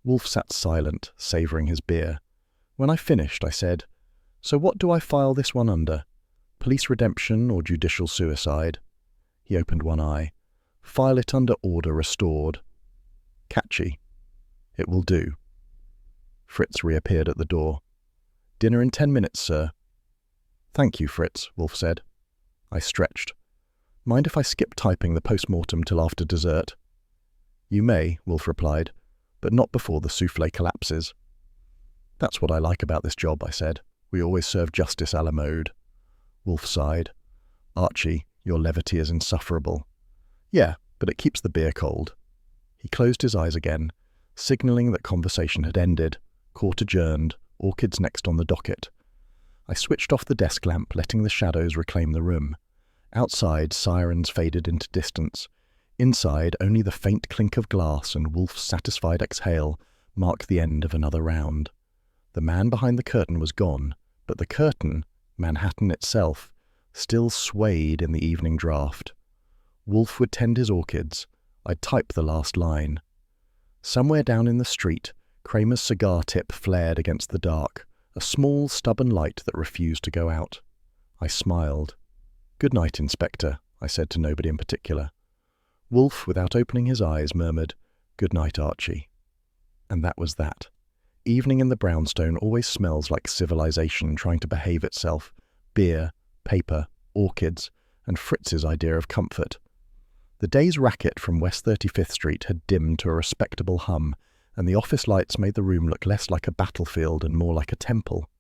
Wolfe sat silent, savouring his beer. When I finished, I said, "So what do I file this one under? Police redemption or judicial suicide?" He opened one eye. "File it under order restored." Catchy. It will do. Fritz reappeared at the door. "Dinner in 10 minutes, sir." "Thank you, Fritz," Wolfe said. I stretched. "Mind if I skip typing the post-mortem till after dessert?" "You may," Wolfe replied, "but not before the souffle collapses." "That's what I like about this job," I said. "We always serve justice a la mode." Wolfe sighed. "Archie, your levity is insufferable." "Yeah, but it keeps the beer cold." He closed his eyes again, signalling that conversation had ended. Court adjourned, orchids next on the docket. I switched off the desk lamp, letting the shadows reclaim the room. Outside, sirens faded into distance. Inside, only the faint clink of glass and Wolfe's satisfied exhale marked the end of another round. The man behind the curtain was gone, but the curtain, Manhattan itself, still swayed in the evening draught. Wolfe would tend his orchids. I'd type the last line. Somewhere down in the street, Cramer's cigar tip flared against the dark, a small, stubborn light that refused to go out. I smiled. "Good night, Inspector," I said to nobody in particular. Wolfe, without opening his eyes, murmured, "Good night, Archie." And that was that. Evening in the brownstone always smells like civilization trying to behave itself. Beer, paper, orchids, and Fritz's idea of comfort. The day's racket from West 35th Street had dimmed to a respectable hum, and the office lights made the room look less like a battlefield and more like a temple.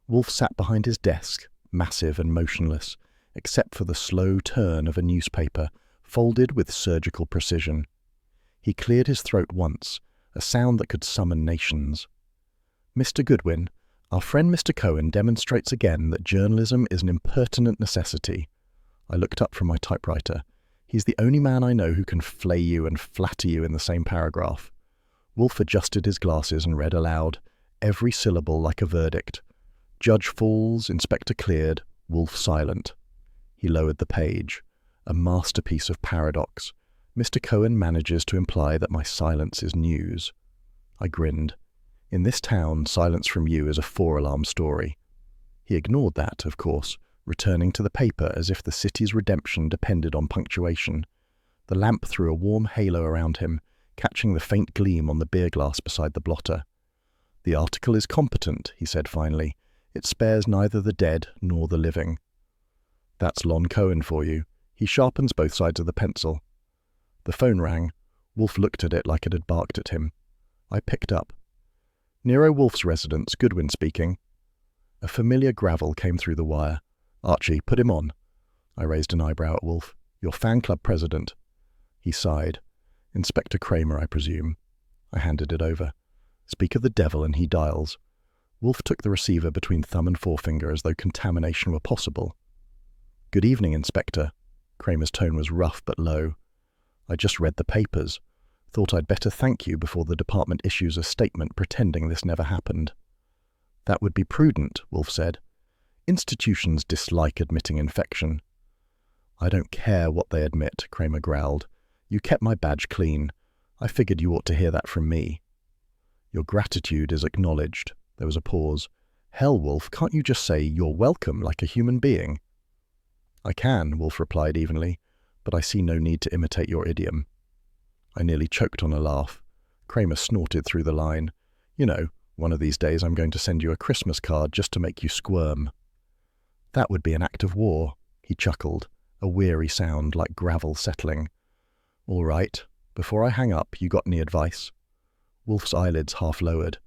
Wolfe sat behind his desk, massive and motionless, except for the slow turn of a newspaper, folded with surgical precision. He cleared his throat once, a sound that could summon nations. "Mr. Goodwin, our friend Mr. Cohen demonstrates again that journalism is an impertinent necessity." I looked up from my typewriter. "He's the only man I know who can flay you and flatter you in the same paragraph." Wolfe adjusted his glasses and read aloud, every syllable like a verdict. "Judge falls, inspector cleared, Wolfe silent." He lowered the page. A masterpiece of paradox. Mr. Cohen manages to imply that my silence is news. I grinned. In this town, silence from you is a 4-alarm story. He ignored that, of course, returning to the paper as if the city's redemption depended on punctuation. The lamp threw a warm halo around him, catching the faint gleam on the beer glass beside the blotter. "The article is competent," he said finally. "It spares neither the dead nor the living." "That's Lon Cohen for you. He sharpens both sides of the pencil." The phone rang. Wolfe looked at it like it had barked at him. I picked up. "Nero Wolfe's residence, Goodwin speaking." A familiar gravel came through the wire. "Archie, put him on." I raised an eyebrow at Wolfe. "Your fan club president." He sighed. "Inspector Cramer, I presume." I handed it over. "Speak of the devil and he dials." Wolfe took the receiver between thumb and forefinger as though contamination were possible. "Good evening, Inspector." Cramer's tone was rough but low. "I just read the papers. Thought I'd better thank you before the department issues a statement pretending this never happened." "That would be prudent," Wolfe said. "Institutions dislike admitting infection." "I don't care what they admit," Cramer growled. "You kept my badge clean. I figured you ought to hear that from me." "Your gratitude is acknowledged." There was a pause. "Hell, Wolfe, can't you just say you're welcome like a human being?" "I can," Wolfe replied evenly, "but I see no need to imitate your idiom." I nearly choked on a laugh. Cramer snorted through the line. "You know, one of these days I'm going to send you a Christmas card just to make you squirm." "That would be an act of war," he chuckled, a weary sound like gravel settling. "All right. Before I hang up, you got any advice?" Wolfe's eyelids half lowered.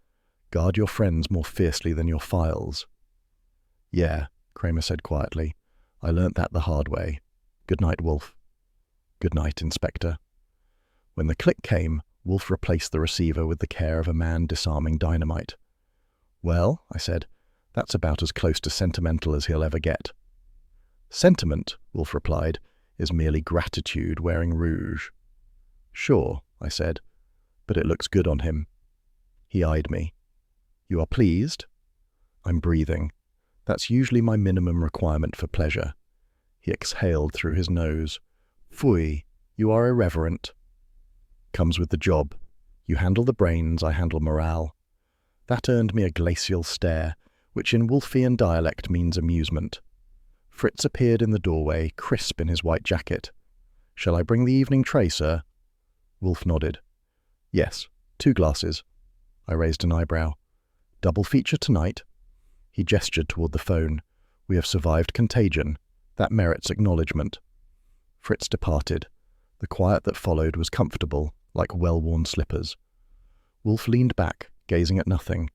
"Guard your friends more fiercely than your files." Yeah, Cramer said quietly. I learnt that the hard way. Good night, Wolfe. Good night, Inspector. When the click came, Wolfe replaced the receiver with the care of a man disarming dynamite. Well, I said, that's about as close to sentimental as he'll ever get. Sentiment, Wolfe replied, is merely gratitude wearing rouge. Sure, I said, but it looks good on him. He eyed me. You are pleased? I'm breathing. That's usually my minimum requirement for pleasure. He exhaled through his nose. Phooey, you are irreverent. Comes with the job. You handle the brains, I handle morale. That earned me a glacial stare, which in Wolfian dialect means amusement. Fritz appeared in the doorway, crisp in his white jacket. Shall I bring the evening tray, sir? Wolfe nodded. Yes, 2 glasses. I raised an eyebrow. Double feature tonight? He gestured toward the phone. We have survived contagion. That merits acknowledgement. Fritz departed. The quiet that followed was comfortable, like well-worn slippers. Wolfe leaned back, gazing at nothing,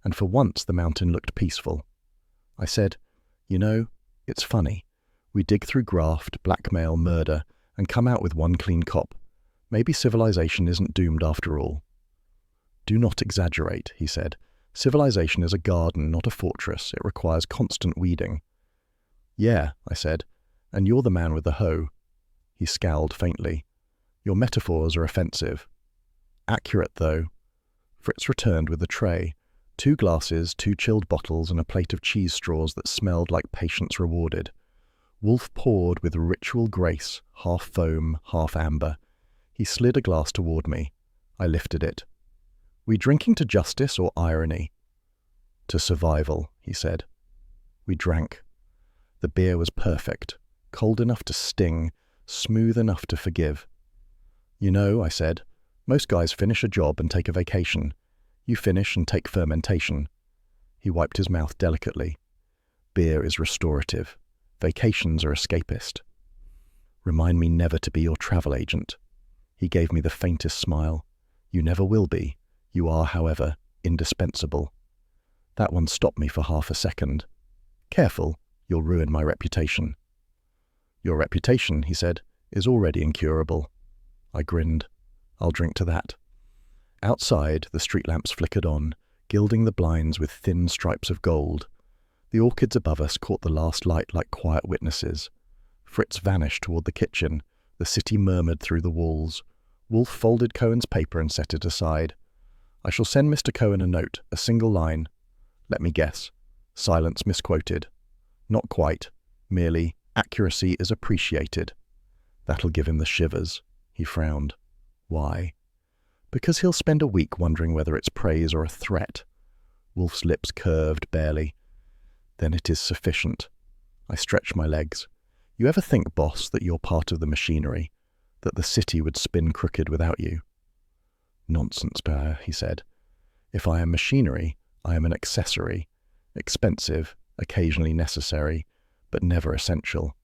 and for once the mountain looked peaceful. I said, you know, it's funny. We dig through graft, blackmail, murder, and come out with one clean cop. Maybe civilization isn't doomed after all. Do not exaggerate, he said. Civilization is a garden, not a fortress. It requires constant weeding. Yeah, I said, and you're the man with the hoe. He scowled faintly. Your metaphors are offensive. Accurate, though. Fritz returned with a tray. 2 glasses, 2 chilled bottles, and a plate of cheese straws that smelled like patience rewarded. Wolfe poured with ritual grace, half foam, half amber. He slid a glass toward me. I lifted it. We drinking to justice or irony? To survival, he said. We drank. The beer was perfect, cold enough to sting, smooth enough to forgive. You know, I said, most guys finish a job and take a vacation. You finish and take fermentation. He wiped his mouth delicately. Beer is restorative. Vacations are escapist. Remind me never to be your travel agent. He gave me the faintest smile. You never will be. You are, however, indispensable. That one stopped me for half a second. Careful, you'll ruin my reputation. Your reputation, he said, is already incurable. I grinned. I'll drink to that. Outside, the street lamps flickered on, gilding the blinds with thin stripes of gold. The orchids above us caught the last light like quiet witnesses. Fritz vanished toward the kitchen. The city murmured through the walls. Wolfe folded Cohen's paper and set it aside. I shall send Mr. Cohen a note, a single line. Let me guess. Silence misquoted. Not quite. Merely, accuracy is appreciated. That'll give him the shivers. He frowned. Why? Because he'll spend a week wondering whether it's praise or a threat. Wolfe's lips curved barely. Then it is sufficient. I stretched my legs. You ever think, boss, that you're part of the machinery? That the city would spin crooked without you? Nonsense, Bear, he said. If I am machinery, I am an accessory. Expensive, occasionally necessary, but never essential.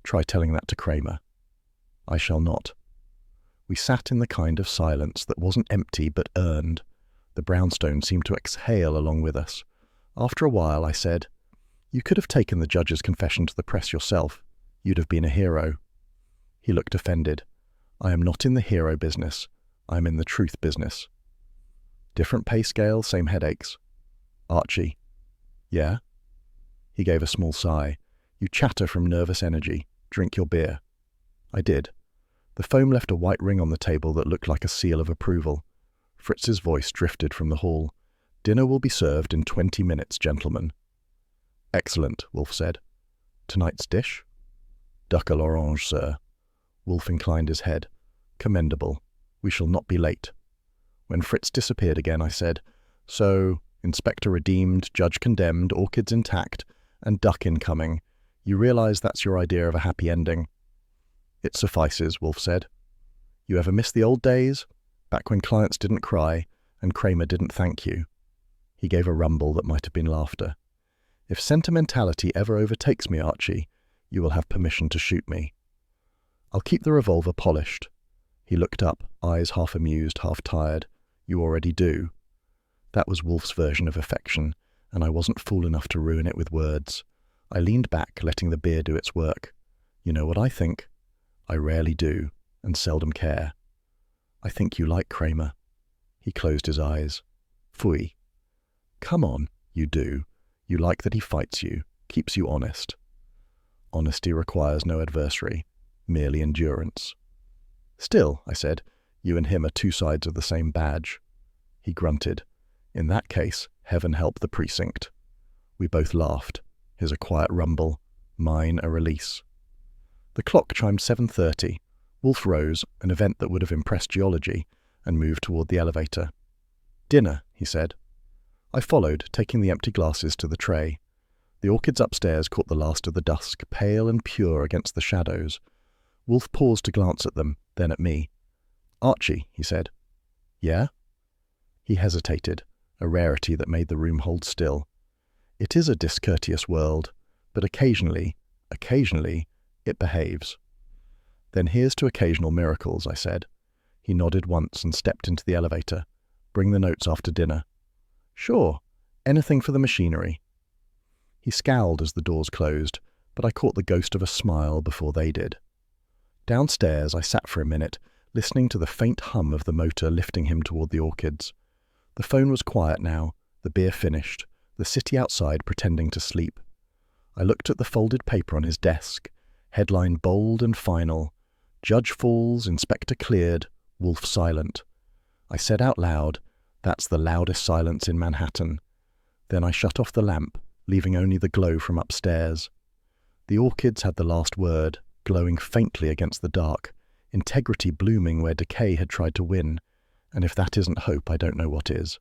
Try telling that to Cramer. I shall not. We sat in the kind of silence that wasn't empty but earned. The brownstone seemed to exhale along with us. After a while, I said, You could have taken the judge's confession to the press yourself. You'd have been a hero. He looked offended. I am not in the hero business. I am in the truth business. Different pay scale, same headaches. Archie. Yeah? He gave a small sigh. You chatter from nervous energy. Drink your beer. I did. The foam left a white ring on the table that looked like a seal of approval. Fritz's voice drifted from the hall. Dinner will be served in 20 minutes, gentlemen. Excellent, Wolfe said. Tonight's dish? Duck à l'orange, sir. Wolfe inclined his head. Commendable. We shall not be late. When Fritz disappeared again, I said, So, Inspector redeemed, Judge condemned, orchids intact, and duck incoming. You realize that's your idea of a happy ending? It suffices, Wolfe said. You ever miss the old days? Back when clients didn't cry, and Cramer didn't thank you. He gave a rumble that might have been laughter. If sentimentality ever overtakes me, Archie, you will have permission to shoot me. I'll keep the revolver polished. He looked up, eyes half amused, half tired. You already do. That was Wolfe's version of affection, and I wasn't fool enough to ruin it with words. I leaned back, letting the beer do its work. You know what I think? I rarely do, and seldom care. I think you like Cramer. He closed his eyes. Phooey. Come on, you do. You like that he fights you, keeps you honest. Honesty requires no adversary, merely endurance. Still, I said, you and him are two sides of the same badge. He grunted. In that case, heaven help the precinct. We both laughed, his a quiet rumble, mine a release. The clock chimed 7:30. Wolfe rose, an event that would have impressed geology, and moved toward the elevator. Dinner, he said. I followed, taking the empty glasses to the tray. The orchids upstairs caught the last of the dusk, pale and pure against the shadows. Wolfe paused to glance at them, then at me. Archie, he said. Yeah? He hesitated, a rarity that made the room hold still. It is a discourteous world, but occasionally, it behaves. Then here's to occasional miracles, I said. He nodded once and stepped into the elevator. Bring the notes after dinner. Sure, anything for the machinery. He scowled as the doors closed, but I caught the ghost of a smile before they did. Downstairs I sat for a minute, listening to the faint hum of the motor lifting him toward the orchids. The phone was quiet now, the beer finished, the city outside pretending to sleep. I looked at the folded paper on his desk, headline bold and final, Judge falls, Inspector cleared, Wolfe silent. I said out loud, that's the loudest silence in Manhattan. Then I shut off the lamp, leaving only the glow from upstairs. The orchids had the last word, glowing faintly against the dark, integrity blooming where decay had tried to win, and if that isn't hope, I don't know what is.